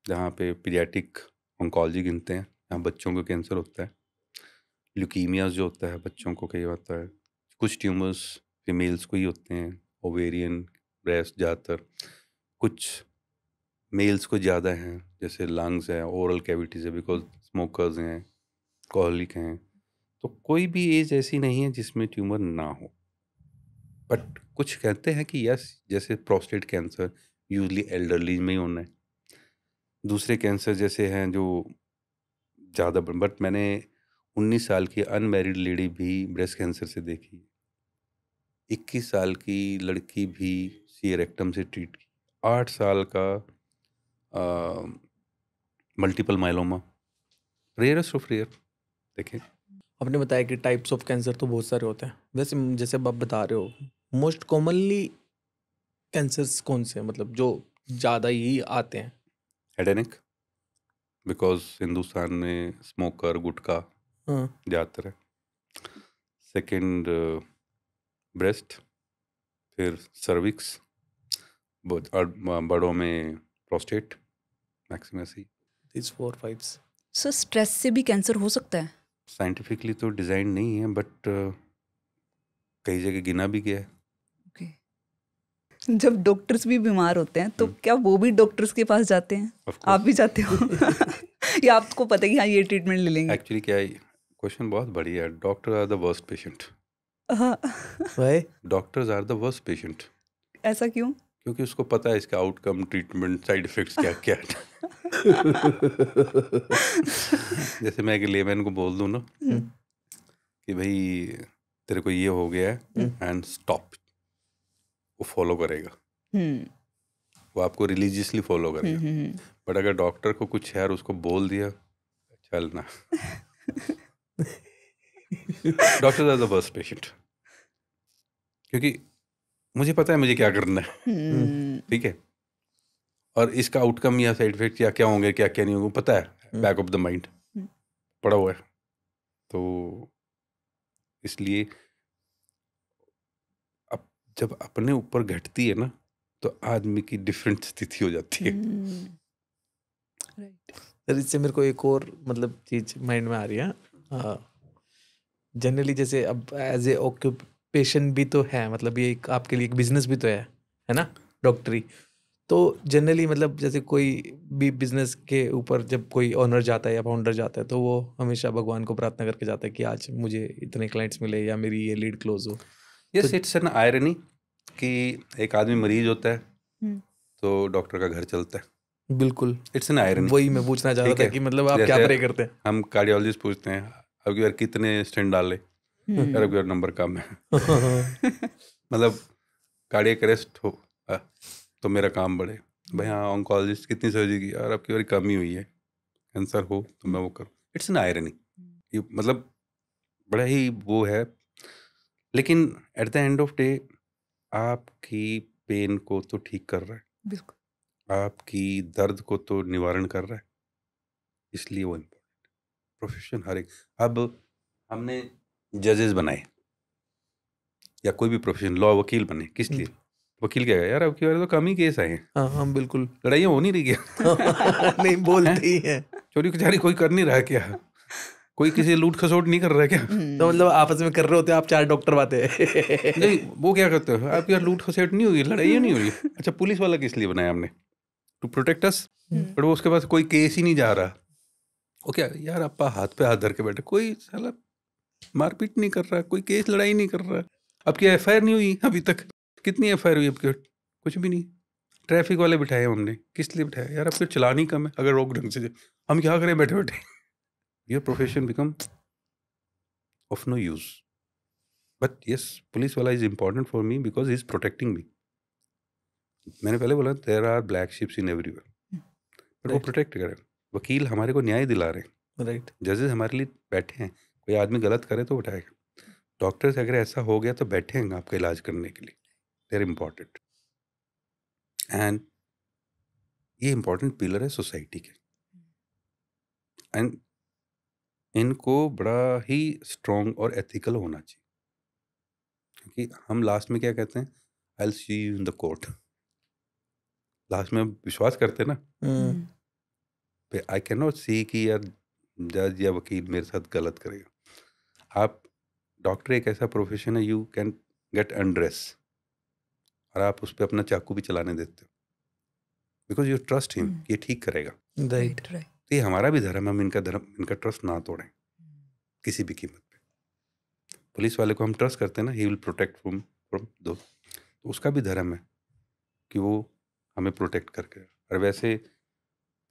जहाँ पे पीडियाट्रिक ऑन्कोलॉजी गिनते हैं, यहाँ बच्चों को कैंसर होता है। ल्यूकीमियाज जो होता है बच्चों को कई होता है, कुछ ट्यूमर्स फीमेल्स को ही होते हैं, ओवेरियन, ब्रेस्ट ज़्यादातर, कुछ मेल्स को ज़्यादा हैं, जैसे लंग्स है, ओरल कैविटीज है, बिकॉज स्मोकर्स हैं, कोहलिक हैं। तो कोई भी एज ऐसी नहीं है जिसमें ट्यूमर ना हो, बट कुछ कहते हैं कि यस, जैसे प्रोस्टेट कैंसर यूजली एल्डरली में ही होना है। दूसरे कैंसर जैसे हैं जो ज़्यादा, बट मैंने 19 साल की अनमैरिड लेडी भी ब्रेस्ट कैंसर से देखी, 21 साल की लड़की भी सी रेक्टम से ट्रीट की, 8 साल का multiple myeloma, rarest of rare, देखें। आपने बताया कि टाइप्स ऑफ कैंसर तो बहुत सारे होते हैं, वैसे जैसे अब आप बता रहे हो मोस्ट कॉमनली कैंसर्स कौन से हैं, मतलब जो ज़्यादा ही आते हैं? Head and neck, because Hindustan में स्मोकर गुटखा हाँ ज़्यादातर है। सेकंड ब्रेस्ट, फिर सर्विक्स, और बड़ों में प्रोस्टेट, मैक्सिमम ऐसे ही। दिस 4 5 सर स्ट्रेस से भी कैंसर हो सकता है? साइंटिफिकली तो डिज़ाइन नहीं है, बट कई जगह गिना भी गया है। ओके। जब डॉक्टर्स भी बीमार होते हैं तो क्या वो भी डॉक्टर्स के पास जाते हैं? Of course. आप भी जाते हो? या आपको पता है कि हाँ ये ट्रीटमेंट ले लेंगे? एक्चुअली क्या है, क्वेश्चन बहुत बढ़िया है। Doctor are the worst patient. हाँ, भाई doctors are the worst patient, ऐसा क्यों? क्योंकि उसको पता है इसका आउटकम, ट्रीटमेंट, साइड इफेक्ट्स क्या क्या है। जैसे मैं एक लेमैन को बोल दूं ना कि भाई तेरे को ये हो गया है एंड स्टॉप, वो फॉलो करेगा, हम्म वो आपको रिलीजियसली फॉलो करेगा। बट अगर डॉक्टर को कुछ है और उसको बोल दिया चलना, doctor are the worst patient, क्योंकि मुझे पता है मुझे क्या करना है, ठीक है, और इसका आउटकम या साइड इफेक्ट या क्या होंगे क्या क्या नहीं होंगे पता है, बैक ऑफ द माइंड पड़ा हुआ है। तो इसलिए अब जब अपने ऊपर घटती है ना तो आदमी की डिफरेंट स्थिति हो जाती है। राइट। सर इससे मेरे को एक और मतलब चीज माइंड में आ रही है। जनरली जैसे अब एज ए ऑक्यूपेशन भी तो है, मतलब ये एक आपके लिए एक बिजनेस भी तो है ना, डॉक्टरी। तो जनरली मतलब जैसे कोई भी बिजनेस के ऊपर जब कोई ओनर जाता है या फाउंडर जाता है तो वो हमेशा भगवान को प्रार्थना करके जाता है कि आज मुझे इतने क्लाइंट्स मिले या मेरी ये लीड क्लोज हो। यस, इट्स एन आयरनी कि एक आदमी मरीज होता है तो डॉक्टर का घर चलता है। बिल्कुल, इट्स एन आयरनी। वही मैं पूछना चाह रहा ठीक था है। कि मतलब आप क्या जैसे प्रे करते हैं? हम कार्डियोलॉजिस्ट पूछते हैं अब की बार कितने स्टेंट डाले, यार अब की बार नंबर कम है। मतलब कार्डियक अरेस्ट हो तो मेरा काम बढ़े, भाई हाँ ऑन्कोलॉजिस्ट कितनी सर्जरी की, यार अब की बार कम ही हुई है, कैंसर हो तो मैं वो करूँ। इट्स एन आयरनी, ये मतलब बड़ा ही वो है। लेकिन at the end of day आपकी पेन को तो ठीक कर रहा है, बिल्कुल। आपकी दर्द को तो निवारण कर रहा है, इसलिए वो इम्पोर्टेंट प्रोफेशन हर एक। अब हमने जजेस बनाए या कोई भी प्रोफेशन, लॉ वकील बने, किस लिए? वकील क्या है यार, अब की बार तो कम ही केस आए हैं, हाँ हाँ बिल्कुल। लड़ाइयाँ हो नहीं रही क्या? नहीं बोलते ही हैं। चोरी कचारी कोई कर नहीं रहा है क्या? कोई किसी से लूट खसोट नहीं कर रहा है क्या? तो मतलब आपस में कर रहे होते हैं आप 4 डॉक्टर बातें। नहीं, वो क्या करते हो, आपकी यार लूट खसोट नहीं हुई, लड़ाइयाँ नहीं हो रही। अच्छा, पुलिस वाला किस लिए बनाया हमने? To protect us. बट वो उसके पास कोई केस ही नहीं जा रहा, वो क्या यार आपका हाथ पे हाथ धर के बैठे, कोई साला मारपीट नहीं कर रहा, कोई केस लड़ाई नहीं कर रहा। अब क्या एफआईआर नहीं हुई अभी तक? कितनी एफआईआर हुई अब की? कुछ भी नहीं। ट्रैफिक वाले बिठाए हमने, किस लिए बिठाया यार? अब फिर चलान ही कम है, अगर रोक ढंग से हम क्या करें बैठे बैठे? Your profession become of no use. But yes, police वाला is important for me because he is protecting me. मैंने पहले बोला there are black ships in everywhere, but वो प्रोटेक्ट करें। वकील हमारे को न्याय दिला रहे हैं, राइट। जजेस हमारे लिए बैठे हैं, कोई आदमी गलत करे तो उठाएगा। डॉक्टर्स अगर ऐसा हो गया तो बैठे हैं आपका इलाज करने के लिए, दे आर इम्पॉर्टेंट। एंड ये इम्पॉर्टेंट पिलर है सोसाइटी के, एंड इनको बड़ा ही स्ट्रॉन्ग और एथिकल होना चाहिए, क्योंकि हम लास्ट में क्या कहते हैं, I will see you in the court. Last में हम विश्वास करते हैं ना, आई कैन नॉट सी कि यार जज या वकील मेरे साथ गलत करेगा। आप डॉक्टर एक ऐसा प्रोफेशन है, यू कैन गेट अनड्रेस और आप उस पर अपना चाकू भी चलाने देते हो, बिकॉज यू ट्रस्ट हिम, ये ठीक करेगा। राइट। राइट। तो ये हमारा भी धर्म है, हम इनका धर्म, इनका ट्रस्ट ना तोड़ें किसी भी कीमत पे। पुलिस वाले को हम ट्रस्ट करते हैं ना, ही विल प्रोटेक्ट फ्रॉम दो, तो उसका भी धर्म है कि वो हमें प्रोटेक्ट करके। और वैसे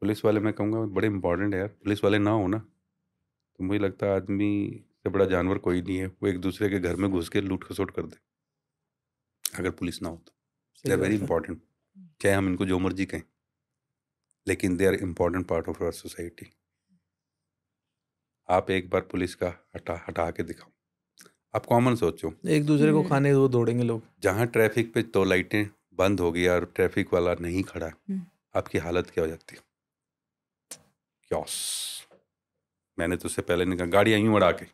पुलिस वाले मैं कहूँगा बड़े इंपॉर्टेंट है यार। पुलिस वाले ना हो ना तो मुझे लगता है आदमी से बड़ा जानवर कोई नहीं है, वो एक दूसरे के घर में घुस के लूट खसोट कर दे अगर पुलिस ना हो तो। दे आर वेरी इंपॉर्टेंट, चाहे हम इनको जो मर्जी कहें, लेकिन they are important part of our society. आप एक बार पुलिस का हटा के दिखाओ, आप कॉमन सोचो, एक दूसरे को खाने वो दौड़ेंगे लोग। जहाँ ट्रैफिक पे 2 लाइटें बंद हो गई और ट्रैफिक वाला नहीं खड़ा, आपकी हालत क्या हो जाती है? क्योस, मैंने तो उससे पहले नहीं कहा, गाड़ी यूं उड़ा के।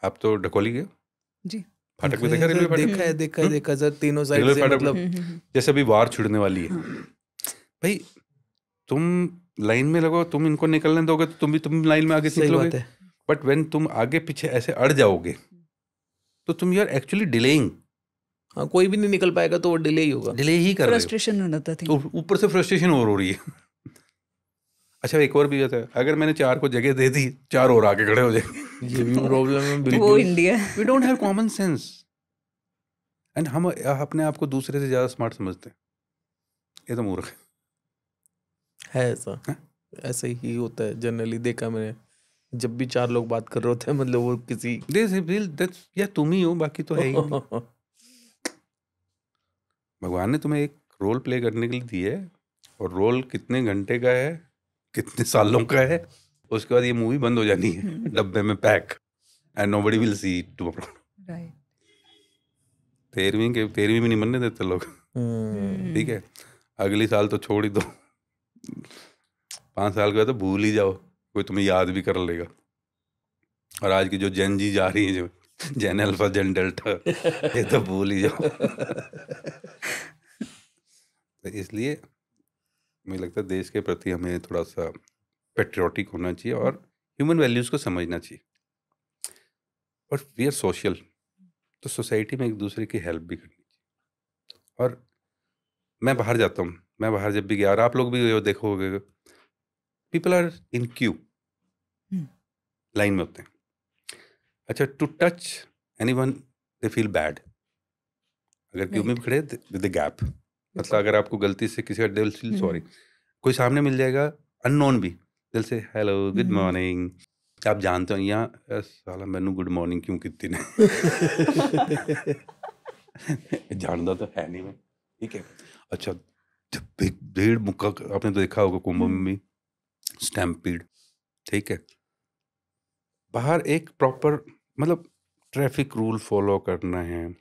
आप तो ढकोली गए जी, फाटक पे देखा, रेलवे फाटक देखा सर, तीनों साइड रेलवे से फाटक मतलब जैसे अभी वार छिड़ने वाली है। भाई तुम लाइन में लगो, तुम इनको निकलने दोगे तो तुम लाइन में आगे सही निकलोगे, बात है। बट व्हेन तुम आगे पीछे ऐसे अड़ जाओगे तो तुम यार एक्चुअली डिलेइंग, हाँ, कोई भी नहीं निकल पाएगा तो वो डिले ही होगा, डिले ही कर रहे हो, फ्रस्ट्रेशन हो जाता थी। तो ऊपर से फ्रस्ट्रेशन और हो रही है। अच्छा, एक और भी होता है, अगर मैंने 4 को जगह दे दी, 4 और आके खड़े हो जाएंगे। ये भी प्रॉब्लम है वो बिल्कुल। India. We don't have common sense and हम अपने आप को दूसरे से ज्यादा स्मार्ट समझते हैं। ये तो मूर्ख है ऐसा, ऐसे ही होता है जनरली, देखा मैंने, जब भी 4 लोग बात कर रहे होते हैं मतलब वो किसी है। या तुम ही हो, बाकी तो है ही नहीं। भगवान ने तुम्हें एक रोल प्ले करने के लिए दिया है, और रोल कितने घंटे का है, कितने सालों का है, उसके बाद ये मूवी बंद हो जानी है डब्बे में पैक, and nobody will see it tomorrow. Right. 13वीं में नहीं बनने देते लोग। ठीक है, अगली साल तो छोड़ ही दो, 5 साल के बाद तो भूल ही जाओ, कोई तुम्हें याद भी कर लेगा। और आज की जो जेन जी जा रही है, जो जेन अल्फा जेन डेल्टा, ये तो भूल ही जाओ। तो इसलिए मुझे लगता है देश के प्रति हमें थोड़ा सा पेट्रियोटिक होना चाहिए और ह्यूमन वैल्यूज़ को समझना चाहिए। और वी आर सोशल, तो सोसाइटी में एक दूसरे की हेल्प भी करनी चाहिए। और मैं बाहर जाता हूँ, मैं बाहर जब भी गया, और आप लोग भी देखोगे, people are in queue, line में होते हैं। अच्छा, to touch anyone they feel bad, अगर क्यू में भी खड़े विद गैप, मतलब अगर आपको गलती से किसी का दिल फील सॉरी, कोई सामने मिल जाएगा अननोन भी, दिल से हेलो गुड मॉर्निंग, आप जानते हो यहाँ साला मैनू गुड मॉर्निंग क्यों कितनी ने जानता तो है नहीं मैं, ठीक है। अच्छा, भीड़ मुक्का आपने तो देखा होगा कुंभ में भी, स्टैम्पीड, ठीक है। बाहर एक प्रॉपर मतलब ट्रैफिक रूल फॉलो करना है,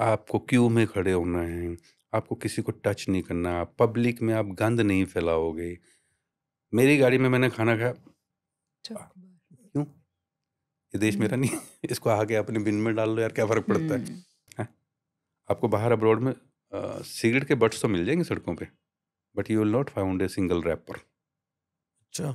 आपको क्यू में खड़े होना है, आपको किसी को टच नहीं करना, पब्लिक में आप गंद नहीं फैलाओगे। मेरी गाड़ी में मैंने खाना खाया, क्यों, ये देश मेरा नहीं, इसको आके अपने बिन में डाल लो यार, क्या फर्क पड़ता है? आपको बाहर अब्रॉड में सिगरेट के बट्स तो मिल जाएंगे सड़कों पे, but you will not found a single wrapper. अच्छा,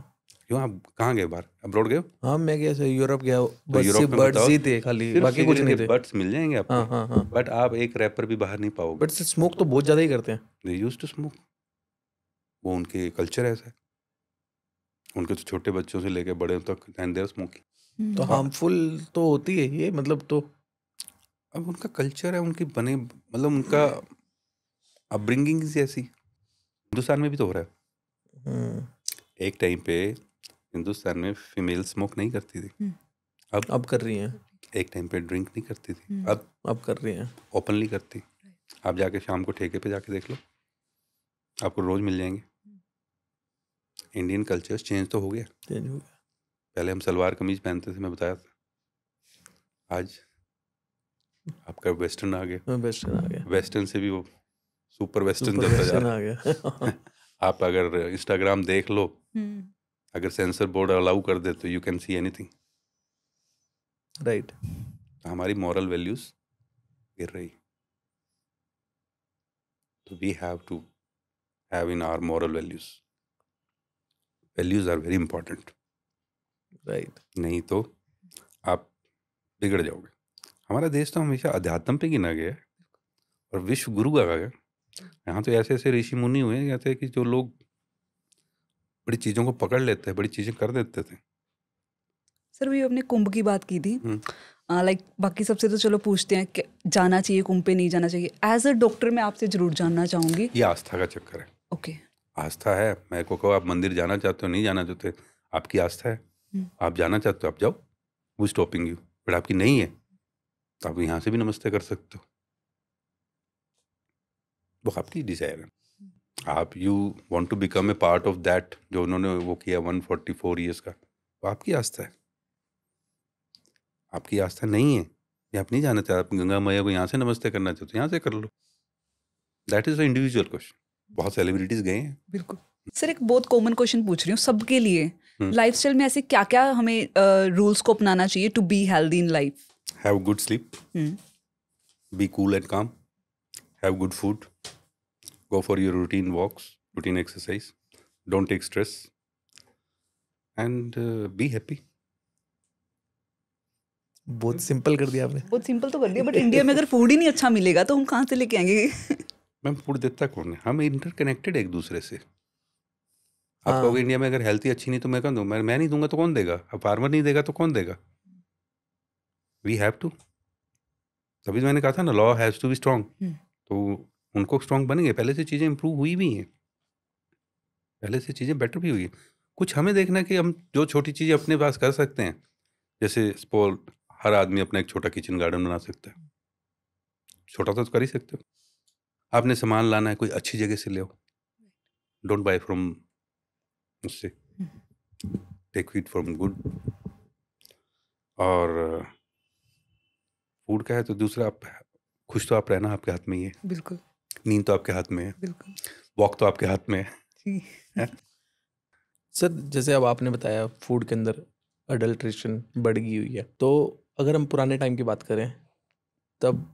क्यों, आप कहाँ गए बाहर, अब्रॉड गए? हाँ मैं गया सर, यूरोप गया, तो बस यूरोप सिर्फ में बर्ड्स बताओ, ही थे खाली, सिर्फ बाकी कुछ नहीं थे। बट्स मिल जाएंगे आपको, हाँ हाँ हाँ, बट आप एक रैपर भी बाहर नहीं पाओगे। बट स्मोक तो बहुत ज्यादा ही करते हैं। दे यूज्ड टू स्मोक, वो उनके कल्चर ऐसा है, उनके तो छोटे बच्चों से लेकर बड़े तक एंड देयर स्मोकिंग। तो हार्मफुल तो होती है ये, मतलब तो अब उनका कल्चर है, उनकी बने मतलब उनका अपब्रिंगिंग ऐसी, हिंदुस्तान में भी तो हो रहा है। एक टाइम पे हिंदुस्तान में फीमेल स्मोक नहीं करती थी, अब कर रही हैं। एक टाइम पे ड्रिंक नहीं करती थी, अब कर रही हैं, ओपनली करती। आप जाके शाम को ठेके पे जाके देख लो, आपको रोज मिल जाएंगे। इंडियन कल्चर चेंज तो हो गया, चेंज हो गया। पहले हम सलवार कमीज पहनते थे, मैं बताया था, आज आपका वेस्टर्न आ गया, वेस्टर्न आ गया, वेस्टर्न से भी वो सुपर वेस्टर्न सुपर चलता जा वेस्टर्न रहा आ गया। है। आप अगर इंस्टाग्राम देख लो, अगर सेंसर बोर्ड अलाउ कर दे तो you can see anything, right. हमारी मॉरल वैल्यूज गिर रही, तो we have to have in our moral values are very important, right. नहीं तो आप बिगड़ जाओगे। हमारा देश तो हमेशा अध्यात्म पे गिना गया है और विश्व गुरु का गया। यहाँ तो ऐसे ऐसे ऋषि मुनि हुए हैं कहते हैं कि जो लोग बड़ी चीज़ों को पकड़ लेते हैं, बड़ी चीज़ें कर देते थे। सर भी आपने कुंभ की बात की थी, लाइक बाकी सबसे तो चलो पूछते हैं कि जाना चाहिए कुंभ पे, नहीं जाना चाहिए। एज अ डॉक्टर मैं आपसे जरूर जानना चाहूँगी। ये आस्था का चक्कर है। ओके, आस्था है, मैं को कहो आप मंदिर जाना चाहते हो, नहीं जाना चाहते, आपकी आस्था है, आप जाना चाहते हो आप जाओ, वो स्टॉपिंग यू, बट आपकी नहीं है तो आप यहाँ से भी नमस्ते कर सकते हो, वो आपकी डिजायर है। आप you want to become a part of that, जो उन्होंने वो किया 144 ईयर्स का, तो आपकी आस्था है। आपकी आस्था नहीं है, या आप नहीं जाना चाहते, आप गंगा मैया को यहाँ से नमस्ते करना चाहते हो, यहाँ से कर लो। That is a individual question. बहुत सेलिब्रिटीज गए हैं। बिल्कुल सर, एक बहुत कॉमन क्वेश्चन पूछ रही हूँ सबके लिए। हम्म। लाइफस्टाइल में ऐसे क्या क्या हमें रूल्स को अपनाना चाहिए to be healthy in life? Have good sleep, be cool and calm, have good food, go for your routine walks, routine exercise, don't take stress, and be happy. बहुत सिंपल कर दिया आपने। बहुत सिंपल तो कर दिया, बट इंडिया में अगर फूड ही नहीं अच्छा मिलेगा तो हम कहाँ से लेके आएंगे? मैम फूड देता कौन है? हम इंटरकनेक्टेड एक दूसरे से। आप हाँ। कहोगे इंडिया में अगर हेल्थी अच्छी नहीं तो मैं कौन दूँ? मैं नहीं दूंगा तो कौन देगा? अब फार्मर नहीं देगा तो कौन देगा? We have to. तभी तो मैंने कहा था ना, law has to be strong. तो उनको स्ट्रॉन्ग बनेंगे, पहले से चीज़ें इंप्रूव हुई भी हैं, पहले से चीज़ें बेटर भी हुई है। कुछ हमें देखना है कि हम जो छोटी चीज़ें अपने पास कर सकते हैं, जैसे स्पोल, हर आदमी अपना एक छोटा किचन गार्डन बना सकता है। छोटा तो कर ही सकते हो। आपने सामान लाना है, कोई अच्छी जगह से ले आओ, डोंट बाय फ्रॉम उससे, टेक इट फ्रॉम गुड। और फूड का है तो दूसरा, आप खुश तो आप रहना आपके हाथ में ही है, बिल्कुल नींद तो आपके हाथ में है, बिल्कुल वॉक तो आपके हाथ में है। जी। सर जैसे अब आपने बताया फूड के अंदर अडल्ट्रेशन बढ़ गई हुई है, तो अगर हम पुराने टाइम की बात करें तब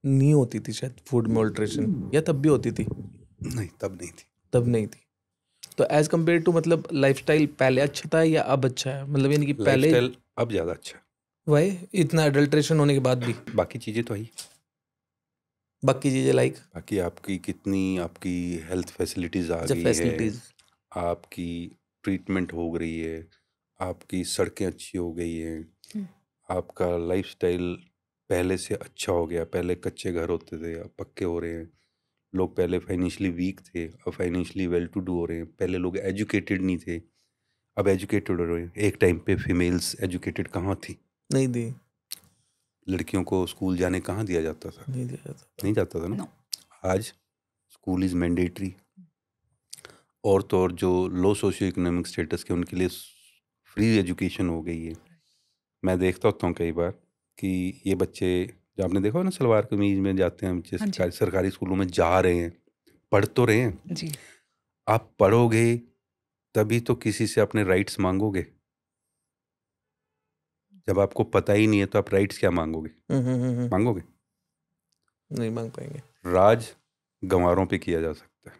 नहीं होती थी शायद फूड में अल्ट्रेशन, या तब भी होती थी? नहीं, तब नहीं थी। तब नहीं थी। तो एज कम्पेयर टू मतलब लाइफस्टाइल पहले अच्छा था या अब अच्छा है? मतलब यानी कि पहले लाइफस्टाइल अब ज़्यादा अच्छा है। वही इतना अडल्ट्रेशन होने के बाद भी बाकी चीज़ें तो आई, बाकी चीज़ें लाइक बाकी आपकी कितनी आपकी हेल्थ फैसिलिटीज़ आ गई है, फैसिलिटीज, आपकी ट्रीटमेंट हो रही है, आपकी सड़कें अच्छी हो गई हैं, आपका लाइफस्टाइल पहले से अच्छा हो गया। पहले कच्चे घर होते थे, अब पक्के हो रहे हैं। लोग पहले फाइनेंशियली वीक थे, अब फाइनेंशियली वेल टू डू हो रहे हैं। पहले लोग एजुकेटेड नहीं थे, अब एजुकेटेड हो रहे हैं। एक टाइम पे फीमेल्स एजुकेटेड कहाँ थी? नहीं दी, लड़कियों को स्कूल जाने कहाँ दिया जाता था? नहीं दिया जाता। नहीं जाता था ना। No. आज स्कूल इज़ मैंडेटरी। और तो और जो लो सोशियो इकोनॉमिक स्टेटस के, उनके लिए फ्री एजुकेशन हो गई है। मैं देखता होता हूँ कई बार कि ये बच्चे, जो आपने देखा हो ना, सलवार कमीज में जाते हैं बच्चे, हाँ जी। सरकारी स्कूलों में जा रहे हैं, पढ़ तो रहे हैं। जी आप पढ़ोगे तभी तो किसी से अपने राइट्स मांगोगे। जब आपको पता ही नहीं है तो आप राइट्स क्या मांगोगे? मांगोगे? नहीं मांग पाएंगे। राज गंवारों पे किया जा सकता है,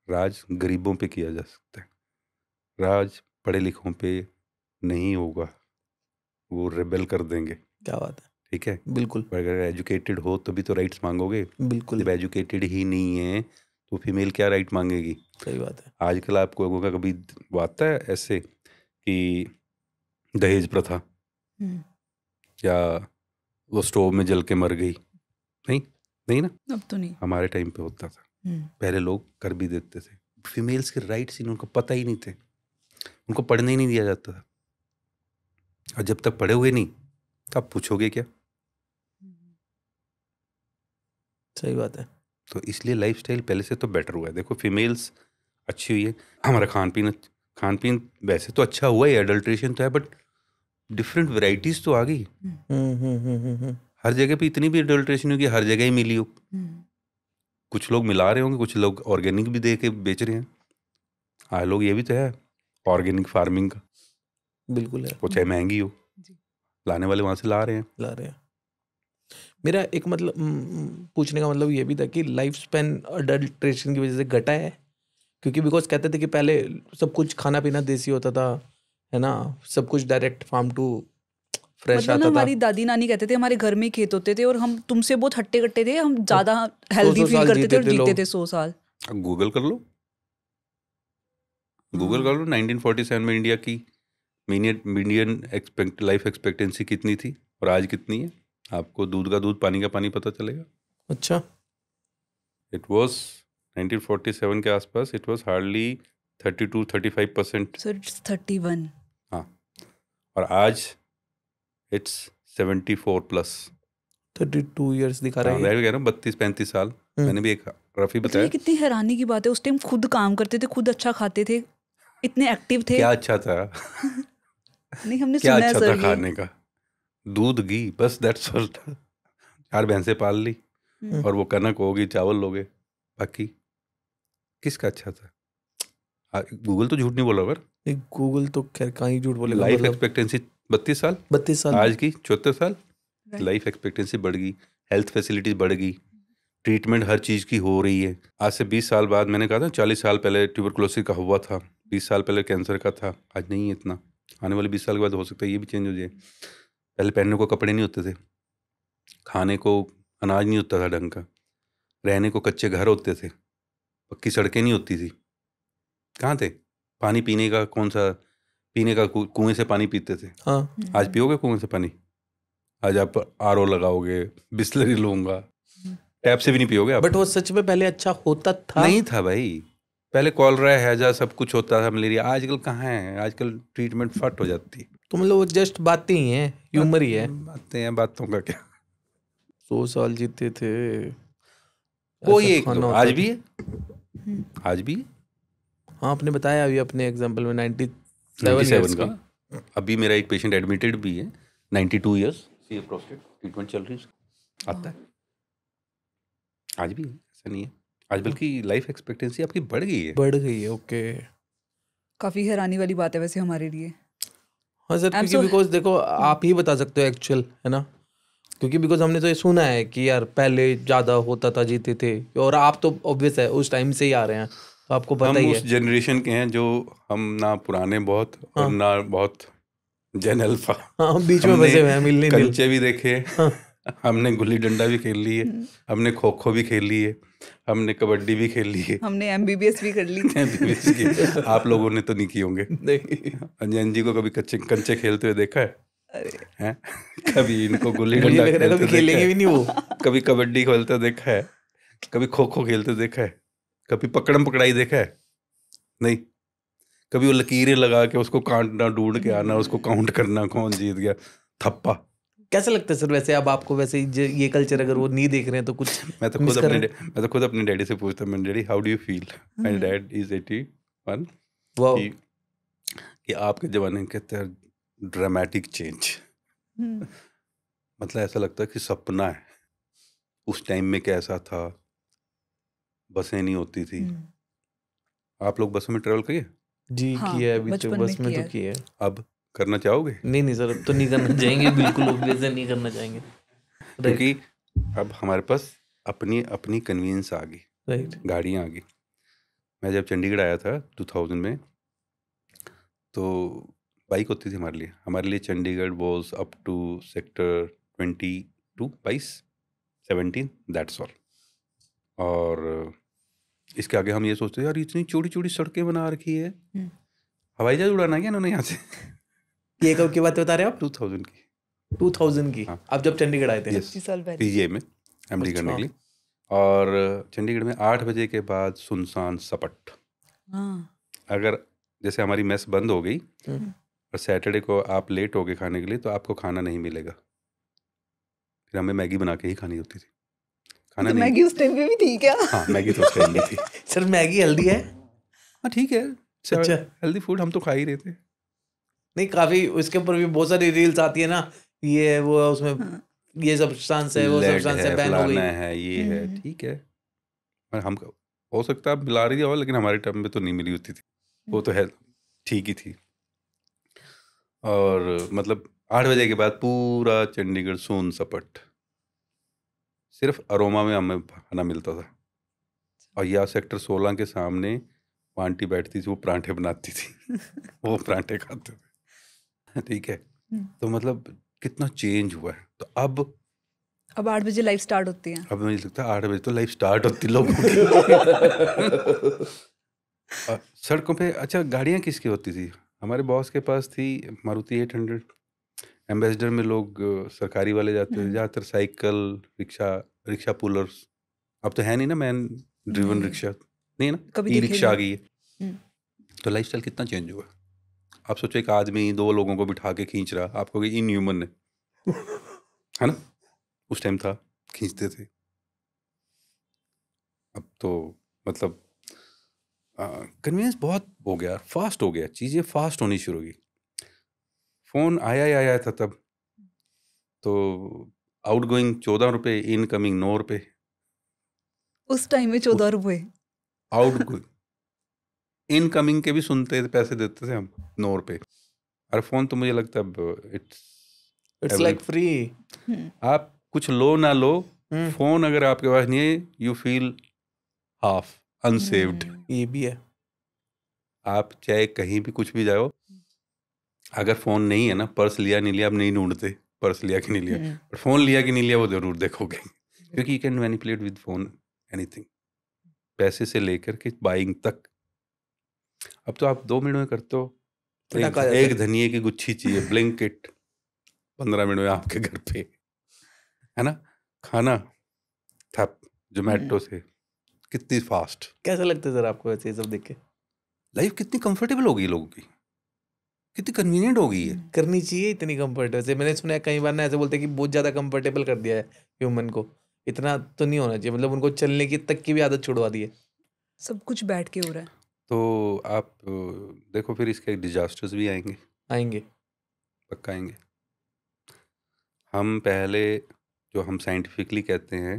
राज गरीबों पे किया जा सकता है, राज पढ़े लिखों पे नहीं होगा, वो रेबेल कर देंगे। क्या बात है, ठीक है, बिल्कुल पर अगर एजुकेटेड हो तभी तो राइट्स मांगोगे। बिल्कुल जब एजुकेटेड ही नहीं है तो फीमेल क्या राइट मांगेगी? सही बात है। आजकल आपको लोगों का कभी वो आता है ऐसे कि दहेज प्रथा, या वो स्टोव में जल के मर गई? नहीं, नहीं ना। अब तो नहीं। हमारे टाइम पे होता था, पहले लोग कर भी देते थे। फीमेल्स के राइट्स उनको पता ही नहीं थे, उनको पढ़ने ही नहीं दिया जाता था। और जब तक पढ़े हुए नहीं तो आप पूछोगे क्या? सही बात है। तो इसलिए लाइफस्टाइल पहले से तो बेटर हुआ है। देखो फीमेल्स अच्छी हुई है, हमारा खान पीन वैसे तो अच्छा हुआ है, एडल्ट्रेशन तो है, बट डिफरेंट वैरायटीज तो आ गई। हर जगह पे इतनी भी एडल्ट्रेशन होगी, हर जगह ही मिली हो। कुछ लोग मिला रहे होंगे, कुछ लोग ऑर्गेनिक भी दे के बेच रहे हैं। हाँ, लोग ये भी तो है ऑर्गेनिक फार्मिंग का, बिल्कुल है, वो चाहे महंगी हो, लाने वाले वहां से ला रहे हैं। ला रहे हैं। मेरा एक मतलब पूछने का मतलब ये भी था कि लाइफ स्पैन अडल्ट्रेशन की वजह से घटा है, क्योंकि बिकॉज कहते थे कि पहले सब कुछ खाना पीना देसी होता था, है ना, सब कुछ डायरेक्ट फार्म टू फ्रेश मतलब ना, आता था। हमारी दादी नानी कहते थे हमारे घर में ही खेत होते थे और हम तुमसे बहुत हट्टे कट्टे थे, हम ज्यादा हेल्दी 100 फील साल करते थे और जीते थे जीते लोग। थे 100 साल। अब गूगल कर लो, गूगल कर लो 1947 में इंडिया की मीडियन लाइफ एक्सपेक्टेंसी कितनी थी और आज कितनी है। आपको दूध का दूध, पानी का पानी पता चलेगा। अच्छा, इट वॉज 1947 के आसपास, it was hardly 32-35%। So it's 31। हाँ, और आज इट्स 74+। 32 ईयर्स दिखा रहा हाँ, है मैं भी कह रहा हूँ 32-35 साल। मैंने भी एक रफ़ी तो ये बताया। कितनी हैरानी की बात है, उस टाइम खुद काम करते थे, खुद अच्छा खाते थे, इतने एक्टिव थे। क्या अच्छा था? नहीं, हमने क्या सुना है अच्छा सर था ये। खाने का? दूध घी बस, दैट्स ऑल। 4 भैंसें पाल ली हम्म। और वो कनक होगी, चावल लोगे, बाकी किसका अच्छा था? गूगल तो झूठ नहीं बोला पर गूगल तो खैर कहाँ ही झूठ बोलेगा, लाइफ मतलब एक्सपेक्टेंसी 32 साल, 32 साल। आज की 74 साल। Right. लाइफ एक्सपेक्टेंसी बढ़ गई, हेल्थ फैसिलिटीज बढ़ गई, ट्रीटमेंट हर चीज़ की हो रही है। आज से 20 साल बाद, मैंने कहा था 40 साल पहले ट्यूबरकुलोसिस का हुआ था, 20 साल पहले कैंसर का था, आज नहीं है इतना। आने वाले 20 साल के बाद हो सकता है ये भी चेंज हो जाए। पहले पहनने को कपड़े नहीं होते थे, खाने को अनाज नहीं होता था ढंग का, रहने को कच्चे घर होते थे, पक्की सड़कें नहीं होती थी। कहाँ थे? पानी पीने का कौन सा, पीने का कुएं से पानी पीते थे। हाँ, आज पियोगे कुएं से पानी? आज आप आरओ लगाओगे, बिस्लरी लूंगा, टैप से भी नहीं पियोगे आप। बट वो सच में पहले अच्छा होता था। नहीं था भाई, पहले कॉलरा हैजा सब कुछ होता था, मलेरिया। आजकल कहाँ है? आजकल ट्रीटमेंट फट हो जाती है। तो मतलब वो जस्ट बातें ही हैं, ह्यूमर ही है। बातें हैं, बातों का क्या। 100 साल जीते थे, कोई ऐसा एक खाना दो होता आज था। भी है, आज भी है। हाँ, आपने बताया अभी अपने एग्जांपल में 97 97 years का। अभी मेरा एक पेशेंट एडमिटेड भी है, 92 ईयर्स, सी प्रोस्टेट, ट्रीटमेंट चल रही है उसकी। आता है, आज भी है, ऐसा नहीं है। आज बल्कि लाइफ एक्सपेक्टेंसी आपकी बढ़ गई है। बढ़ गई है। ओके, काफी हैरानी वाली बात है वैसे हमारे लिए। हाँ सर, I'm क्योंकि so- बिकॉज देखो आप ही बता सकते हो एक्चुअल, है ना? क्योंकि बिकॉज हमने तो ये सुना है कि यार पहले ज़्यादा होता था, जीते थे, और आप तो ऑब्वियस है उस टाइम से ही आ रहे हैं, तो आपको पता हम ही उस है। जनरेशन के हैं जो, हम ना पुराने बहुत और हाँ। ना बहुत जेन अल्फा। हाँ, हम बीच में हमने फंसे हुए हैं, मिलने नील। कंचे भी देखे, हाँ। हमने गुल्ली डंडा भी खेल ली है, हमने खो खो भी खेल ली है, हमने कबड्डी भी खेल ली है। हमने MBBS भी कर ली। MBBS की आप लोगों ने तो नहीं की होंगे। नहीं, अंजन जी को कभी कच्चे कंचे खेलते हुए देखा है? अरे हैं? कभी इनको गुल्ली मुझे डंडा लग रहा है खेलते कभी देखा खेलेंगे है? भी नहीं वो। कभी कबड्डी खेलते देखा है? कभी खो खो खेलते देखा है? कभी पकड़म पकड़ाई देखा है? नहीं। कभी वो लकीरें लगा के उसको काटना, ढूंढ के आना, उसको काउंट करना, कौन जीत गया, थप्पा। कैसा लगता है सर वैसे, अब आपको वैसे ये कल्चर अगर वो नहीं देख रहे हैं तो कुछ मैं तो मिस खुद अपने डैडी से पूछता, मैं daddy how do you feel? My dad is 81 वाह। कि आपके जमाने में कहते हैं ड्रामेटिक चेंज, मतलब ऐसा लगता है कि सपना है। उस टाइम में कैसा था, बसें नहीं होती थी। आप लोग बसों में ट्रेवल किए? जी हाँ, किया है, अभी तो बचपन बस में में किया तो है। किया है। अब करना चाहोगे? नहीं सर, अब तो नहीं करना चाहेंगे, बिल्कुल ऑब्वियस है, नहीं करना चाहेंगे। क्योंकि अब हमारे पास अपनी अपनी कन्वीनियंस आ गई, राइट। गाड़ियाँ आ गई। मैं जब चंडीगढ़ आया था 2000 में, तो बाइक होती थी हमारे लिए Chandigarh was up to sector 22 17, that's all. और इसके आगे हम ये सोचते यार इतनी चौड़ी चौड़ी सड़कें बना रखी है, हवाई जहाज उड़ाना है क्या इन्होंने यहाँ से? ये कब की बात बता रहे हैं आप? 2000 की। 2000 की? हाँ। आप जब चंडीगढ़ आए थे? यस, 25 साल पहले। पीजीआई में एमडी करने के लिए। और चंडीगढ़ में 8 बजे के बाद सुनसान सपट। हाँ। अगर जैसे हमारी मेस बंद हो गई हम्म। और सैटरडे को आप लेट हो गए खाने के लिए, तो आपको खाना नहीं मिलेगा। फिर हमें मैगी बना के ही खानी होती थी, खाना तो नहीं। मैगी उस टाइम पे भी थी क्या? हाँ, मैगी तो उस टाइम में थी। सर मैगी हेल्दी है? हाँ ठीक है, अच्छा। हेल्दी फूड हम तो खा ही रहे थे। नहीं, काफी उसके ऊपर भी बहुत सारी रील्स आती है ना, ये वो उसमें ये सब्सटेंस है, वो लेड सब्सटेंस है, है, बैन हो गई। फलाना है, ये है, ठीक है। पर हम, हो सकता है आप मिला रही हो, लेकिन हमारे टाइम में तो नहीं मिली होती थी, वो तो है ठीक ही थी। और मतलब 8 बजे के बाद पूरा चंडीगढ़ सून सपट, सिर्फ अरोमा में हमें खाना मिलता था। और या सेक्टर 16 के सामने वो आंटी बैठती थी, वो परांठे बनाती थी, वो परांठे खाते थे, ठीक है। तो मतलब कितना चेंज हुआ है। तो अब 8 बजे लाइफ स्टार्ट होती है। अब मुझे लगता है 8 बजे तो लाइफ स्टार्ट होती लोगों की। सड़कों पे अच्छा गाड़ियाँ किसकी होती थी? हमारे बॉस के पास थी मारुति 800। एम्बेसडर में लोग सरकारी वाले जाते थे, ज़्यादातर साइकिल, रिक्शा पुलर्स। अब तो है नहीं ना मैन ड्रिवन रिक्शा, नहीं है ना, कभी ई देखे रिक्शा आ नहीं। गई है। तो लाइफस्टाइल कितना चेंज हुआ। आप सोचो एक आदमी 2 लोगों को बिठा के खींच रहा, आपको इन ह्यूमन है, है ना? उस टाइम था, खींचते थे। अब तो मतलब कन्वीनियंस बहुत हो गया, फास्ट हो गया, चीज़ें फास्ट होनी शुरू हो गई। फ़ोन आया ही आया था तब, तो आउटगोइंग 14 रुपये, इनकमिंग 9 रुपये। उस टाइम में 14 रुपए। आउटगोइंग इनकमिंग के भी सुनते थे, पैसे देते थे हम 9 रुपये। और फ़ोन तो मुझे लगता है अब इट्स लाइक फ्री। आप कुछ लो ना लो, हम्म, फ़ोन अगर आपके पास नहीं है, यू फील हाफ अनसेव्ड। ये भी है। आप चाहे कहीं भी कुछ भी जाओ, अगर फ़ोन नहीं है ना, पर्स लिया नहीं लिया आप नहीं ढूंढते, पर्स लिया कि नहीं लिया, पर फ़ोन लिया कि नहीं लिया वो ज़रूर देखोगे, क्योंकि you can manipulate with phone anything, पैसे से लेकर के बाइंग तक। अब तो आप 2 मिनट में करते हो, फटाक आ जाता है। एक धनिए की गुच्छी चाहिए, ब्लिंकिट 15 मिनट में आपके घर पे, है ना। खाना थप जोमेटो से, कितनी फास्ट कैसा लगता है सर आपको वैसे ये सब देख के? लाइफ, कितनी कंफर्टेबल हो गई लोगों की, कितनी कन्वीनियंट हो गई है। करनी चाहिए इतनी कंफर्ट। वैसे मैंने सुना है कई बार ना ऐसे बोलते हैं कि बहुत ज्यादा कंफर्टेबल कर दिया है ह्यूमन को। इतना तो नहीं होना चाहिए, मतलब उनको चलने की तक की भी आदत छुड़वा दी है। सब कुछ बैठ के हो रहा है। तो आप देखो फिर इसके डिजास्टर्स भी आएंगे, आएंगे। पक्का आएंगे। हम पहले, जो हम साइंटिफिकली कहते हैं,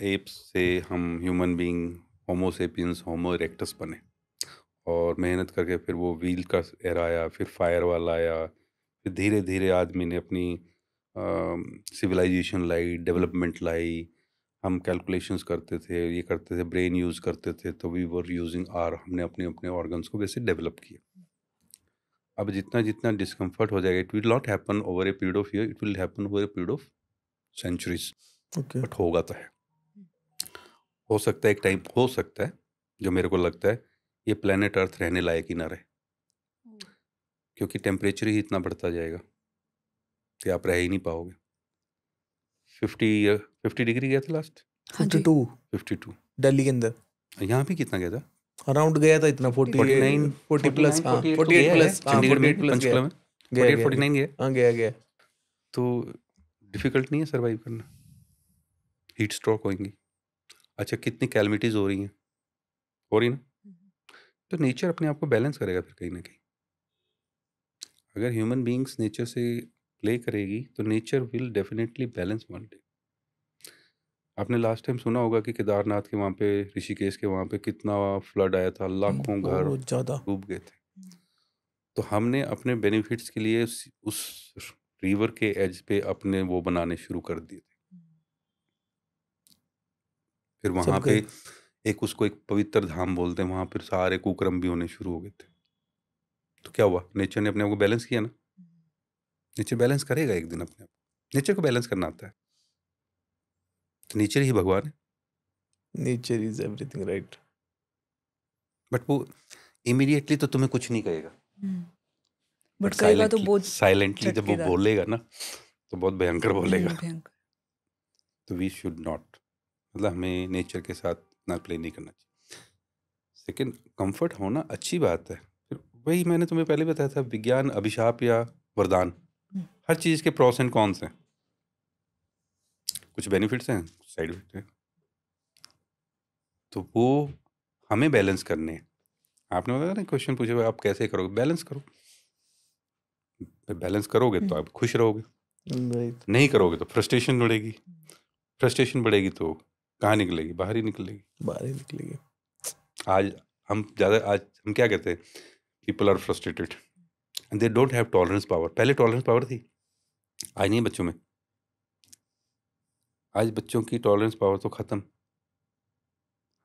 एप्स से हम ह्यूमन बीइंग होमो सेपियंस होमो इरेक्टस बने, और मेहनत करके फिर वो व्हील का एरा आया, फिर फायर वाला आया, फिर धीरे धीरे आदमी ने अपनी सिविलाइजेशन लाई, डेवलपमेंट लाई। हम कैलकुलेशंस करते थे, ये करते थे, ब्रेन यूज़ करते थे, तो वी वर यूजिंग आर, हमने अपने अपने ऑर्गन्स को वैसे डेवलप किया। अब जितना जितना डिस्कम्फर्ट हो जाएगा, it will not happen over a period of year, it will happen over a period of centuries, okay. But होगा तो है। हो सकता है एक टाइम, हो सकता है, जो मेरे को लगता है, ये प्लेनेट अर्थ रहने लायक ही ना रहे, क्योंकि टेम्परेचर ही इतना बढ़ता जाएगा कि आप रह ही नहीं पाओगे। 50 डिग्री गया था लास्ट, हाँ जी। 52 52। दिल्ली के अंदर यहाँ भी कितना गया था? अराउंड गया था इतना 49, 40 प्लस। हाँ 48 तो 48 गया है प्लस। हाँ चंडीगढ़ में 48 भी, प्लस गया पंचकुला में गया 48 गया 49 गया। हाँ गया गया। तो डिफिकल्ट नहीं है सर्वाइव करना, हीट स्ट्रोक होंगी। अच्छा, कितनी कैलमिटीज हो रही हैं, हो रही ना, तो नेचर अपने आप को बैलेंस करेगा फिर कहीं ना कहीं। अगर ह्यूमन बीइंग्स नेचर से प्ले करेगी तो nature will definitely balance one day. आपने लास्ट टाइम सुना होगा कि केदारनाथ के वहाँ पे, ऋषिकेश के वहाँ पे कितना फ्लड आया था, लाखों घर बहुत ज्यादा। डूब गए थे। तो हमने अपने बेनिफिट्स के लिए उस रिवर के एज पे अपने वो बनाने शुरू कर दिए थे। फिर वहाँ सब पे गए। एक, उसको एक पवित्र धाम बोलते हैं, वहाँ फिर सारे कुकर्म भी होने शुरू हो गए थे। तो क्या हुआ, नेचर ने अपने आप को बैलेंस किया ना। नेचर बैलेंस करेगा एक दिन अपने आप, नेचर को बैलेंस करना आता है, तो नेचर ही भगवान है। Nature is everything, right. But वो इमीडिएटली तो तुम्हें कुछ नहीं कहेगा, बट कहेगा तो बहुत साइलेंटली जब वो झटकेदार। बोलेगा ना, तो बहुत भयंकर बोलेगा। भयंकर। तो वी शुड नॉट, मतलब हमें नेचर के साथ ना प्ले नहीं करना चाहिए। सेकेंड, कंफर्ट होना अच्छी बात है, फिर वही मैंने तुम्हें पहले बताया था, विज्ञान अभिशाप या वरदान। हर चीज़ के प्रॉस एंड कॉन्स हैं, कुछ बेनिफिट्स हैं, कुछ साइड इफेक्ट हैं, तो वो हमें बैलेंस करने हैं। आपने बताया ना, क्वेश्चन पूछे हुए, आप कैसे करोगे, बैलेंस करो। बैलेंस करोगे तो आप खुश रहोगे, राइट। नहीं करोगे तो फ्रस्ट्रेशन बढ़ेगी, फ्रस्ट्रेशन बढ़ेगी तो कहाँ निकलेगी, बाहर ही निकलेगी। बाहर ही निकलेगी। आज आज हम क्या कहते हैं, people are frustrated and they don't have tolerance power. पहले टॉलरेंस पावर थी, आज नहीं बच्चों में। आज बच्चों की टॉलरेंस पावर तो ख़त्म।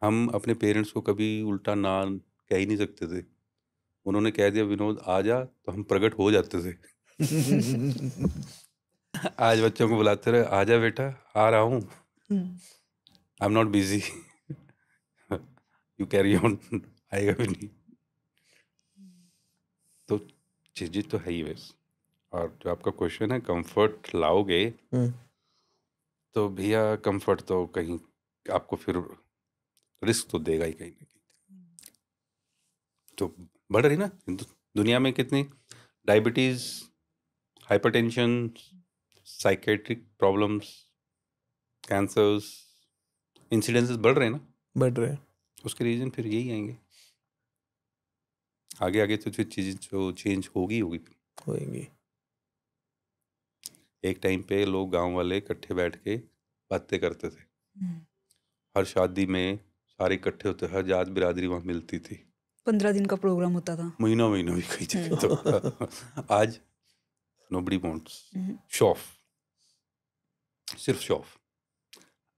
हम अपने पेरेंट्स को कभी उल्टा ना कह ही नहीं सकते थे, उन्होंने कह दिया विनोद आ जा, तो हम प्रकट हो जाते थे। आज बच्चों को बुलाते रहे, आ जा बेटा, आ रहा हूँ, आई am not busy, you carry on, आएगा भी नहीं। तो चीज़ें तो है ही वैसे। और जो आपका क्वेश्चन है, कंफर्ट लाओगे तो भैया, कंफर्ट तो कहीं आपको फिर रिस्क तो देगा ही कहीं ना कहीं। तो बढ़ रही ना दुनिया में कितनी diabetes, hypertension, psychiatric problems, cancers, incidences बढ़ रहे हैं ना, बढ़ रहे हैं। उसके रीजन फिर यही आएंगे। आगे आगे तो फिर चीज़ें जो चेंज होगी होएंगी। एक टाइम पे लोग गांव वाले इकट्ठे बैठ के बातें करते थे, हम्म। हर शादी में सारे इकट्ठे होते, हर जात बिरादरी वहाँ मिलती थी, 15 दिन का प्रोग्राम होता था। महीनों महीनों भी कई जगह तो आज नोबडी वांट्स हम्म। शो ऑफ, सिर्फ शो ऑफ।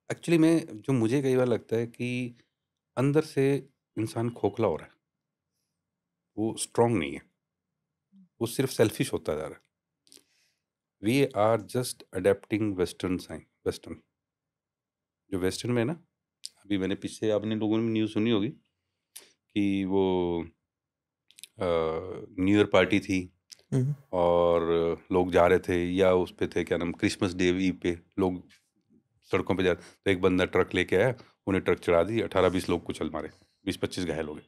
एक्चुअली में जो मुझे कई बार लगता है कि अंदर से इंसान खोखला हो रहा है, वो स्ट्रांग नहीं है, वो सिर्फ सेल्फिश होता जा रहा है। We are just adapting western जो वेस्टर्न में है ना। अभी मैंने पीछे, आपने लोगों ने न्यूज़ सुनी होगी कि वो न्यू ईयर पार्टी थी और लोग जा रहे थे, या उस पे थे क्या नाम, क्रिसमस डे ईव पे लोग सड़कों पे जा रहे, तो एक बंदा ट्रक लेके आया, उन्हें ट्रक चढ़ा दी, 18-20 लोग कुचल मारे, 20-25 घायल हो गए।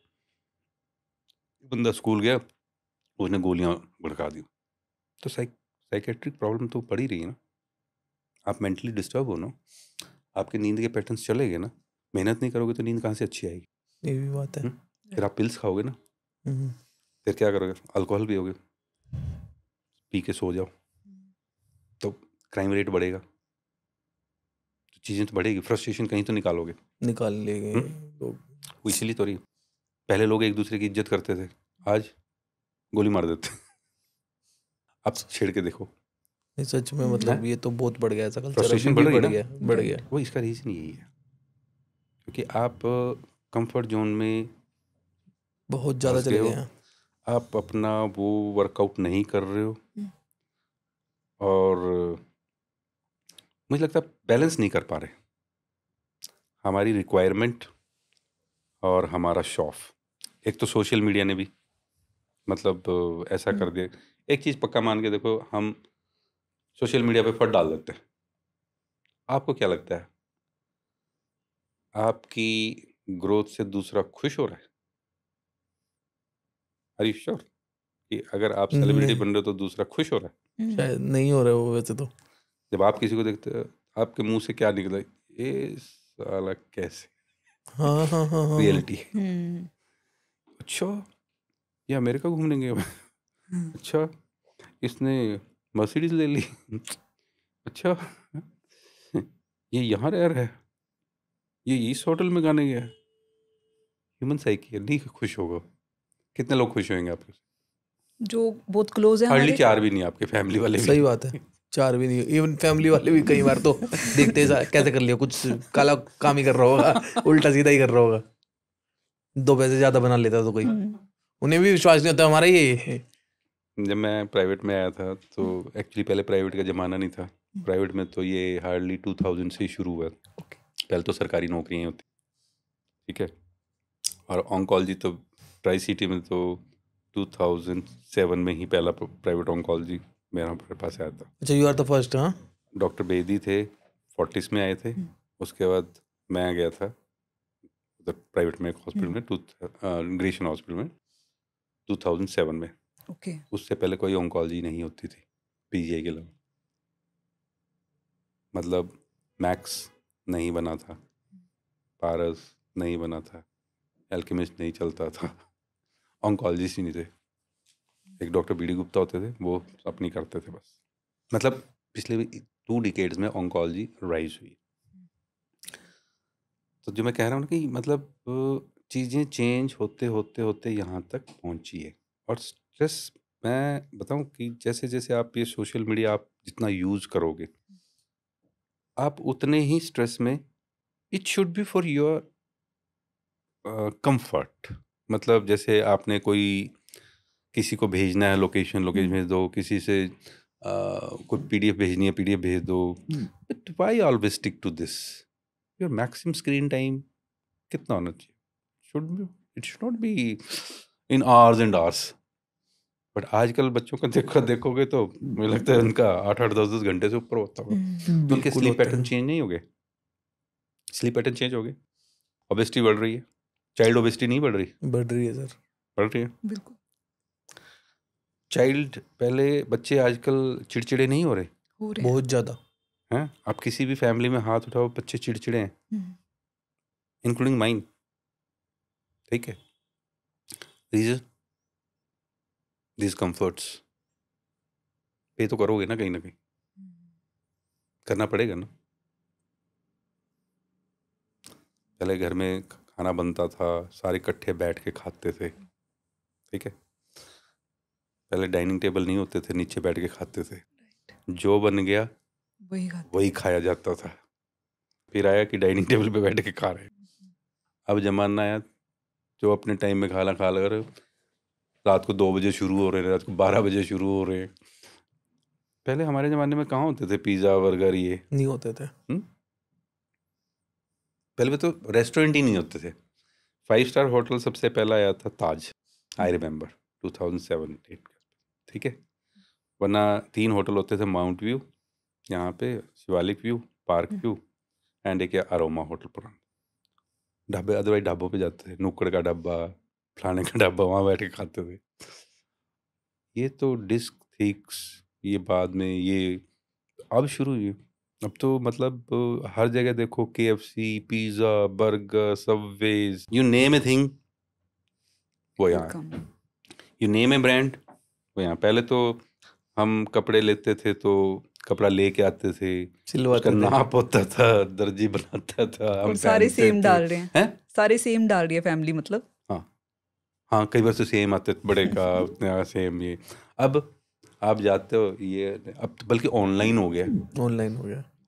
बंदा स्कूल गया, उसने गोलियां भड़का दी। तो साइकेट्रिक प्रॉब्लम तो पड़ ही रही है ना। आप मेंटली डिस्टर्ब हो ना, आपके नींद के पैटर्न्स चले गए ना, मेहनत नहीं करोगे तो नींद कहाँ से अच्छी आएगी? ये भी बात है। फिर आप पिल्स खाओगे ना, फिर क्या करोगे? अल्कोहल पियोगे, पी के सो जाओ, तो क्राइम रेट बढ़ेगा, तो चीज़ें तो बढ़ेगी, फ्रस्ट्रेशन कहीं तो निकालोगे, निकाल लेंगे लोग। वो इसीलिए तो रही। पहले लोग एक दूसरे की इज्जत करते थे, आज गोली मार देते। आप छेड़ के देखो, नहीं, सच में मतलब ये तो बहुत बढ़ गया ऐसा कल्चर, फ्रस्ट्रेशन अभी बढ़ भी रही बढ़ ना, गया, बढ़ गया। वो इसका रीज़न यही है, क्योंकि आप कंफर्ट जोन में बहुत ज़्यादा फंस चले गए गए हो, हैं। आप अपना वो वर्कआउट नहीं कर रहे हो, और मुझे लगता है बैलेंस नहीं कर पा रहे। हमारी रिक्वायरमेंट और हमारा शौफ, एक तो सोशल मीडिया ने भी मतलब ऐसा कर दिया। एक चीज़ पक्का मान के देखो, हम सोशल मीडिया पे फट डाल देते हैं। आपको क्या लगता है, आपकी ग्रोथ से दूसरा खुश हो रहा है? आर यू श्योर कि अगर आप सेलिब्रिटी नहीं, बन रहे हो तो दूसरा खुश हो रहा है? शायद नहीं हो रहा है वो वैसे तो। जब आप किसी को देखते हो, आपके मुंह से क्या निकला, ये साला कैसे? हाँ हाँ हाँ हाँ। रियलिटी। हम्म। अच्छा, ये अमेरिका घूमने गए? अच्छा, इसने मर्सिडीज ले ली? अच्छा, ये यहाँ रह रहा है, ये इस होटल में गाने गया है। ह्यूमन साइकी है, नहीं खुश होगा। कितने लोग खुश होंगे आपके? जो बहुत क्लोज है हार्डली हमारे। 4 भी नहीं, आपके फैमिली वाले भी। सही बात है, 4 भी नहीं, इवन फैमिली वाले भी कई बार तो देखते हैं कैसे कर लिया, कुछ काला काम ही कर रहा होगा, उल्टा सीधा ही कर रहा होगा, 2 पैसे ज्यादा बना लेता तो कोई, उन्हें भी विश्वास नहीं होता हमारा ये। जब मैं प्राइवेट में आया था तो एक्चुअली पहले प्राइवेट का ज़माना नहीं था। प्राइवेट में तो ये हार्डली 2000 से ही शुरू हुआ। पहले तो सरकारी नौकरियाँ होती, ठीक है, और ऑन्कोलॉजी तो ट्राई सिटी में तो 2007 में ही पहला प्राइवेट ऑन्कोलॉजी मेरा पास आया था। अच्छा, यू आर द फर्स्ट? हाँ, डॉक्टर बेदी थे, फोर्टिस में आए थे। उसके बाद मैं गया था प्राइवेट में एक हॉस्पिटल में, ग्रेशन हॉस्पिटल में 2007 में। ओके। उससे पहले कोई ऑन्कोलॉजी नहीं होती थी पीजीआई के अलावा, मतलब मैक्स नहीं बना था, पारस नहीं बना था, एल्केमिस्ट नहीं चलता था, ऑन्कोलॉजिस्ट ही नहीं थे। एक डॉक्टर बीडी गुप्ता होते थे, वो अपनी करते थे बस। मतलब पिछले 2 डिकेड्स में ऑन्कोलॉजी राइज हुई। तो जो मैं कह रहा हूँ ना कि मतलब चीज़ें चेंज होते होते होते यहाँ तक पहुँची है। और स्ट्रेस, मैं बताऊँ कि जैसे जैसे आप ये सोशल मीडिया आप जितना यूज़ करोगे, आप उतने ही स्ट्रेस में, it should B for your comfort. मतलब जैसे आपने कोई किसी को भेजना है, लोकेशन भेज दो, किसी से कोई पीडीएफ भेजनी है, पीडीएफ भेज दो। But why always stick to this? Your maximum screen time कितना होना चाहिए? It should not be in hours and hours. But आजकल बच्चों को देखोगे तो मुझे लगता है उनका 8-8, 10-10 घंटे से ऊपर होता होगा। तो उनके स्लीप पैटर्न चेंज नहीं हो गए? स्लीप पैटर्न चेंज हो गए, ओबेसिटी बढ़ रही है। चाइल्ड ओबेसिटी नहीं बढ़ रही? बढ़ रही है सर, बढ़ रही है बिल्कुल। चाइल्ड, पहले बच्चे आजकल चिड़चिड़े नहीं हो रहे? हो रहे हैं। बहुत ज्यादा। हैं? आप किसी भी फैमिली में हाथ उठाओ, बच्चे चिड़चिड़े हैं। इंक्लूडिंग माइन, ठीक है। रीजन, दिस कंफर्ट्स पे तो करोगे ना, कहीं ना कहीं करना पड़ेगा ना। पहले घर में खाना बनता था, सारे इकट्ठे बैठ के खाते थे, ठीक है। पहले डाइनिंग टेबल नहीं होते थे, नीचे बैठ के खाते थे। जो बन गया वही खाया जाता था। फिर आया कि डाइनिंग टेबल पे बैठ के खा रहे। अब जमाना आया जो अपने टाइम में खाना खा लगा, रात को 2 बजे शुरू हो रहे हैं, रात को 12 बजे शुरू हो रहे हैं। पहले हमारे ज़माने में कहाँ होते थे पिज़्ज़ा बर्गर, ये नहीं होते थे। पहले में तो रेस्टोरेंट ही नहीं होते थे। 5 स्टार होटल सबसे पहला आया था ताज, आई रिमेंबर 2007-8, ठीक है। वरना 3 होटल होते थे, माउंट व्यू यहाँ पे, Shivalik view, park view, and एक अरोमा होटल पुराना। ढाबे अदरवाइज ढाबों पे जाते थे, नुक्कड़ का ढाबा, फलाने का ढाबा, वहाँ बैठ के खाते थे। ये तो डिस्क थिक्स, ये बाद में ये अब शुरू हुई। अब तो मतलब हर जगह देखो KFC, pizza, burger, subways, you name a thing वो यहाँ, यू नेम ए ब्रांड वो यहाँ। पहले तो हम कपड़े लेते थे तो कपड़ा लेके आते थे, उसका नाप होता था, दर्जी बनाता था, हम सारे सेम डाल रहे हैं, सारे सेम डाल रही है फैमिली, मतलब हाँ कई बार तो सेम आते, बड़े का उतना सेम। ये अब आप जाते हो, ये अब तो बल्कि ऑनलाइन हो गया,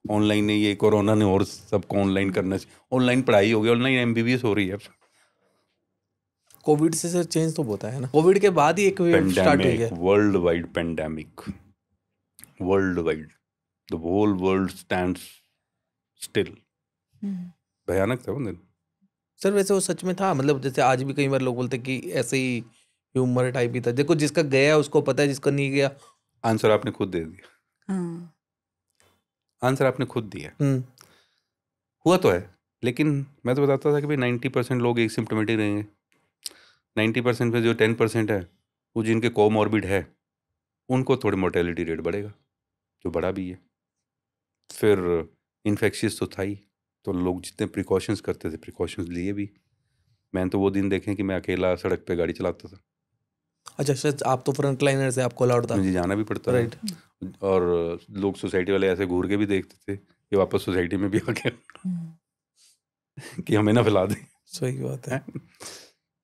ऑनलाइन ने, ये कोरोना ने और सबको ऑनलाइन करना चाहिए। ऑनलाइन पढ़ाई हो गई, ऑनलाइन MBBS हो रही है। कोविड से सर चेंज तो होता है ना, कोविड के बाद ही एक वेव स्टार्ट हो गया, world wide pandemic, world wide, the whole world stands still. भयानक था वो दिन। सर वैसे वो सच में था, मतलब जैसे आज भी कई बार लोग बोलते कि ऐसे ही ह्यूमर टाइप ही था। देखो जिसका गया उसको पता है, जिसका नहीं गया आंसर आपने खुद दे दिया। आंसर आपने खुद दिया। हुआ तो है, लेकिन मैं तो बताता था कि भाई 90% लोग एक सिम्टोमेटिक रहेंगे, 90% में जो 10% है वो जिनके कोमॉर्बिड है उनको थोड़ी मोर्टेलिटी रेट बढ़ेगा, जो बढ़ा भी है। फिर इन्फेक्शियस तो था ही, तो लोग जितने प्रिकॉशंस करते थे प्रिकॉशंस लिए भी। मैंने तो वो दिन देखे कि मैं अकेला सड़क पे गाड़ी चलाता था। अच्छा सर, आप तो फ्रंट लाइनर से, आपको अलाउड था, मुझे जाना भी पड़ता राइट। और लोग सोसाइटी वाले ऐसे घूर के भी देखते थे कि वापस सोसाइटी में भी आ गया कि हमें ना फैला दें। सही बात है।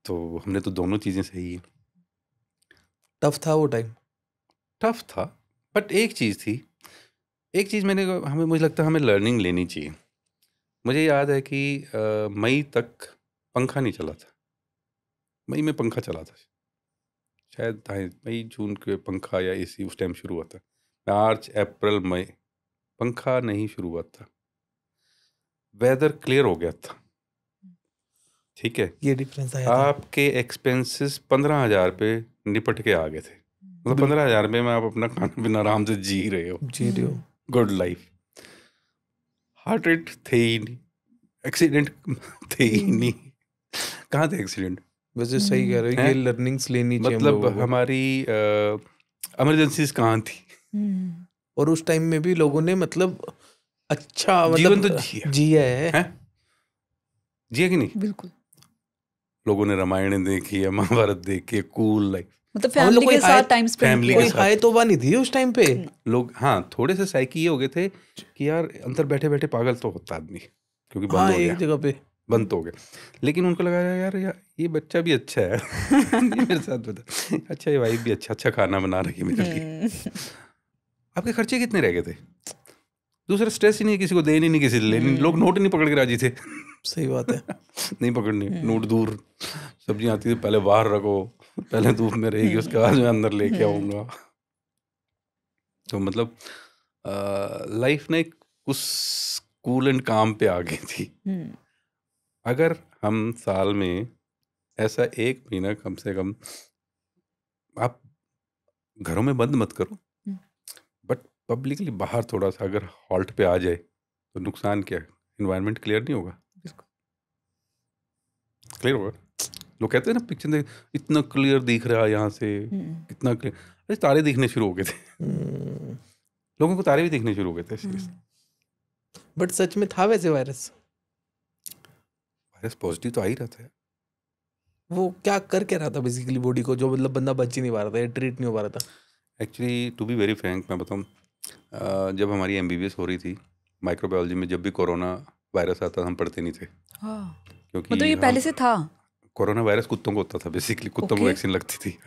तो हमने तो दोनों चीज़ें सही है। टफ था वो टाइम, टफ था, बट एक चीज़ थी, एक चीज़ मुझे लगता है हमें लर्निंग लेनी चाहिए। मुझे याद है कि मई तक पंखा नहीं चला था, मई में पंखा चला था शायद, मई जून के पंखा या AC उस टाइम शुरू हुआ था। मार्च अप्रैल मई पंखा नहीं शुरू हुआ था, वेदर क्लियर हो गया था, ठीक है। ये डिफरेंस आया था। आपके एक्सपेंसेस 15,000 पे निपट के आ गए थे, मतलब 15,000 में आप अपना खाना पीना आराम से जी रहे हो, गुड लाइफ। हार्ट रेट थे ही नहीं, एक्सीडेंट थे ही नहीं, कहाँ थे एक्सीडेंट। वैसे सही कह रहे हो, ये लर्निंग्स लेनी चाहिए मतलब हमारी इमरजेंसीज कहाँ थी। और उस टाइम में भी लोगों ने मतलब अच्छा जीवन मतलब तो जिया है, जिया कि नहीं। बिल्कुल, लोगों ने रामायण देखी है, महाभारत देखी है, कूल लाइफ, मतलब फैमिली के साथ टाइम स्पेंड फैमिली किया। के साथ। हाई तो नहीं थी उस टाइम पे लोग हाँ थोड़े से साइकी ये हो गए थे कि यार अंदर बैठे बैठे पागल तो होता आदमी, क्योंकि बंद हो गया, एक जगह पे बंद तो हो गया। लेकिन उनको लगा यार ये बच्चा भी अच्छा है ये मेरे साथ बता, अच्छा ये वाइफ भी अच्छा खाना बना रही है मेरे लिए। आपके खर्चे कितने रह गए थे, दूसरा स्ट्रेस ही नहीं, किसी को देनी नहीं, किसी लेनी, लोग नोट नहीं पकड़ के राजी थे। सही बात है। नहीं पकड़नी, नोट दूर, सब्जियां आती थी पहले बाहर रखो, पहले धूप में रहेगी, उसके बाद मैं अंदर लेके आऊंगा। तो मतलब लाइफ ने उस कूल एंड काम पे आ गई थी। अगर हम साल में ऐसा 1 महीना कम से कम, आप घरों में बंद मत करो, बट पब्लिकली बाहर थोड़ा सा अगर हॉल्ट पे आ जाए तो नुकसान क्या है, इन्वायरमेंट क्लियर नहीं होगा, क्लियर होगा। लोग कहते हैं ना पिक्चर देख इतना क्लियर दिख रहा है यहाँ से, कितना क्लियर, अरे तारे दिखने शुरू हो गए थे, लोगों को तारे भी दिखने शुरू हो गए थे। बट सच में था वैसे वायरस वायरस पॉजिटिव तो आ ही रहता है। वो क्या कर क्या रहा था बेसिकली बॉडी को, जो मतलब बंदा बच ही नहीं पा रहा था या ट्रीट नहीं हो पा रहा था? Actually to be very frank मैं बताऊँ, जब हमारी MBBS हो रही थी, माइक्रोबायोलॉजी में जब भी कोरोना वायरस आता था हम पढ़ते नहीं थे, हाँ, क्योंकि मतलब ये हम पहले से था। कोरोना वायरस कुत्तों को होता था बेसिकली, कुत्तों को ओके। वैक्सीन लगती थी।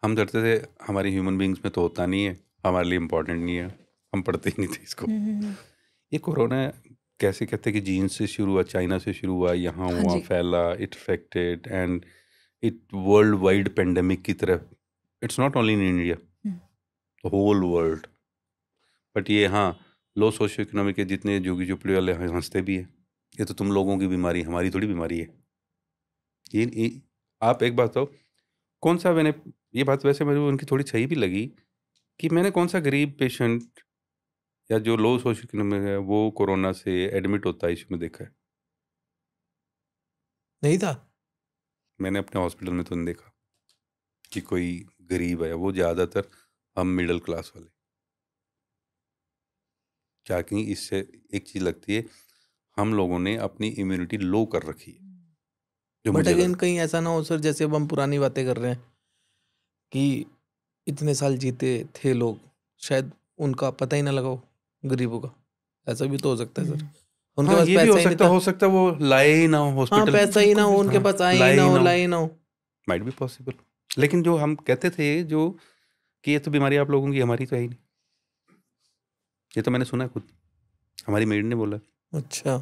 हम डरते थे हमारी ह्यूमन बींग्स में तो होता नहीं है, हमारे लिए इम्पोर्टेंट नहीं है, हम पढ़ते ही नहीं थे इसको। ये कोरोना कैसे कहते हैं कि जीन से शुरू हुआ, चाइना से शुरू हुआ, यहाँ हाँ हुआ, जी। फैला, it affected and it world wide pandemic की तरह। It's not only in India, whole world. But ये हाँ, लो सोशियो इकोनॉमिक के जितने झुग्गी झोपड़ी वाले हंसते भी है, ये तो तुम लोगों की बीमारी, हमारी थोड़ी बीमारी है। ये आप एक बात बताओ, कौन सा मैंने, ये बात वैसे मुझे उनकी थोड़ी सही भी लगी कि मैंने कौन सा गरीब पेशेंट या जो लो सोशियो इकोनॉमिक है वो कोरोना से एडमिट होता है इसमें देखा है? नहीं था। मैंने अपने हॉस्पिटल में तो नहीं देखा कि कोई गरीब है, वो ज़्यादातर हम मिडिल क्लास वाले। क्या कि इससे एक चीज़ लगती है, हम लोगों ने अपनी इम्यूनिटी लो कर रखी है, जो बट मुझे अगेन लगा। कहीं ऐसा ना हो सर, जैसे अब हम पुरानी बातें कर रहे हैं कि इतने साल जीते थे लोग, शायद उनका पता ही ना लगाओ गरीबों का, ऐसा भी तो हो सकता है सर। उनके हाँ पास ये भी पैसा ही नहीं था। हो सकता है वो लाए ही ना हो हाँ, हॉस्पिटल, पैसा ही ना हो उनके पास, आए ही लाए ना ही हो, ना हो, लाए ही ना हो। Might be possible. लेकिन जो हम कहते थे जो कि ये तो बीमारी आप लोगों की, हमारी तो है ही नहीं, ये तो मैंने सुना है खुद, हमारी मेड ने बोला अच्छा।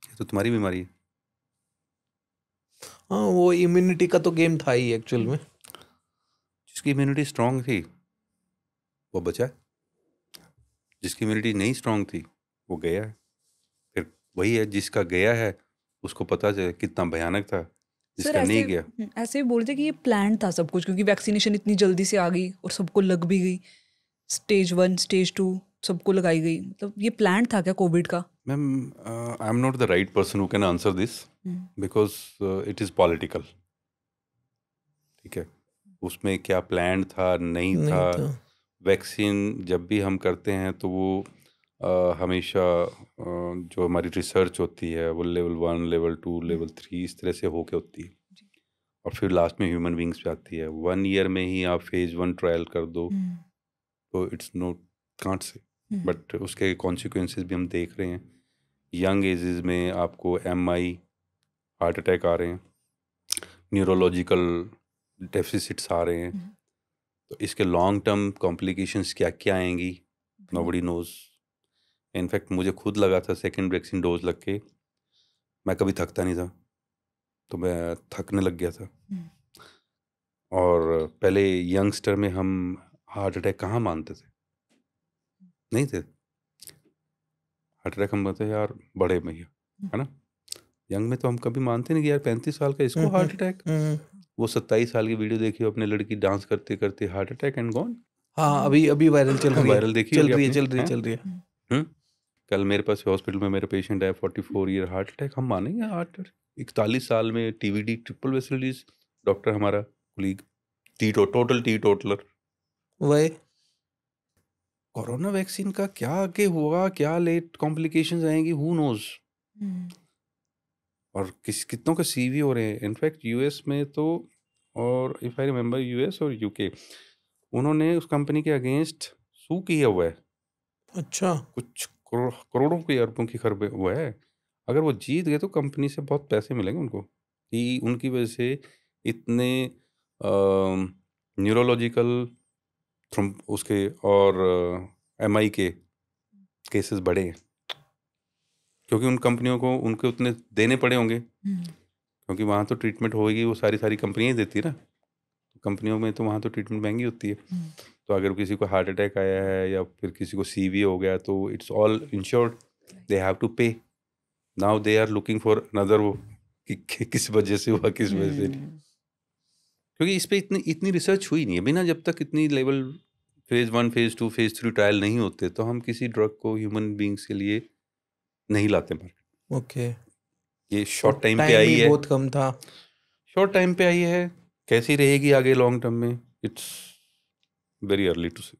ये तो तुम्हारी बीमारी है। हाँ, वो इम्यूनिटी का तो गेम था ही एक्चुअल में। जिसकी इम्यूनिटी स्ट्रांग थी वो बचा है, जिसकी इम्यूनिटी नहीं स्ट्रांग थी वो गया है। फिर वही है, जिसका गया है उसको पता चले कितना भयानक था, सर जिसका नहीं गया। ऐसे भी बोलते कि ये प्लान था सब कुछ, क्योंकि वैक्सीनेशन इतनी जल्दी से आ गई और सबको लग भी गई, स्टेज 1 स्टेज 2 सबको लगाई गई, मतलब ये प्लान था क्या कोविड का? Ma'am, I am not the right person who can answer this because it is political. ठीक है, उसमें क्या प्लान था नहीं था। नहीं था। वैक्सीन जब भी हम करते हैं तो वो हमेशा जो हमारी रिसर्च होती है वो लेवल 1 लेवल 2 लेवल 3 इस तरह से होके होती है, और फिर लास्ट में ह्यूमन बींग्स पे आती है। 1 ईयर में ही आप फेज 1 ट्रायल कर दो तो it's note, can't say, but उसके कॉन्सिक्वेंसेस भी हम देख रहे हैं। यंग एजेस में आपको MI हार्ट अटैक आ रहे हैं, न्यूरोलॉजिकल डेफिसिट्स आ रहे हैं, तो इसके लॉन्ग टर्म कॉम्प्लिकेशंस क्या क्या आएंगी नोबडी नोज। इनफैक्ट मुझे खुद लगा था सेकंड वैक्सीन डोज लग के, मैं कभी थकता नहीं था, तो मैं थकने लग गया था। और पहले यंगस्टर में हम हार्ट अटैक कहाँ मानते थे, नहीं थे। हार्ट अटैक हम बोलते यार बड़े भैया, है ना। यंग में तो हम कभी मानते नहीं कि यार 35 साल का इसको हार्ट अटैक। वो 27 साल की वीडियो देखी अपने लड़की डांस करते करते हार्ट अटैक एंड गॉन। हाँ, अभी अभी वायरल चल रही है। वायरल देखी चल होगी रही है, आपने, चल रही है, हैं? चल रही है। कल मेरे पास हॉस्पिटल में मेरा पेशेंट है 44 ईयर हार्ट अटैक, हम मानेंगे हार्ट अटैक? 41 साल में TVD triple vessel disease, doctor हमारा कुलीग टोटल टी टोटलर। वही कोरोना वैक्सीन का क्या आगे हुआ, क्या लेट कॉम्प्लिकेशंस आएंगी, हु नोज। और कितनों के CV हो रहे हैं। इनफैक्ट US में तो, और इफ आई रिमेम्बर US और UK, उन्होंने उस कंपनी के अगेंस्ट सू किया हुआ है। अच्छा। कुछ करोड़ों की अरबों की खरबे हुआ है। अगर वो जीत गए तो कंपनी से बहुत पैसे मिलेंगे उनको, कि उनकी वजह से इतने न्यूरोलॉजिकल उसके और MI के केसेस बढ़े हैं, क्योंकि उन कंपनियों को उनके उतने देने पड़े होंगे, क्योंकि वहाँ तो ट्रीटमेंट होगी, वो सारी कंपनियाँ ही देती है ना। कंपनियों में तो वहाँ तो ट्रीटमेंट महंगी होती है। तो अगर किसी को हार्ट अटैक आया है या फिर किसी को CV हो गया तो it's all insured, they have to pay. Now they are looking for another, वो किस वजह से हुआ, किस वजह से, क्योंकि इस पे इतनी रिसर्च हुई नहीं है। बिना जब तक इतनी level phase 1 phase 2 phase 3 trial नहीं होते तो हम किसी ड्रग को ह्यूमन बींग्स के लिए नहीं लाते मार्केट। ओके। ये शॉर्ट टाइम पे टाइम आई भी है, बहुत कम था। शॉर्ट टाइम पे आई है, कैसी रहेगी आगे लॉन्ग टर्म में, इट्स वेरी अर्ली टू से।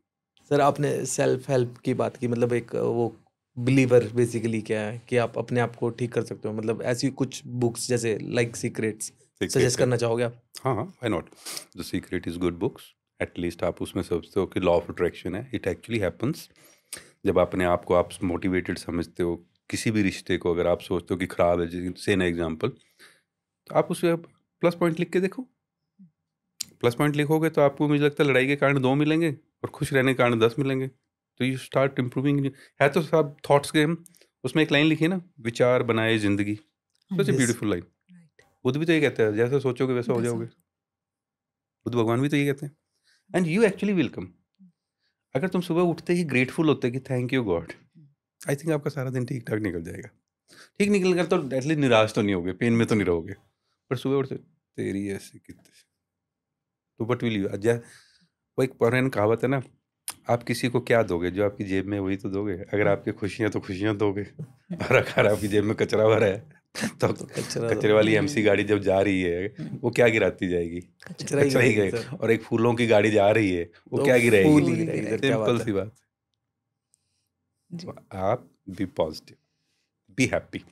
सर आपने सेल्फ हेल्प की बात की, मतलब एक वो बिलीवर बेसिकली क्या है कि आप अपने आप को ठीक कर सकते हो, मतलब ऐसी कुछ बुक्स जैसे लाइक सीक्रेट्स सजेस्ट करना चाहोगे आप? हाँ हाँ, why not. The secret is good books. At least आप उसमें समझते हो कि लॉ ऑफ अट्रैक्शन है, इट एक्चुअली हैपन्स। जब अपने आप को आप मोटिवेटेड समझते हो, किसी भी रिश्ते को अगर आप सोचते हो कि खराब है, से न एग्जाम्पल, तो आप उसे प्लस पॉइंट लिख के देखो। प्लस पॉइंट लिखोगे तो आपको मुझे लगता है लड़ाई के कारण 2 मिलेंगे और खुश रहने के कारण 10 मिलेंगे। तो यू स्टार्ट इम्प्रूविंग। है तो सब थॉट्स गेम। उसमें एक लाइन लिखी है ना, विचार बनाए जिंदगी। सच ए Yes. Beautiful line. Right. Buddha भी तो ये कहते हैं, जैसा सोचोगे वैसा हो वैसा। जाओगे। बुद्ध भगवान भी तो ये कहते हैं। And you actually welcome. अगर तुम सुबह उठते ही ग्रेटफुल होते कि thank you God, I think आपका सारा दिन ठीक ठाक निकल जाएगा। ठीक निकल कर तो एटलीस्ट निराश तो नहीं होगे, पेन में तो नहीं रहोगे। पर सुबह उठते तेरी ऐसी कितनी, तो वट विल यू। वो एक पुरानी कहावत है ना, आप किसी को क्या दोगे, जो आपकी जेब में है वही तो दोगे। अगर आपकी खुशियां तो खुशियां दोगे, और अगर आपकी जेब में कचरा भरा है तो कचरे वाली एमसी गाड़ी जब जा रही है वो क्या गिराती जाएगी? कचरा ही कचरा ही गिराएगी गए। सर। और एक फूलों की गाड़ी जा रही है वो तो क्या फूल गिराएगी? ही गिराएगी सर, क्या सिंपल बात सी है। बात। जी। तो आप be positive, be happy.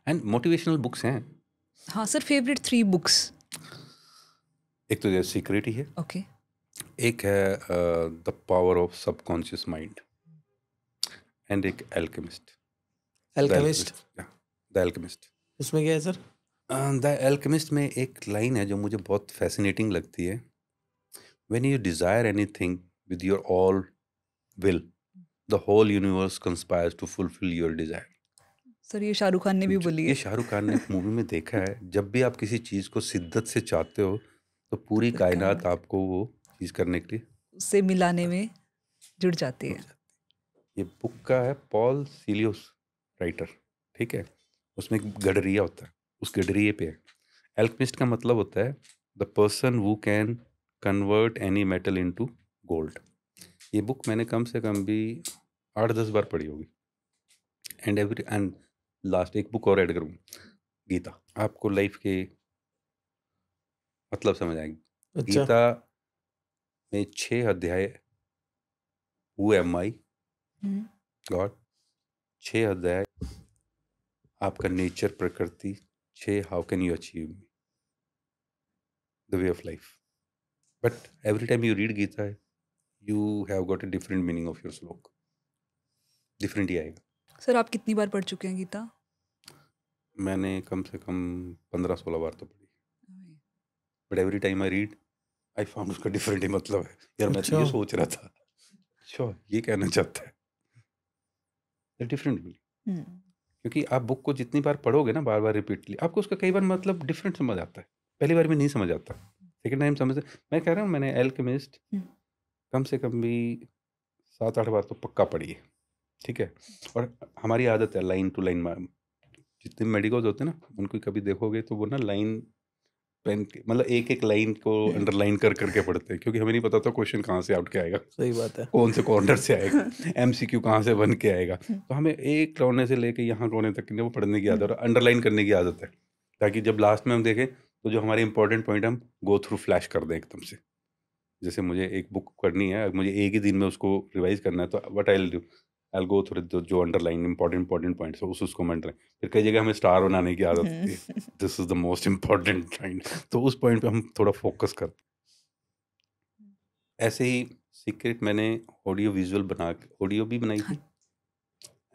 And motivational books हैं। हाँ सर, फेवरेट 3 बुक्स। एक तो सीक्रेट ही है, ओके। एक है the power of subconscious mind, and एक एल्केमिस्ट। Alchemist, the alchemist. उसमें क्या है सर? द एल्केमिस्ट में एक लाइन है जो मुझे बहुत फैसिनेटिंग लगती है। When you desire anything with your all will, the whole universe conspires to fulfill your desire. Sir ये शाहरुख खान ने भी बोली ये है। शाहरुख खान ने एक मूवी में देखा है। जब भी आप किसी चीज को शिद्दत से चाहते हो तो पूरी फिर कायनात कायनात आपको वो चीज करने के लिए उससे मिलाने में जुड़ जाती जुट है। जाती है। ये बुक का है, पॉल सीलियोस राइटर, ठीक है। उसमें एक गडरिया होता है, उस गडरिये पे है। एल्केमिस्ट का मतलब होता है the person who can convert any metal into gold. ये बुक मैंने कम से कम भी 8-10 बार पढ़ी होगी। एंड लास्ट एक बुक और ऐड करूँ, गीता। आपको लाइफ के मतलब समझ आएगी। अच्छा, गीता में 6 अध्याय, who am I hmm. God, 6 अध्याय आपका नेचर, प्रकृति, 6 how can you achieve the way of life. But every time you read Gita you have got a different meaning of your shloka, different ही आएगा। सर आप कितनी बार पढ़ चुके हैं गीता? मैंने कम से कम 15-16 बार तो पढ़ी, but every time I read I found उसका डिफरेंट ही मतलब है। यार मैं तो ये अच्छा। सोच रहा था, अच्छा ये कहना चाहता है, डिफरेंट। हम्म। क्योंकि आप बुक को जितनी बार पढ़ोगे ना, बार बार रिपीटली, आपको उसका कई बार मतलब डिफरेंट समझ आता है। पहली बार में नहीं समझ आता, सेकेंड टाइम समझ। मैं कह रहा हूँ मैंने एल्केमिस्ट हम्म। कम से कम भी 7-8 बार तो पक्का पढ़ी है, ठीक है। और हमारी आदत है लाइन टू लाइन, जितने मेडिकल्स होते हैं ना उनको कभी देखोगे तो वो ना लाइन पेन मतलब एक एक लाइन को अंडरलाइन कर करके पढ़ते हैं, क्योंकि हमें नहीं पता था क्वेश्चन कहाँ से आउट के आएगा, सही बात है। कौन से कॉर्नर से आएगा, एमसीक्यू कहाँ से बन के आएगा। तो हमें एक कोने से लेके यहाँ कोने तक की वो पढ़ने की आदत और अंडरलाइन करने की आदत है, ताकि जब लास्ट में हम देखें तो जो हमारे इंपॉर्टेंट पॉइंट हम गो थ्रू फ्लैश कर दें एकदम से। जैसे मुझे एक बुक पढ़नी है, मुझे एक ही दिन में उसको रिवाइज करना है, तो what I will do, I will go through जो अंडरलाइन इंपॉर्टेंट पॉइंट्स है उसको मैं फिर कई जगह हमें स्टार बनाने की आदत होती है, this is the most important point, तो उस पॉइंट पे हम थोड़ा फोकस करते हैं। ऐसे ही सीक्रेट मैंने ऑडियो विजुअल बना के, ऑडियो भी बनाई थी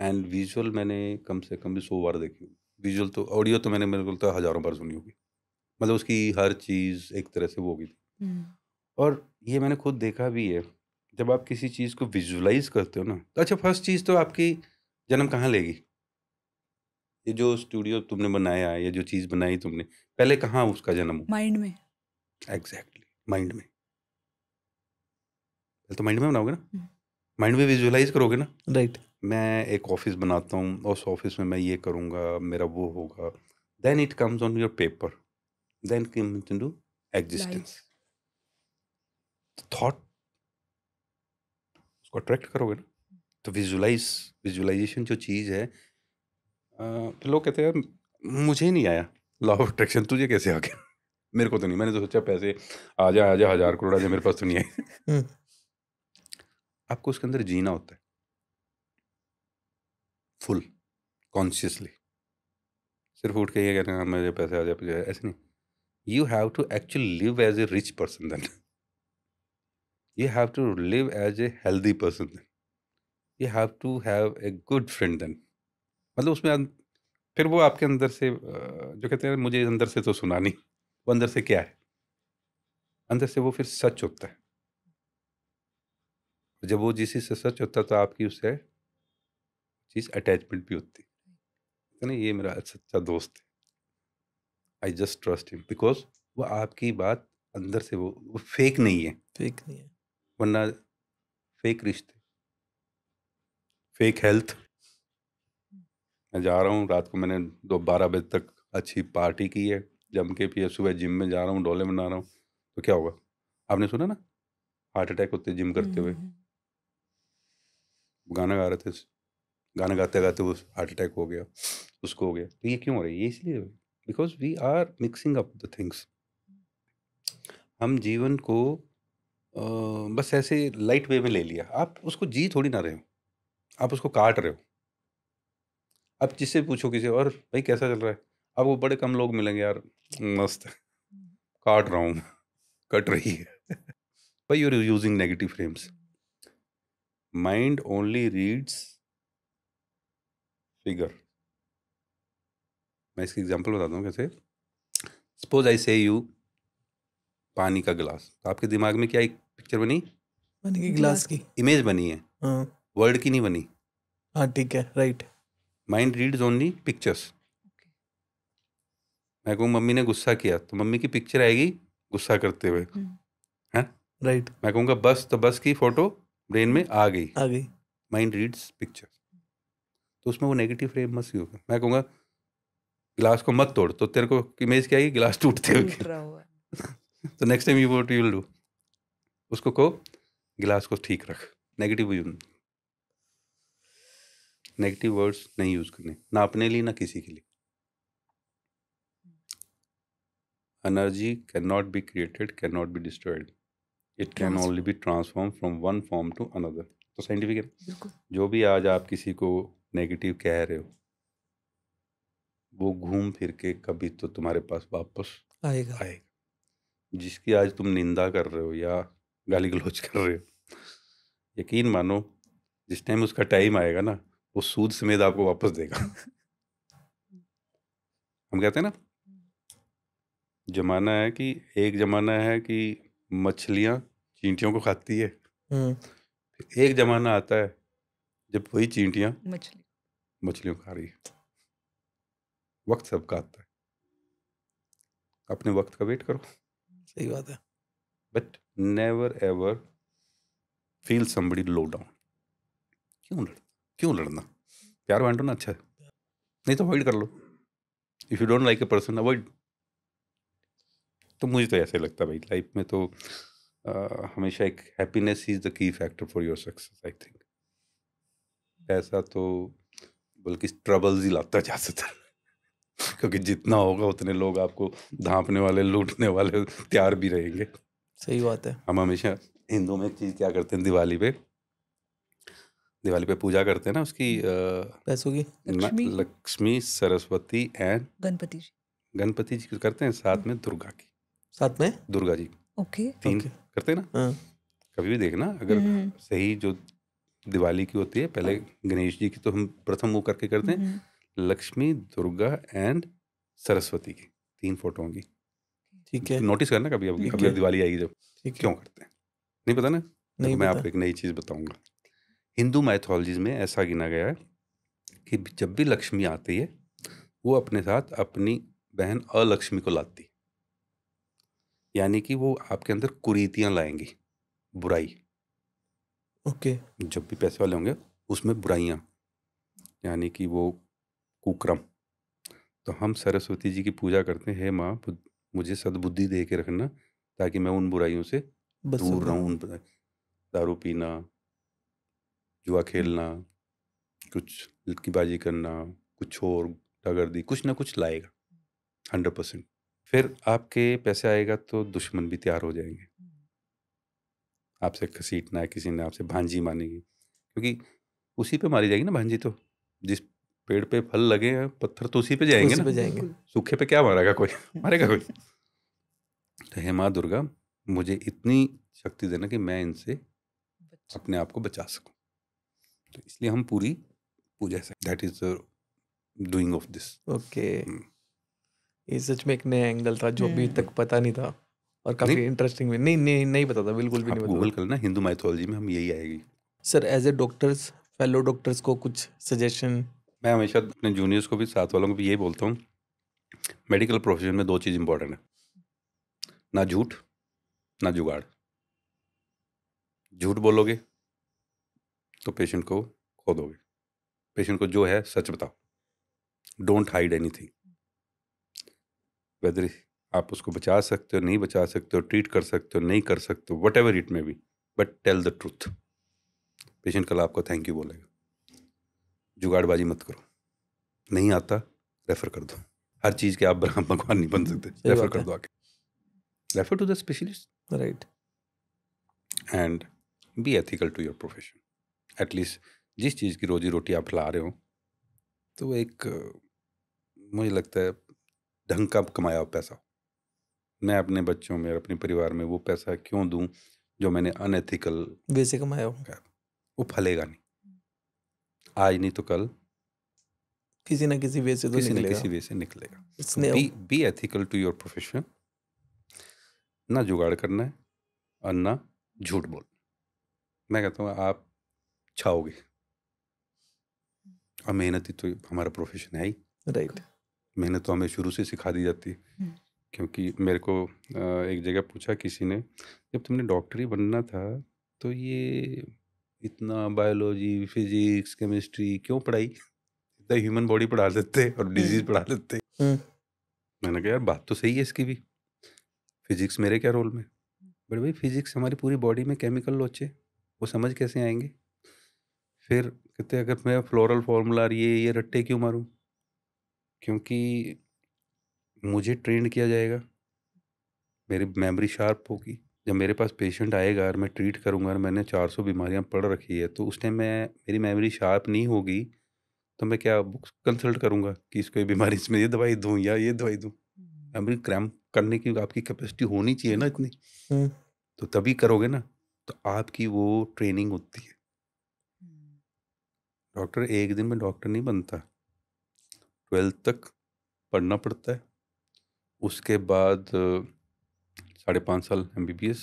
एंड विजुअल मैंने कम से कम भी 100 बार देखी होगी। विजुअल तो, ऑडियो तो मैंने मेरे को लगता है हज़ारों बार सुनी होगी, मतलब उसकी हर चीज़ एक तरह से वो होगी। और ये मैंने खुद देखा भी है, जब आप किसी चीज़ को विजुअलाइज करते हो ना, तो अच्छा फर्स्ट चीज़ तो आपकी जन्म कहाँ लेगी? ये जो स्टूडियो तुमने बनाया है, ये जो चीज़ बनाई तुमने, पहले कहाँ उसका जन्म हो? माइंड में। एग्जैक्टली, माइंड में। पहले तो माइंड में बनाओगे ना, माइंड में विजुअलाइज करोगे ना। राइट। मैं एक ऑफिस बनाता हूँ, उस ऑफिस में मैं ये करूँगा, मेरा वो होगा, then it comes on your paper, then comes into existence. Thought उसको अट्रैक्ट करोगे ना, तो विजुअलाइजेशन जो चीज़ है, फिर लोग कहते हैं मुझे नहीं आया लॉ ऑफ अट्रैक्शन, तुझे कैसे आ गया? मेरे को तो नहीं, मैंने तो सोचा पैसे आ जा 1000 करोड़ आ जा, मेरे पास तो नहीं आए। आपको उसके अंदर जीना होता है। Full consciously. सिर्फ उठ के ये कहना हाँ मेरे पैसे आ जाए, ऐसे नहीं। You have to actually live as a rich person then, you have to live as a healthy person then, you have to have a good friend then. मतलब उसमें फिर वो आपके अंदर से जो कहते हैं मुझे अंदर से तो सुना नहीं, वो अंदर से क्या है, अंदर से वो फिर सच होता है। जब वो जिस चीज़ से सच होता है तो आपकी उससे चीज़ अटैचमेंट भी होती है ना, ये मेरा सच्चा दोस्त है, I just trust him, because वो आपकी बात अंदर से वो फेक नहीं है। फेक नहीं है। वरना फेक रिश्ते, फेक हेल्थ। मैं जा रहा हूँ रात को, मैंने 12 बजे तक अच्छी पार्टी की है, जम के, फिर सुबह जिम में जा रहा हूँ, डोले बना रहा हूँ, तो क्या होगा? आपने सुना ना, हार्ट अटैक होते जिम करते हुए। गाना गा रहे थे, गाना गाते गाते वो हार्ट अटैक हो गया, उसको हो गया। तो ये क्यों हो रहा है? ये इसलिए because we are mixing up the things. हम जीवन को बस ऐसे लाइट वे में ले लिया। आप उसको जी थोड़ी ना रहे हो, आप उसको काट रहे हो। आप जिससे पूछो किसी और, भाई कैसा चल रहा है, आपको बड़े कम लोग मिलेंगे यार मस्त है, काट रहा हूँ, कट रही है। भाई you are using negative frames. Mind only reads figure. मैं इसकी एग्जांपल बताता हूँ कैसे। सपोज आई से यू पानी का गिलास, तो आपके दिमाग में क्या एक पिक्चर बनी, पानी के गिलास की। इमेज बनी है, हाँ वर्ड की नहीं बनी। हाँ ठीक है, right. Mind reads only pictures. मैं कहूँ मम्मी ने गुस्सा किया, तो मम्मी की पिक्चर आएगी गुस्सा करते हुए, है राइट, मैं कहूँगा बस, तो बस की फोटो ब्रेन में आ गई। आ गई। माइंड रीड्स पिक्चर, तो उसमें वो नेगेटिव फ्रेम मत यूज। मैं कहूँगा गिलास को मत तोड़, तो तेरे को इमेज क्या आएगी, गिलास टूटते हुए। तो next time you what you will do, उसको कहो गिलास को ठीक रख। नेगेटिव नेगेटिव वर्ड्स नहीं यूज करने, ना अपने लिए ना किसी के लिए। Energy can not be created, can not be destroyed, it can only be transform from one form to another. तो साइंटिफिक है। जो भी आज आप किसी को नेगेटिव कह रहे हो, वो घूम फिर के कभी तो तुम्हारे पास वापस आएगा। जिसकी आज तुम निंदा कर रहे हो या गाली गलौज कर रहे हो, यकीन मानो जिस टाइम उसका टाइम आएगा ना, वो सूद समेत आपको वापस देगा। हम कहते हैं ना, जमाना है कि एक जमाना है कि मछलियां चींटियों को खाती है, एक जमाना आता है जब वही चींटियां मछलियों को खा रही है। वक्त सबका आता है, अपने वक्त का वेट करो। सही बात है। But never ever feel somebody low down. क्यों लड़ना? प्यार बांटो ना, अच्छा है, नहीं तो अवॉइड कर लो। If you don't like a person, avoid. तो मुझे तो ऐसे लगता है भाई, लाइफ में तो हमेशा एक हैप्पीनेस इज द की factor for your success. I think ऐसा तो बल्कि ट्रबल्स ही लाता है ज़्यादातर। क्योंकि जितना होगा उतने लोग आपको धांपने वाले, लूटने वाले तैयार भी रहेंगे। सही बात है। हम हमेशा हिंदुओं में एक चीज़ क्या करते हैं, दिवाली पे पूजा करते हैं ना उसकी, पैसों की, लक्ष्मी, सरस्वती एंड गणपति जी करते हैं, साथ में दुर्गा की, साथ में दुर्गा जी, तीन करते हैं ना। कभी भी देखना, अगर सही जो दिवाली की होती है, पहले गणेश जी की तो हम प्रथम वो करके करते हैं, लक्ष्मी, दुर्गा एंड सरस्वती की 3 फोटो होंगी। ठीक है, नोटिस करना कभी कभी दिवाली आएगी जब, क्यों करते हैं नहीं पता ना। तो मैं आपको एक नई चीज़ बताऊंगा। हिंदू मैथोलॉजीज में ऐसा गिना गया है कि जब भी लक्ष्मी आती है, वो अपने साथ अपनी बहन अलक्ष्मी को लाती, यानी कि वो आपके अंदर कुरीतियां लाएंगी, बुराई। ओके। जब भी पैसे वाले होंगे उसमें बुराइयां, यानी कि वो कुक्रम। तो हम सरस्वती जी की पूजा करते हैं, हे माँ मुझे सद्बुद्धि दे के रखना, ताकि मैं उन बुराइयों से दूर रहूं। उन दारू पीना, जुआ खेलना, कुछ लटकीबाजी करना, कुछ और टगर्दी, कुछ ना कुछ लाएगा 100%। फिर आपके पैसे आएगा तो दुश्मन भी तैयार हो जाएंगे, आपसे घसीटना है, किसी ने आपसे भांजी मानेगी, क्योंकि उसी पे मारी जाएगी ना भांजी, तो जिस पेड़ पे फल लगे हैं पत्थर तो उसी पे जाएंगे उसी ना, पे जाएंगे। बिल्कुल। सूखे पे क्या मारेगा कोई, मारेगा कोई। तो हे माँ दुर्गा, मुझे इतनी शक्ति देना कि मैं इनसे बच्चा। अपने आप को बचा सकूं। तो इसलिए हम पूरी पूजा से, that is doing of this. Okay, ये सच में एक नया एंगल था जो अभी तक पता नहीं था, और काफी नहीं, इंटरेस्टिंग भी नहीं पता था, बिल्कुल भी आप नहीं गूगल पता करना हिंदू माइथोलॉजी में, हम यही आएगी। था। Sir as a doctors, fellow doctors को कुछ सजेशन? मैं हमेशा अपने जूनियर्स को भी, साथ वालों को भी यही बोलता हूँ, मेडिकल प्रोफेशन में 2 चीज़ इंपॉर्टेंट है, ना झूठ ना जुगाड़। झूठ बोलोगे तो पेशेंट को खो दोगे, पेशेंट को जो है सच बताओ, डोंट हाइड एनीथिंग। वेदर आप उसको बचा सकते हो, नहीं बचा सकते हो, ट्रीट कर सकते हो, नहीं कर सकते हो, whatever it may be, but tell the truth. Patient कल आपको थैंक यू बोलेगा। जुगाड़बाजी मत करो, नहीं आता रेफर कर दो। हर चीज़ के आप भगवान नहीं बन सकते, सही रेफर बात कर है। दो आके, refer to the specialist right. And be ethical to your profession. At least जिस चीज़ की रोजी रोटी आप ला रहे हो तो वो एक मुझे लगता है ढंग का कमाया हुआ पैसा। मैं अपने बच्चों में और अपने परिवार में वो पैसा क्यों दूं जो मैंने अनएथिकल, वैसे कमाया हो, वो फलेगा नहीं, आज नहीं तो कल किसी ना किसी वे से तो किसी न निकलेगा। किसी वे से निकलेगा। तो इसने be ethical to your profession, ना जुगाड़ करना है और ना झूठ बोल। मैं कहता हूँ आप छाओगे, और मेहनत ही तो हमारा प्रोफेशन है ही। राइट। मेहनत तो हमें शुरू से सिखा दी जाती है। क्योंकि मेरे को एक जगह पूछा किसी ने, जब तुमने डॉक्टर ही बनना था तो ये इतना बायोलॉजी, फिजिक्स, केमिस्ट्री क्यों पढ़ाई, इतना ह्यूमन बॉडी पढ़ा देते और डिजीज पढ़ा देते। मैंने कहा यार बात तो सही है इसकी भी, फिजिक्स मेरे क्या रोल में, बट भाई फिजिक्स हमारी पूरी बॉडी में केमिकल लोचे, वो समझ कैसे आएंगे। फिर कहते अगर मैं फ्लोरल फार्मूला ये रट्टे क्यों मारूं, क्योंकि मुझे ट्रेंड किया जाएगा, मेरी मेमोरी शार्प होगी। जब मेरे पास पेशेंट आएगा और मैं ट्रीट करूंगा और मैंने 400 बीमारियां पढ़ रखी है, तो उस टाइम मैं मेरी मेमोरी शार्प नहीं होगी तो मैं क्या बुक्स कंसल्ट करूंगा कि इसको ये बीमारी, इसमें ये दवाई दूं या ये दवाई दूं। मेमोरी क्रैम्प करने की आपकी कैपेसिटी होनी चाहिए ना इतनी, तो तभी करोगे ना, तो आपकी वो ट्रेनिंग होती है। डॉक्टर एक दिन में डॉक्टर नहीं बनता, 12th तक पढ़ना पड़ता है, उसके बाद 5.5 साल MBBS,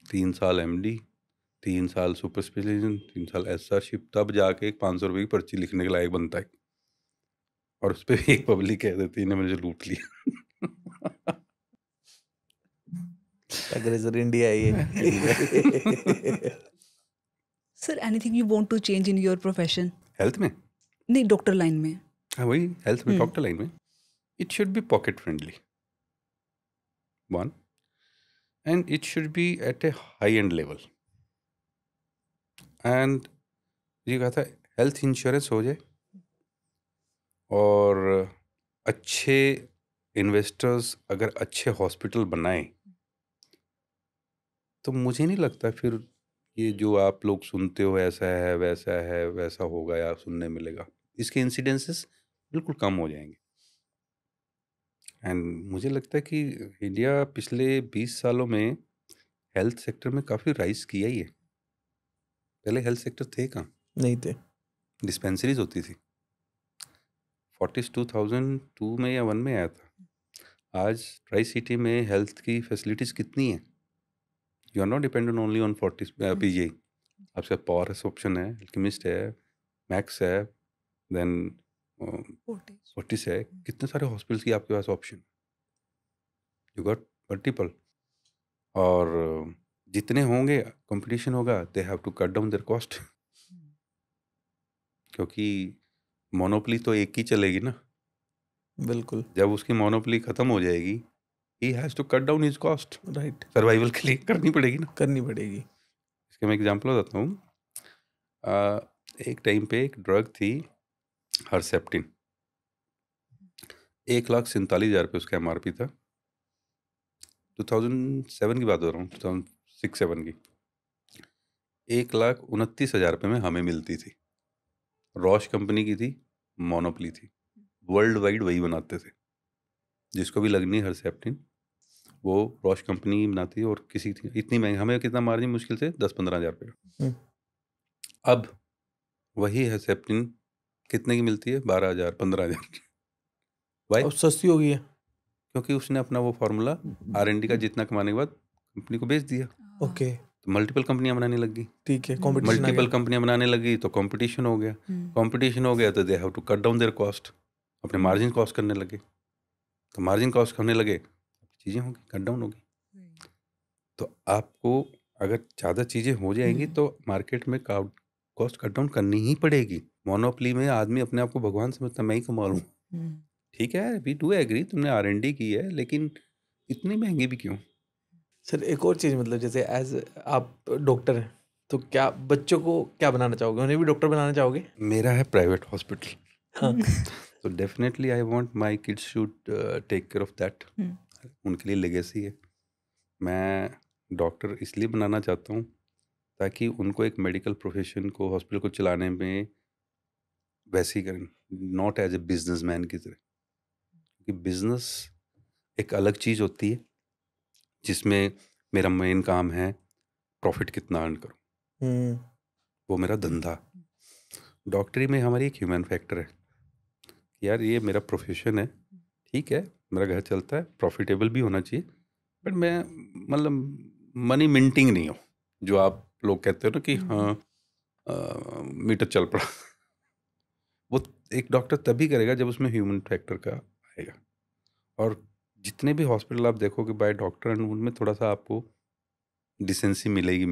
3 साल MD, 3 साल सुपर स्पेशलाइजेशन, 3 साल SRशिप, तब जाके एक 500 रुपये की पर्ची लिखने के लायक बनता है। और उस पर एक पब्लिक कह देती है, मुझे लूट लिया। अग्रेसर इंडिया ये। Sir anything you want to change in your profession? Health में, नहीं, डॉक्टर लाइन में। हाँ वही हेल्थ में, डॉक्टर लाइन में, it should be pocket friendly, one, and it should be at a high end level. And ये कहा था हेल्थ इंश्योरेंस हो जाए और अच्छे इन्वेस्टर्स अगर अच्छे हॉस्पिटल बनाएं, तो मुझे नहीं लगता फिर ये जो आप लोग सुनते हो ऐसा है वैसा होगा या सुनने मिलेगा, इसके इंसिडेंसेस बिल्कुल कम हो जाएंगे। एंड मुझे लगता है कि इंडिया पिछले 20 सालों में हेल्थ सेक्टर में काफ़ी राइज किया ही है। पहले हेल्थ सेक्टर थे कहाँ, नहीं थे, डिस्पेंसरीज होती थी, 2002 में या 1 में आया था। आज ट्राई सिटी में हेल्थ की फैसिलिटीज़ कितनी हैं, you are not dependent only on 40 PGI, आपके पास पॉरस ऑप्शन है, अल्केमिस्ट है, मैक्स है, देन फोर्टिस है, कितने सारे हॉस्पिटल्स की आपके पास ऑप्शन, यू गॉट मल्टीपल। और जितने होंगे कंपटीशन होगा, they have to cut down their cost, क्योंकि मोनोपोली तो एक ही चलेगी ना। बिल्कुल जब उसकी मोनोपोली खत्म हो जाएगी, he has to cut down his cost, right, survival के लिए करनी पड़ेगी ना। करनी पड़ेगी। इसका मैं एग्जांपल बताता हूँ, एक टाइम पे एक ड्रग थी हरसेप्टिन, 1,47,000 रुपये उसका MRP था। 2007 की बात हो रहा हूँ, 2006-7 की। 1,29,000 रुपये में हमें मिलती थी, रॉश कंपनी की थी, मोनोपली थी, वर्ल्ड वाइड वही बनाते थे। जिसको भी लगनी हर्सेप्टिन वो रॉश कंपनी बनाती है, और किसी थी इतनी महंगी, हमें कितना मार्जिन मुश्किल से 10-15 हज़ार रुपये का। हम्म। अब वही हर्सेप्टिन कितने की मिलती है? 12,000 15,000 की। वाई? अब सस्ती हो गई है। क्योंकि उसने अपना वो फार्मूला R&D का जितना कमाने के बाद कंपनी को बेच दिया, ओके तो मल्टीपल कंपनियां बनाने लग गई। ठीक है, कंपटीशन आ मल्टीपल गया। कंपनियां बनाने लगी तो कंपटीशन हो गया। कंपटीशन हो गया तो they have to cut down their cost, अपने मार्जिन कॉस्ट करने लगे। तो मार्जिन कॉस्ट करने लगे, चीज़ें होंगी कट डाउन होगी। तो आपको अगर ज़्यादा चीज़ें हो जाएंगी तो मार्केट में कॉस्ट कट डाउन करनी ही पड़ेगी। मोनोपली में आदमी अपने आप को भगवान समझता, मैं ही कमा लूँ। ठीक है, वी डू एग्री, तुमने R&D की है, लेकिन इतनी महंगी भी क्यों? सर एक और चीज़, मतलब जैसे एज आप डॉक्टर हैं तो क्या बच्चों को क्या बनाना चाहोगे? उन्हें भी डॉक्टर बनाना चाहोगे? मेरा है प्राइवेट हॉस्पिटल, हाँ। तो definitely I want my kids should take care of that. उनके लिए लेगेसी है। मैं डॉक्टर इसलिए बनाना चाहता हूँ ताकि उनको एक मेडिकल प्रोफेशन को, हॉस्पिटल को चलाने में वैसे ही करें, नॉट एज ए बिजनेसमैन की तरह। क्योंकि बिजनेस एक अलग चीज़ होती है जिसमें मेरा मेन काम है प्रॉफिट कितना अर्न करूँ, वो मेरा धंधा। डॉक्टरी में हमारी एक ह्यूमन फैक्टर है, यार ये मेरा प्रोफेशन है, ठीक है, मेरा घर चलता है, प्रॉफिटेबल भी होना चाहिए, बट मैं मतलब मनी मिंटिंग नहीं हो, जो आप लोग कहते हो ना कि हाँ मीटर चल पड़ा। वो एक डॉक्टर तभी करेगा जब उसमें ह्यूमन फैक्टर का आएगा। और जितने भी हॉस्पिटल आप देखोगे बाय डॉक्टर, उनमें थोड़ा सा आपको डिसेंसी मिलेगी।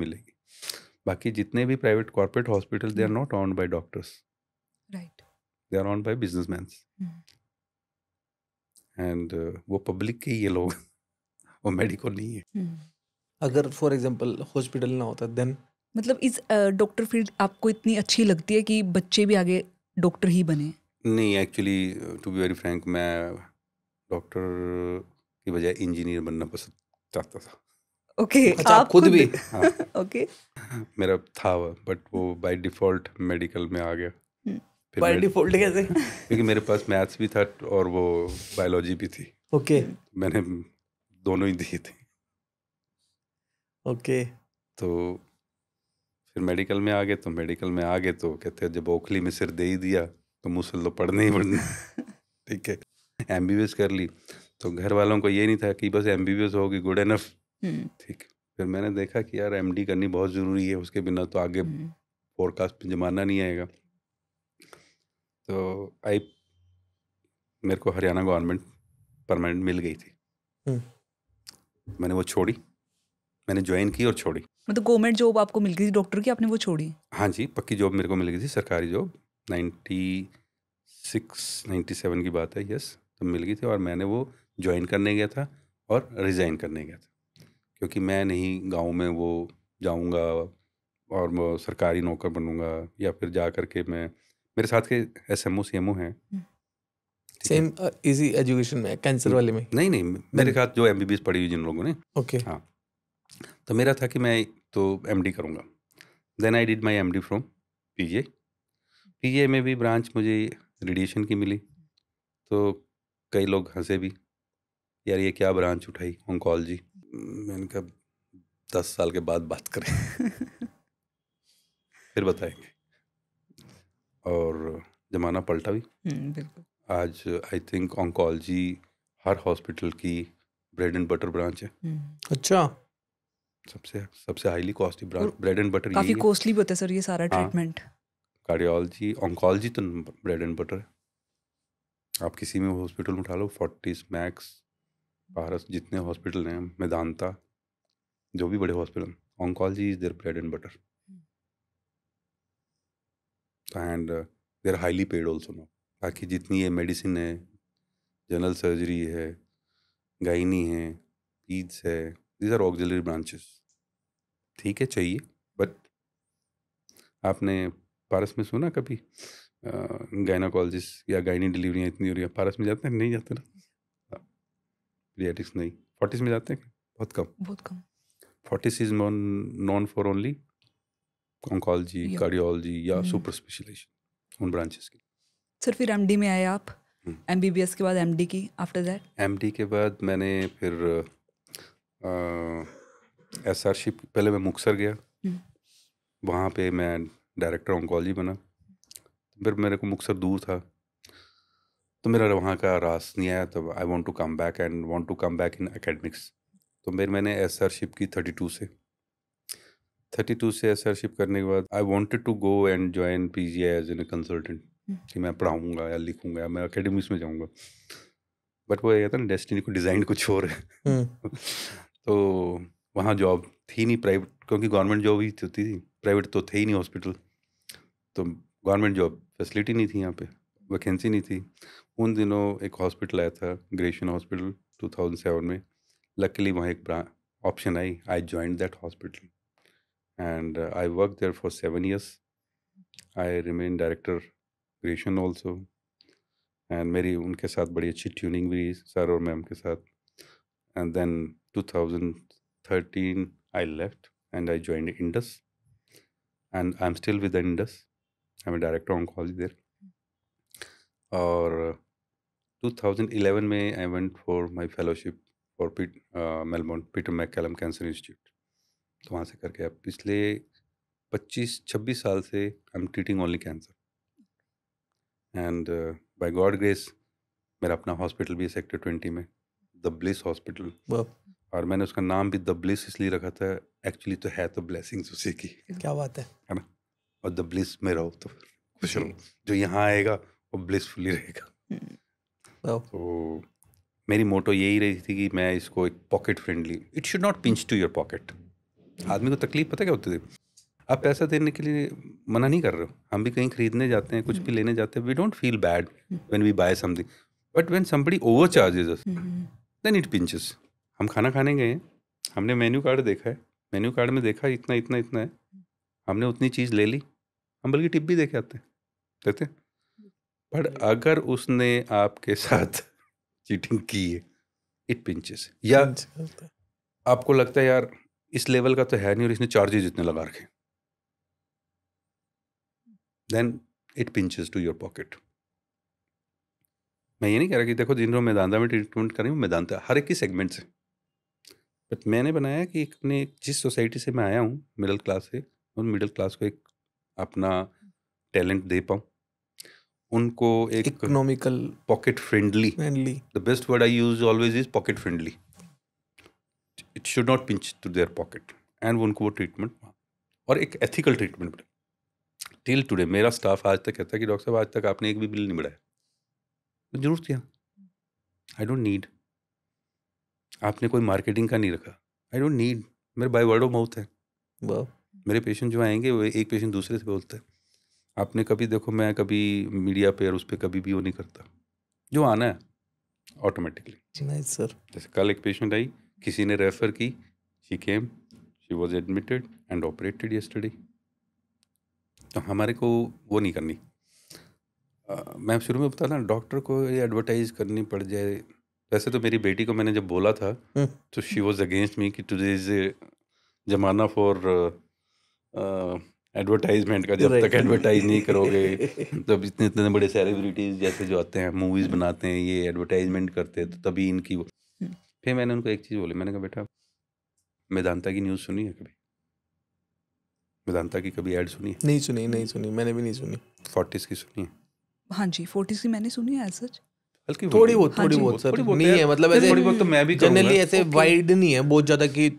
बाकी जितने भी private corporate hospital, they are not owned by doctors, right, they are owned by businessman. And वो पब्लिक के ये लोग वो मेडिकल नहीं है। अगर फॉर एग्जांपल हॉस्पिटल ना होता देन, मतलब इस डॉक्टर फील्ड आपको इतनी अच्छी लगती है कि बच्चे भी आगे डॉक्टर ही बने? नहीं, actually to be very frank, मैं डॉक्टर की बजाय इंजीनियर बनना पसंद चाहता था। ओके, अच्छा, आप खुद भी? हाँ, ओके, मेरा था, बट वो बाय डिफ़ॉल्ट मेडिकल में आ गया। फिर बाय डिफॉल्ट कैसे? क्योंकि मेरे पास मैथ्स भी था और वो बायोलॉजी भी थी, ओके मैंने दोनों ही दी थी। ओके तो फिर मेडिकल में आ गए, तो कहते हैं जब ओखली में सिर दे ही दिया तो मुसल तो पढ़ने ही पढ़ने। ठीक है, MBBS कर ली, तो घर वालों को ये नहीं था कि बस MBBS होगी गुड एनफ। ठीक, फिर मैंने देखा कि यार MD करनी बहुत ज़रूरी है, उसके बिना तो आगे फोरकास्ट में ज़माना नहीं आएगा। तो मेरे को हरियाणा गवर्नमेंट परमानेंट मिल गई थी, मैंने वो छोड़ी, मैंने ज्वाइन की और छोड़ी। मतलब गवर्नमेंट जॉब आपको मिल गई थी डॉक्टर की, आपने वो छोड़ी? हाँ जी, पक्की जॉब मेरे को मिल गई थी, सरकारी जॉब, 96-97 की बात है, यस, तब मिल गई थी। और मैंने वो ज्वाइन करने गया था और रिज़ाइन करने गया था, क्योंकि मैं नहीं गांव में वो जाऊंगा और मैं सरकारी नौकर बनूंगा, या फिर जा करके मैं, मेरे साथ के SMO CMO हैं, सेम इजी एजुकेशन में कैंसर वाले में? नहीं, मेरे साथ जो MBBS पढ़ी हुई जिन लोगों ने, ओके हाँ, तो मेरा था कि मैं तो MD करूँगा। Then I did my MD from PGI में भी ब्रांच मुझे रेडिएशन की मिली, तो कई लोग हंसे भी, यार ये क्या ब्रांच उठाई ऑन्कोलॉजी। मैंने कहा 10 साल के बाद बात करें फिर बताएंगे। और ज़माना पलटा भी, बिल्कुल। आज I think oncology her hospital की ब्रेड एंड बटर ब्रांच है। अच्छा, सबसे highly costly branch, bread and butter काफी यही है। कॉस्टली भी होता है सर ये सारा हाँ। ट्रीटमेंट। कार्डियोलॉजी, ऑन्कोलॉजी तो ब्रेड एंड बटर है। आप किसी में हॉस्पिटल में उठा लो, फोर्टिस, मैक्स, पारस, जितने हॉस्पिटल हैं, मेदांता, जो भी बड़े hospital, oncology is their bread and butter, and they are highly paid also now. बाकी जितनी ये मेडिसिन है, जनरल सर्जरी है, गाइनी है, पीड्स है, दीज आर ऑक्सिलरी ब्रांचेस। ठीक है, चाहिए, बट आपने पारस में सुना कभी गायनाकोलॉजिस्ट या गायनी डिलीवरियाँ इतनी हो रही है? पारस में जाते हैं? नहीं जाते ना, पीडियाट्रिक्स नहीं। फोर्टिस में जाते हैं? बहुत कम। Fortis is known for only oncology, cardiology या सुपर स्पेशलाइजेशन, उन ब्रांचेस की। सर फिर एमडी में आए आप, हम्म। एमबीबीएस के बाद एमडी की, आफ्टर दैट? एमडी के बाद मैंने फिर एसआरशिप, पहले मैं मुक्तसर गया, वहाँ पे मैं डायरेक्टर ऑन्कोलॉजी बना। फिर मेरे को मुक्तसर दूर था, तो मेरा वहाँ का रास नहीं आया, तो I want to come back and want to come back in academics. तो मैंने एसआरशिप की 32 से एसआरशिप करने के बाद I wanted to go and join PGI as an consultant, कि मैं पढ़ाऊँगा या लिखूँगा या मैं एकेडमिक्स में जाऊँगा। बट वो ये था ना, डेस्टिनी को डिज़ाइन कुछ और है। तो वहाँ जॉब थी नहीं प्राइवेट, क्योंकि गवर्नमेंट जॉब ही होती थी, प्राइवेट तो थे ही नहीं हॉस्पिटल। तो गवर्नमेंट जॉब फैसिलिटी नहीं थी यहाँ पे, वैकेंसी नहीं थी। उन दिनों एक हॉस्पिटल आया था, ग्रेशियन हॉस्पिटल, 2007 में। लकीली वहाँ एक ऑप्शन आई, I joined that hospital and I work there for 7 years. I remain director ग्रेशियन ऑल्सो, एंड मेरी उनके साथ बड़ी अच्छी ट्यूनिंग भी रही सर और मैम के साथ। And then 2013 I left and I joined Indus, and I'm still with the Indus. I'm a director of oncology there. और 2011 में I went for my fellowship for Melbourne Peter MacCallum Cancer Institute. तो वहाँ से करके अब पिछले 25-26 साल से I'm treating only cancer. And by God grace मेरा अपना हॉस्पिटल भी है सेक्टर 20 में, द ब्लिस हॉस्पिटल। और मैंने उसका नाम भी द ब्लिस इसलिए रखा था, एक्चुअली तो है तो ब्लेसिंग्स उसी की। क्या बात है ना? और द ब्लिस में रहो तो खुश रहो, जो यहाँ आएगा वो ब्लिसफुली रहेगा। तो मेरी मोटो यही रही थी कि मैं इसको एक pocket friendly, it should not pinch to your pocket. आदमी को तकलीफ पता क्या होती थी, आप पैसा देने के लिए मना नहीं कर रहे हो, हम भी कहीं खरीदने जाते हैं, कुछ भी लेने जाते हैं, we don't feel bad when we buy something, but when somebody overcharges us then it pinches. हम खाना खाने गए हैं, हमने मेन्यू कार्ड देखा है, मेन्यू कार्ड में देखा इतना इतना इतना है, हमने उतनी चीज़ ले ली, हम बल्कि टिप भी देके आते हैं, देते। पर अगर उसने आपके साथ चीटिंग की है, इट पिंचेस। या आपको लगता है यार इस लेवल का तो है नहीं और इसने चार्जेस इतने लगा रखे, then it pinches to your pocket. मैं ये नहीं कह रहा कि देखो जिन लोग मेदांता में ट्रीटमेंट करें वो मेदांता हर एक की सेगमेंट से, बट मैंने बनाया कि अपने जिस सोसाइटी से मैं आया हूँ मिडिल क्लास से, उन मिडिल क्लास को एक अपना टैलेंट दे पाऊँ, उनको एक economical pocket friendly, the best word I use always is pocket friendly, it should not pinch to their pocket, and उनको वो ट्रीटमेंट और एक एथिकल ट्रीटमेंट। टिल टुडे मेरा स्टाफ आज तक कहता है कि डॉक्टर साहब आज तक आपने एक भी बिल नहीं बढ़ाया, जरूर किया, आई डोंट नीड, आपने कोई मार्केटिंग का नहीं रखा, आई डोंट नीड, मेरे बाय वर्ड ऑफ माउथ है। मेरे पेशेंट जो आएंगे वो एक पेशेंट दूसरे से बोलता है, आपने कभी देखो मैं कभी मीडिया पे और उस पर कभी भी वो नहीं करता, जो आना है ऑटोमेटिकली। सर जैसे कल एक पेशेंट आई, किसी ने रेफर की, she came, she was admitted and operated yesterday. तो हमारे को वो नहीं करनी। मैं शुरू में बता था डॉक्टर को ये एडवर्टाइज करनी पड़ जाए। वैसे तो मेरी बेटी को मैंने जब बोला था तो शी वॉज अगेंस्ट मी कि टुडे इज जमाना फॉर एडवर्टाइजमेंट का, जब तक एडवर्टाइज नहीं करोगे तब इतने इतने बड़े सेलिब्रिटीज जैसे जो आते हैं मूवीज बनाते हैं ये एडवर्टाइजमेंट करते हैं तो तभी इनकी वो। फिर मैंने उनको एक चीज़ बोली, मैंने कहा बेटा मेदांता की न्यूज़ सुनी है कभी? मेदांता की कभी ऐड सुनी है? नहीं सुनी, मैंने भी नहीं सुनी। फोर्टिस की सुनी है? हाँ जी, 40 की मैंने सुनी है सच, हल्की थोड़ी बहुत सर, नहीं है मतलब ऐसे थोड़ी बहुत तो मैं भी जनरली ऐसे वाइड नहीं है बहुत ज्यादा कि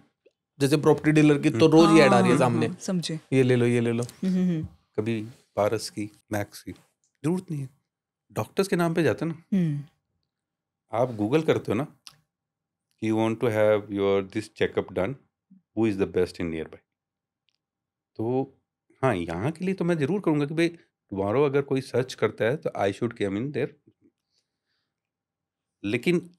जैसे प्रॉपर्टी डीलर की तो रोज ही ऐड आ रही है सामने, समझे, ये ले लो। कभी पारस की, मैक्स की, जरूरत नहीं है। डॉक्टर्स के नाम पे जाते ना, आप गूगल करते हो ना कि you want to have your this checkup done, who is the best in nearby. तो हाँ, यहाँ के लिए तो मैं जरूर करूँगा कि भाई टुमारो अगर कोई सर्च करता है तो I should come in their, लेकिन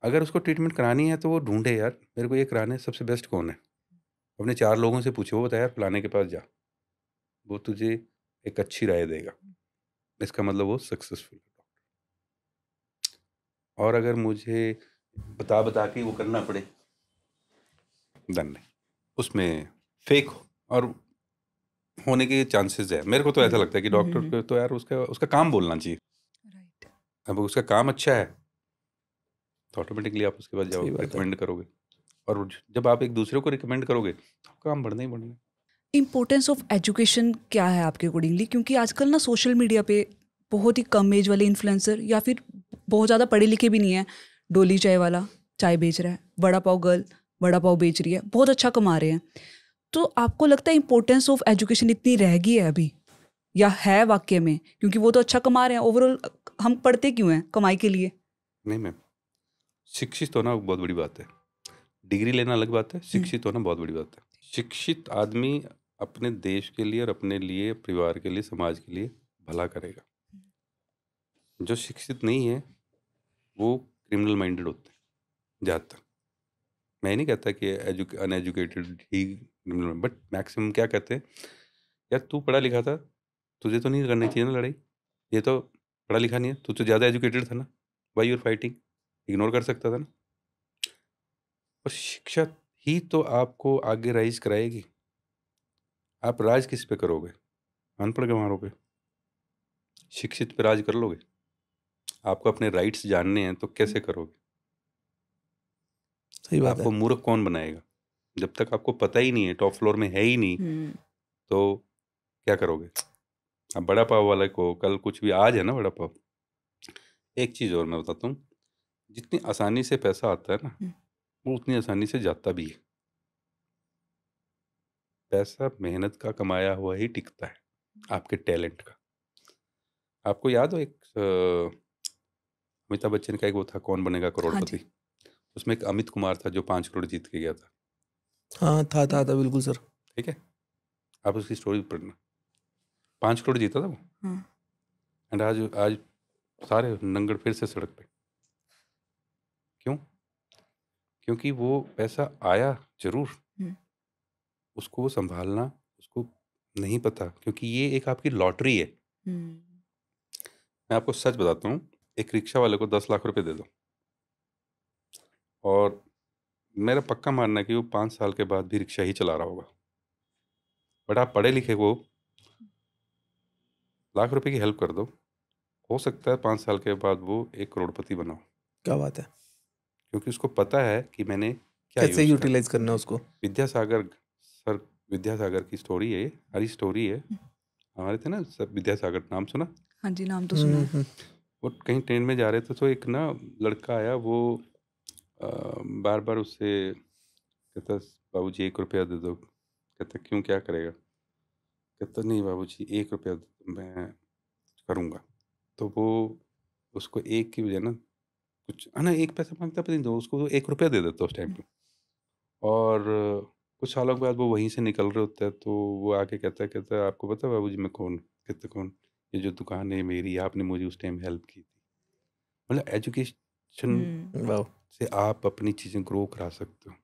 अगर उसको ट्रीटमेंट करानी है तो वो ढूंढे यार मेरे को ये कराना है, सबसे बेस्ट कौन है, अपने 4 लोगों से पूछो, वो बता यार फलाने के पास जा, वो तुझे एक अच्छी राय देगा, इसका मतलब वो सक्सेसफुल है। और अगर मुझे बता के वो करना पड़े डन नहीं, उसमें फेक हो। और होने के चांसेस है। मेरे को तो ऐसा लगता है कि डॉक्टर को तो यार उसका काम बोलना चाहिए। राइट। अब उसका काम अच्छा है तो ऑटोमेटिकली आप उसके बाद जाओ, सही बात है। रिकमेंड करोगे, और जब आप एक दूसरे को रिकमेंड करोगे तो काम बढ़ना ही बढ़ना है। इम्पोर्टेंस ऑफ एजुकेशन क्या है आपके अकॉर्डिंगली? क्योंकि आजकल ना सोशल मीडिया पे बहुत ही कम एज वाले इन्फ्लुएंसर या फिर बहुत ज़्यादा पढ़े लिखे भी नहीं है, डोली चाय वाला चाय बेच रहा है, वड़ा पाव गर्ल वड़ा पाव बेच रही है, बहुत अच्छा कमा रहे हैं। तो आपको लगता है इम्पोर्टेंस ऑफ एजुकेशन इतनी रह गई है अभी, या है वाकई में? क्योंकि वो तो अच्छा कमा रहे हैं, ओवरऑल हम पढ़ते क्यों हैं? कमाई के लिए। नहीं मैम, शिक्षित होना बहुत बड़ी बात है, डिग्री लेना अलग बात है, शिक्षित होना बहुत बड़ी बात है। शिक्षित आदमी अपने देश के लिए और अपने लिए, परिवार के लिए, समाज के लिए भला करेगा। जो शिक्षित नहीं है वो क्रिमिनल माइंडेड होते हैं ज़्यादातर। मैं नहीं कहता कि uneducated he criminal, but maximum क्या कहते हैं, यार तू पढ़ा लिखा था, तुझे तो नहीं करनी चाहिए ना लड़ाई, ये तो पढ़ा लिखा नहीं है, तू तो ज़्यादा एजुकेटेड था ना, वाई यूर फाइटिंग, इग्नोर कर सकता था ना। और शिक्षा ही तो आपको आगे राइज कराएगी। आप राज किस पे करोगे? अनपढ़ गंवारों पे? शिक्षित पे राज कर लोगे? आपको अपने राइट्स जानने हैं तो कैसे करोगे? सही बात आपको है। मूर्ख कौन बनाएगा? जब तक आपको पता ही नहीं है, टॉप फ्लोर में है ही नहीं, तो क्या करोगे? अब बड़ा पाव वाले को कल कुछ भी, आज है ना बड़ा पाव, एक चीज़ और मैं बताता हूँ, जितनी आसानी से पैसा आता है ना, वो उतनी आसानी से जाता भी है। पैसा मेहनत का कमाया हुआ ही टिकता है, आपके टैलेंट का। आपको याद हो एक अमिताभ बच्चन का एक वो था, कौन बनेगा करोड़पति, उसमें एक अमित कुमार था जो 5 करोड़ जीत के गया था। हाँ था बिल्कुल सर। ठीक है, आप उसकी स्टोरी पढ़ना, 5 करोड़ जीता था वो, एंड आज सारे नंगड़ फिर से सड़क पे। क्यों? क्योंकि वो पैसा आया जरूर, उसको वो संभालना उसको नहीं पता, क्योंकि ये एक आपकी लॉटरी है। मैं आपको सच बताता हूँ, एक रिक्शा वाले को 10 लाख रुपए दे दो, और मेरा पक्का मानना है कि वो 5 साल के बाद भी रिक्शा ही चला रहा होगा। बट आप पढ़े लिखे को लाख रुपए की हेल्प कर दो, हो सकता है 5 साल के बाद वो 1 करोड़पति बनाओ। क्या बात है। क्योंकि उसको पता है कि मैंने क्या कैसे यूज यूटिलाइज करना है उसको। विद्यासागर सर, विद्यासागर की स्टोरी है ये, हरी स्टोरी है। हमारे थे ना सर विद्यासागर, नाम सुना? हाँ जी, नाम तो सुना है। वो कहीं ट्रेन में जा रहे थे तो एक ना लड़का आया, वो बार बार उससे कहता, बाबूजी 1 रुपया दे दो। कहता क्यों, क्या करेगा? कहता नहीं बाबूजी 1 रुपया दे दो, मैं करूँगा। तो वो उसको एक की बजाय ना कुछ है ना, 1 पैसा मांगता, पता नहीं, दो उसको तो 1 रुपया दे देता उस टाइम पे। और कुछ सालों के बाद वो वहीं से निकल रहे होते हैं, तो वो आके कहता है आपको पता है बाबूजी मैं कौन? कहते कौन? ये जो दुकान है मेरी, आपने मुझे उस टाइम हेल्प की थी। मतलब एजुकेशन वाह। से आप अपनी चीज़ें ग्रो करा सकते हो।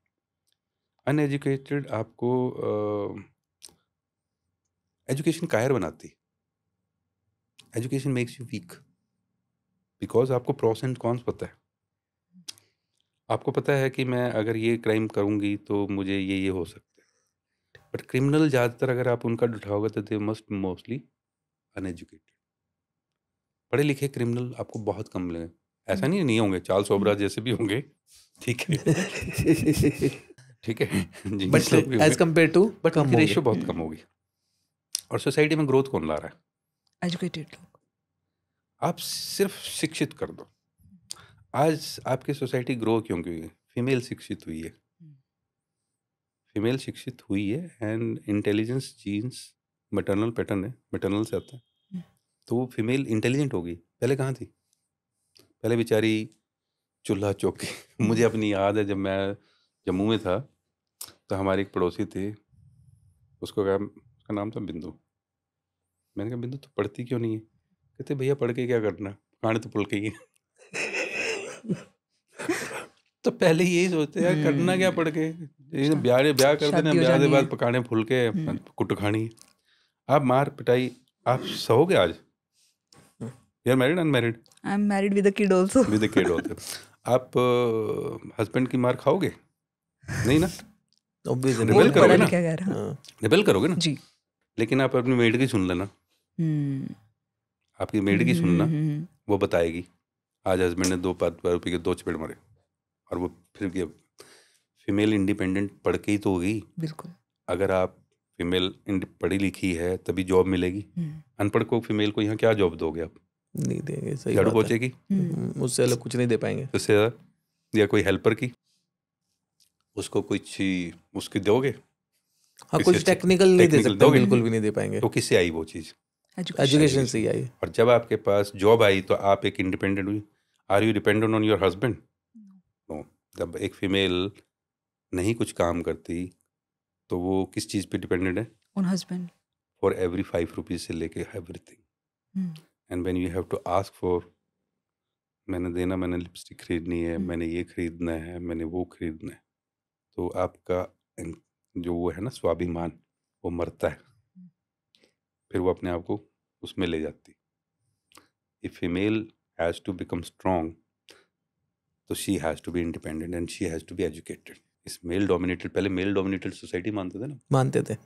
अनएजुकेटेड आपको एजुकेशन कायर बनाती, education makes you weak, because आपको प्रोस एंड कॉन्स पता है। आपको पता है कि मैं अगर ये क्राइम करूंगी तो मुझे ये हो सकता है। बट क्रिमिनल ज़्यादातर अगर आप उनका उठाओगे तो दे मस्ट मोस्टली अनएजुकेटेड। पढ़े लिखे क्रिमिनल आपको बहुत कम मिलेंगे। ऐसा नहीं होंगे, चार्ल्स ओबरा जैसे भी होंगे, ठीक है ठीक है but as compare to but उनकी रेशियो बहुत कम होगी। और सोसाइटी में ग्रोथ कौन ला रहा है? एजुकेटेड लोग। आप सिर्फ शिक्षित कर दो। आज आपकी सोसाइटी ग्रो क्यों हुई है? फीमेल शिक्षित हुई है, फीमेल शिक्षित हुई है, and intelligence genes maternal pattern है, मैटरनल से आता है, तो वो फीमेल इंटेलिजेंट होगी। पहले कहाँ थी? पहले बेचारी चूल्हा चौकी मुझे अपनी याद है, जब मैं जम्मू में था तो हमारी एक पड़ोसी थी, उसका नाम था बिंदु। मैंने कहा बिंदु तो पढ़ती क्यों नहीं है? कहते भैया पढ़ के क्या करना, खाने तो पुल के ही है तो पहले यही सोचते यार, करना क्या पढ़ के, ब्याह कर देना, ब्याह के बाद पकाने फुल के कुट खानी। आप मार पिटाई, आप सहोगे आज? You are married unmarried? I am married with a kid also. With a kid also. आप हस्बैंड की मार खाओगे? नहीं ना, ऑब्वियसली रिबेल करोगे ना, क्या कह रहा है? रिबेल करोगे ना जी। लेकिन आप अपनी मेड की सुन लेना, आपकी मेड की सुनना, वो बताएगी आज हस्बैंड ने 2 रुपये के 2 चपेट मारे, और वो फिर क्या, फीमेल इंडिपेंडेंट पढ़ के ही तो होगी। बिल्कुल। अगर आप फीमेल पढ़ी लिखी है तभी जॉब मिलेगी। अनपढ़ को, फीमेल को यहाँ क्या जॉब दोगे आप? नहीं देंगे, सही झाड़ू बात है। पोछेगी, उससे अलग कुछ नहीं दे पाएंगे। उससे ज़्यादा, या कोई हेल्पर की, उसको कुछ उसकी दोगे? हाँ, किसी कुछ अच्छे टेक्निकल नहीं दे टेक्निकल सकते, दोगे? बिल्कुल भी नहीं दे पाएंगे। तो किससे आई वो चीज़? एजुकेशन से ही आई। और जब आपके पास जॉब आई तो आप एक इंडिपेंडेंट हुई। Are you dependent on your husband? No. जब एक फीमेल नहीं कुछ काम करती तो वो किस चीज़ पे डिपेंडेंट है? On husband. For every 5 rupees से लेके everything. And when you have to ask for, मैंने देना, मैंने लिपस्टिक खरीदनी है, मैंने ये खरीदना है, मैंने वो खरीदना है, तो आपका जो वो है ना स्वाभिमान, वो मरता है। फिर वो अपने आप को उसमें ले जाती। If female has to become strong, तो she has to be independent and she has to be educated. इस मेल डोमिनेटेड, पहले मेल डोमिनेटेड सोसाइटी मानते थे ना, मानते थे।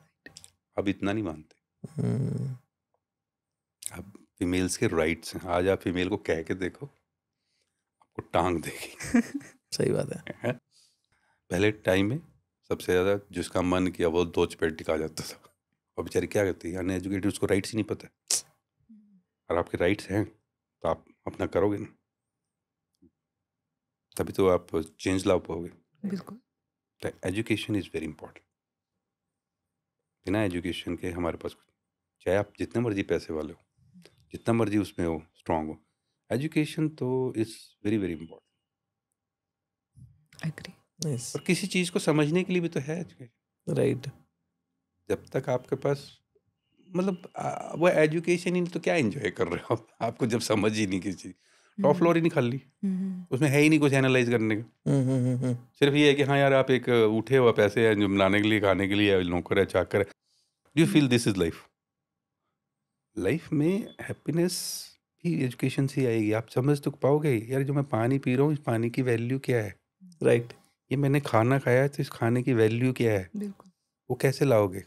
अब इतना नहीं मानते। हम्म, अब फीमेल्स के राइट्स हैं। आज आप फीमेल को कह के देखो, आपको टांग देगी। सही बात है। पहले टाइम में सबसे ज़्यादा जिसका मन किया वो 2 चपेट टिका जाता था, और बेचारी क्या करती है, अनएजुकेटेड, उसको राइट्स ही नहीं पता। और आपके राइट्स हैं तो आप अपना करोगे ना, तभी तो आप चेंज ला पाओगे। बिल्कुल। तो एजुकेशन इज़ वेरी इंपॉर्टेंट। बिना एजुकेशन के हमारे पास कुछ, चाहे आप जितने मर्जी पैसे वाले हो, जितना मर्जी उसमें हो, स्ट्रांग हो, एजुकेशन तो is very very important. Agree. Yes, और किसी चीज़ को समझने के लिए भी तो है एजुकेशन। राइट। जब तक आपके पास, मतलब वो एजुकेशन ही तो क्या एंजॉय कर रहे हो आप? आपको जब समझ ही नहीं किसी चीज़, टॉप फ्लोर ही नहीं खाली, उसमें है ही नहीं कुछ एनालाइज करने का। सिर्फ ये है कि हाँ यार, आप एक उठे हुआ पैसे हैं जो बनाने के लिए, खाने के लिए, नौकर है, चाकर है। Do you feel this is life? Life में हैप्पीनेस भी एजुकेशन से ही आएगी। आप समझ तो पाओगे यार, जो मैं पानी पी रहा हूँ, इस पानी की वैल्यू क्या है, राइट। ये मैंने खाना खाया है तो इस खाने की वैल्यू क्या है, बिल्कुल। वो कैसे लाओगे?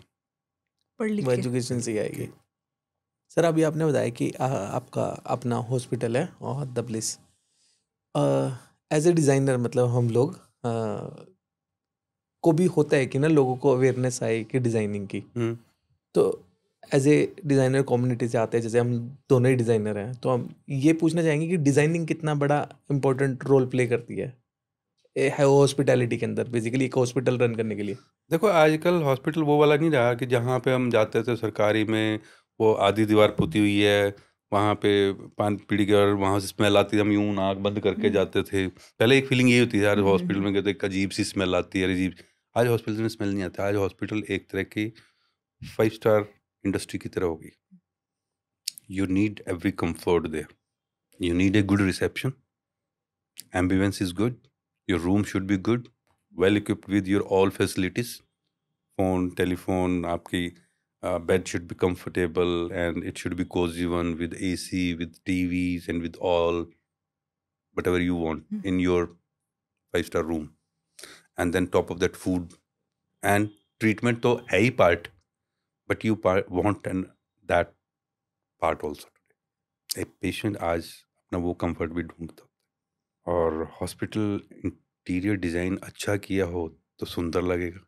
पढ़ लिख वो के। एजुकेशन से ही आएगी। सर, अभी आपने बताया कि आपका अपना हॉस्पिटल है और the bliss. As a designer, मतलब हम लोग को भी होता है कि ना, लोगों को अवेयरनेस आए कि डिज़ाइनिंग की। तो एज ए डिज़ाइनर कम्युनिटी से आते हैं, जैसे हम दोनों ही डिज़ाइनर हैं, तो हम ये पूछना चाहेंगे कि डिज़ाइनिंग कितना बड़ा इम्पोर्टेंट रोल प्ले करती है हॉस्पिटैलिटी के अंदर, बेसिकली एक हॉस्पिटल रन करने के लिए। देखो, आजकल हॉस्पिटल वो वाला नहीं रहा कि जहाँ पे हम जाते थे सरकारी में, वो आधी दीवार पुती हुई है, वहाँ पे पानी पीड़ी के, और वहाँ से स्मेल आती है, हम यूं नाक बंद करके जाते थे। पहले एक फीलिंग ये होती है यार, हॉस्पिटल में गए तो एक अजीब सी स्मेल आती है, अजीब। आज हॉस्पिटल में स्मेल नहीं आता। आज हॉस्पिटल एक तरह की 5 स्टार इंडस्ट्री की तरह होगी। You need every comfort there, you need a good reception, ambulance is good, your room should be good, well equipped with your all facilities, phone, telephone, आपकी bed should be comfortable and it should be cozy one with AC, with TVs and with all whatever you want in your 5-star room. And then top of that, food and treatment तो है ही part, but you want that part also. एक patient आज अपना वो comfort भी ढूंढता है, और हॉस्पिटल इंटीरियर डिज़ाइन अच्छा किया हो तो सुंदर लगेगा।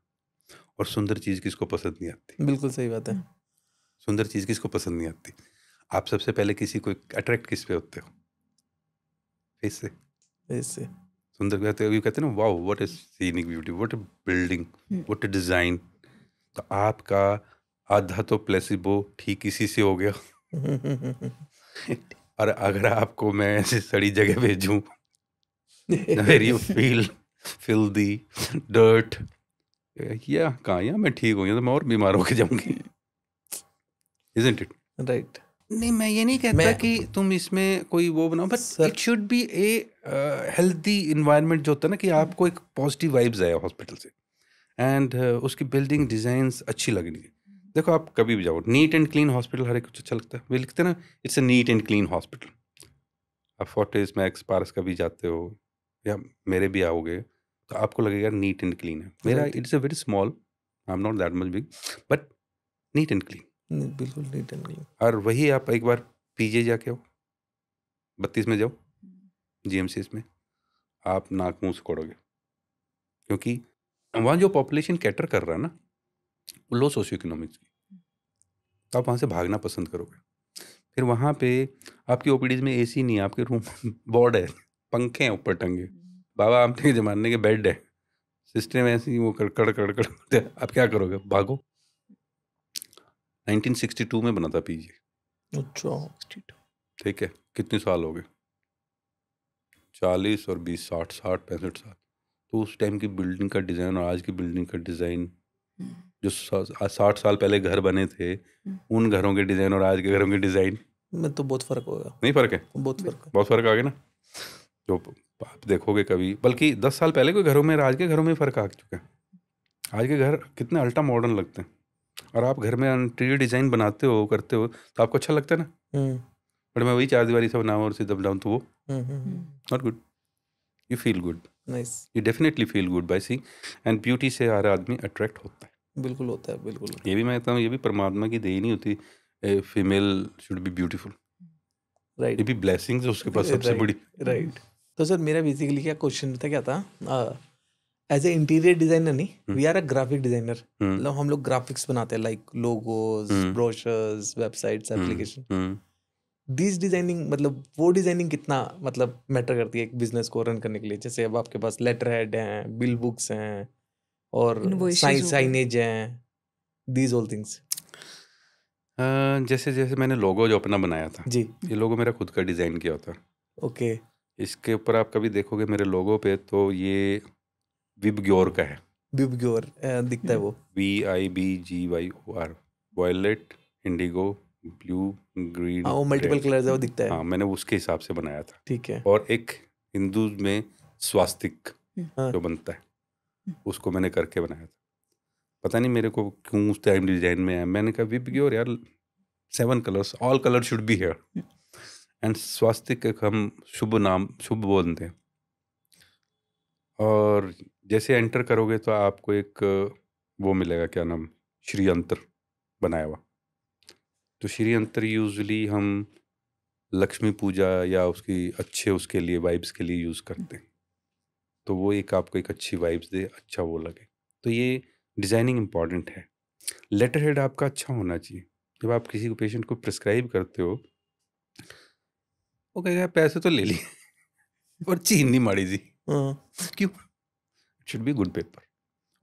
और सुंदर चीज़ किसको पसंद नहीं आती? बिल्कुल सही बात है। सुंदर चीज़ किसको पसंद नहीं आती? आप सबसे पहले किसी को अट्रैक्ट किस पे होते हो? फेस से। इससे सुंदर कहते हैं ना, wow what is scenic beauty, what a building, what a design. तो आपका आधा तो प्लेसिबो ठीक इसी से हो गया। और अगर आपको मैं ऐसी सड़ी जगह भेजूं where you feel filthy dirt, या कहाँ, या मैं ठीक हो गया तो मैं और बीमार होके जाऊंगी। Isn't it? राइट। नहीं, मैं ये नहीं कहता कि तुम इसमें कोई वो बनाओ, but it should B a healthy environment जो होता है ना, कि आपको एक पॉजिटिव वाइब्स आए हॉस्पिटल से, एंड उसकी बिल्डिंग डिजाइन्स अच्छी लगनी है। देखो, आप कभी भी जाओ, नीट एंड क्लीन हॉस्पिटल हर एक कुछ अच्छा लगता है। वे लिखते हैं ना, it's a neat and clean hospital. आप फोर्टिस मैक्स पारस का भी जाते हो, या मेरे भी आओगे, तो आपको लगेगा नीट एंड क्लीन है। मेरा it's a very small, I am not that much big, but neat and clean. नहीं, बिल्कुल नहीं टर्न नहीं। और वही आप एक बार पीजे जाके आओ, 32 में जाओ जीएमसीएस में, आप नाक मुंह से कोड़ोगे, क्योंकि वहाँ जो पॉपुलेशन कैटर कर रहा है ना वो लो सोशियो इकोनॉमिक्स की, तो आप वहाँ से भागना पसंद करोगे। फिर वहाँ पे आपकी ओपीडीज में एसी नहीं है, आपके रूम बोर्ड है, पंखे हैं ऊपर टंगे, बाबा आमटे के जमाने के बेड है, सिस्टम ऐसी वो कड़ कड़ कड़, आप क्या करोगे? भागो। 1962 में बना था पीजी, अच्छा, ठीक है, कितने साल हो गए? 40 और 20, 60 65 साल। तो उस टाइम की बिल्डिंग का डिज़ाइन और आज की बिल्डिंग का डिज़ाइन, जो 60 साल पहले घर बने थे उन घरों के डिज़ाइन और आज के घरों के डिज़ाइन में तो बहुत फर्क होगा। नहीं फर्क है? बहुत फर्क है। बहुत फर्क आ गया ना। जो आप देखोगे कभी, बल्कि 10 साल पहले के घरों में और आज के घरों में फर्क आ चुका है। आज के घर कितने अल्ट्रा मॉडर्न लगते हैं, और आप घर में इंटीरियर डिज़ाइन बनाते हो करते हो तो आपको अच्छा लगता है ना। बट मैं वही 4 दीवारी से बनाऊँ और सीधा बनाऊँ तो वो not good. You feel good, nice, you definitely feel good by seeing, and beauty से हर आदमी अट्रैक्ट होता है। बिल्कुल होता है, बिल्कुल। ये भी मैं कहता हूँ, ये भी परमात्मा की देन नहीं होती, फीमेल शुड बी ब्यूटीफुल, ये राइट, भी ब्लेसिंग्स है उसके पास सबसे बड़ी। राइट। तो सर मेरा बेसिकली क्या क्वेश्चन था, क्या था, एज ए इंटीरियर डिजाइनर नहीं, we are a graphic designer, मतलब हम लोग ग्राफिक्स बनाते हैं, like logos, brochures, websites, application. This designing, मतलब वो डिजाइनिंग कितना मतलब मैटर करती है एक बिजनेस को रन करने के लिए? जैसे अब आपके पास लेटर हेड हैं, बिल बुक्स हैं, और Invoices हो गए। साइनेज हैं, दीज ऑल थिंग्स। जैसे जैसे मैंने लोगो जो अपना बनाया था, जी, ये लोगो मेरा खुद का डिज़ाइन किया होता है। ओके। इसके ऊपर आप कभी देखोगे मेरे लोगो पे तो ये विबग्योर का है, बिबग्योर दिखता है वो। VIBGYOR, violet, indigo, blue, green, हाँ, वो मल्टीपल कलर्स है, वो दिखता है। हाँ, मैंने उसके हिसाब से बनाया था। ठीक है। और एक हिंदू में स्वास्तिक हाँ, जो बनता है उसको मैंने करके बनाया था। पता नहीं मेरे को क्यों उस टाइम डिजाइन में आया, मैंने कहा विबग्योर यार, 7 colours, all colour should be here, and स्वास्तिक एक हम शुभ नाम, शुभ बोलते हैं। और जैसे एंटर करोगे तो आपको एक वो मिलेगा, क्या नाम, श्री यंत्र बनाया हुआ। तो श्री यंत्र यूजुअली हम लक्ष्मी पूजा या उसकी अच्छे उसके लिए वाइब्स के लिए यूज़ करते हैं, तो वो एक आपको एक अच्छी वाइब्स दे, अच्छा वो लगे। तो ये डिज़ाइनिंग इम्पॉर्टेंट है। लेटर हेड आपका अच्छा होना चाहिए। जब आप किसी को पेशेंट को प्रिस्क्राइब करते हो, वो कहेगा पैसे तो ले लिए और चीन नहीं माड़ी जी, क्यों? It should be good paper,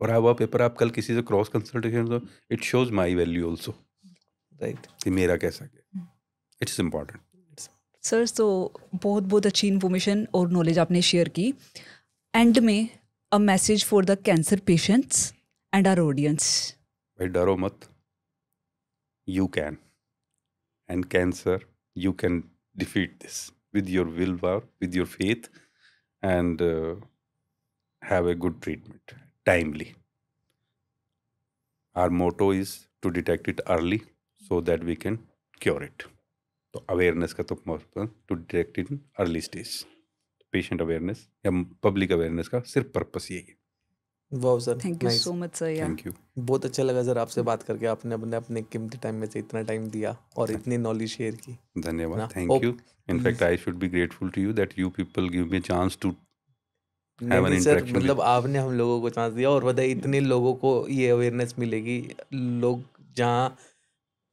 और वह पेपर आप कल किसी से क्रॉस कंसल्टेशन तो it shows my value also, right. कि मेरा कैसा गया। It's important. सर, तो बहुत बहुत अच्छी इन्फॉर्मेशन और नॉलेज आपने शेयर की। एंड में a message for the cancer patients and our audience. भाई डरो मत, you can, and cancer you can defeat this with your willpower, with your faith, and have a good treatment timely. Our motto is to detect it early so that we can cure it. तो awareness का तो to detect in early stage, patient awareness या public awareness का सिर्फ purpose यही है। Wow sir, thank you so much sir. Thank you, बहुत अच्छा लगा सर आपसे बात करके। आपने अपने कीमती टाइम में से इतना टाइम दिया और इतनी नॉलेज शेयर की। धन्यवाद, thank you. In fact, I should be grateful to you that you people give me a chance to have an नहीं सर, interaction मतलब with. आपने हम लोगों को चांस दिया, और बताइए इतने लोगों को ये अवेयरनेस मिलेगी। लोग जहाँ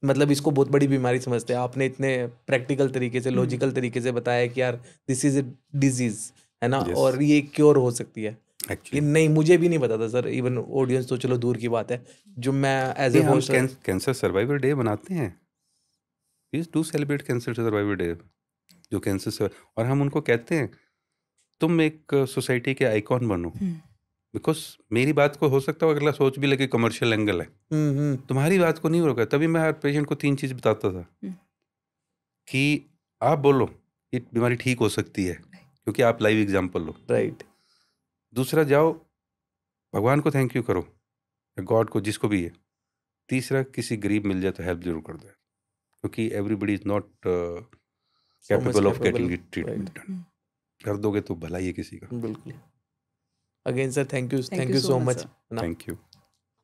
मतलब इसको बहुत बड़ी बीमारी समझते हैं, आपने इतने प्रैक्टिकल तरीके से, लॉजिकल तरीके से बताया कि यार दिस इज ए डिजीज है ना, Yes. और ये क्योर हो सकती है। ये Actually, नहीं, मुझे भी नहीं पता था सर, इवन ऑडियंस तो चलो दूर की बात है। जो मैं एज ए नहीं, हम होस्ट, कैंसर सर्वाइवर डे बनाते हैं। Please do celebrate cancer survivor day, जो कैंसर, और हम उनको कहते हैं तुम एक सोसाइटी के आइकॉन बनो। बिकॉज मेरी बात को हो सकता है अगला सोच भी लगे कमर्शियल एंगल है, तुम्हारी बात को नहीं रोका। तभी मैं हर पेशेंट को 3 चीज बताता था कि आप बोलो ये बीमारी ठीक हो सकती है, क्योंकि आप लाइव एग्जाम्पल लो। राइट। दूसरा, जाओ भगवान को थैंक यू करो, या गॉड को, जिसको भी है। तीसरा, किसी गरीब मिल जाए तो हेल्प जरूर कर दो, क्योंकि everybody is not capable of getting it treatment. कर दोगे तो भला ही है किसी का। बिल्कुल। Again sir, thank you so so much, much. sir. Thank you.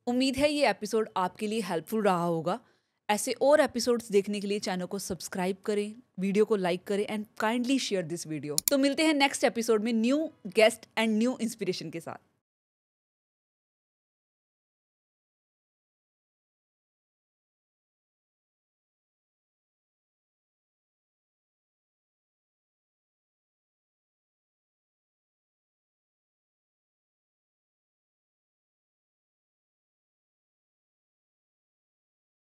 उम्मीद है ये एपिसोड आपके लिए हेल्पफुल रहा होगा। ऐसे और एपिसोड्स देखने के लिए चैनल को सब्सक्राइब करें, वीडियो को लाइक करें and kindly share this video. तो मिलते हैं नेक्स्ट एपिसोड में new guest and new inspiration के साथ।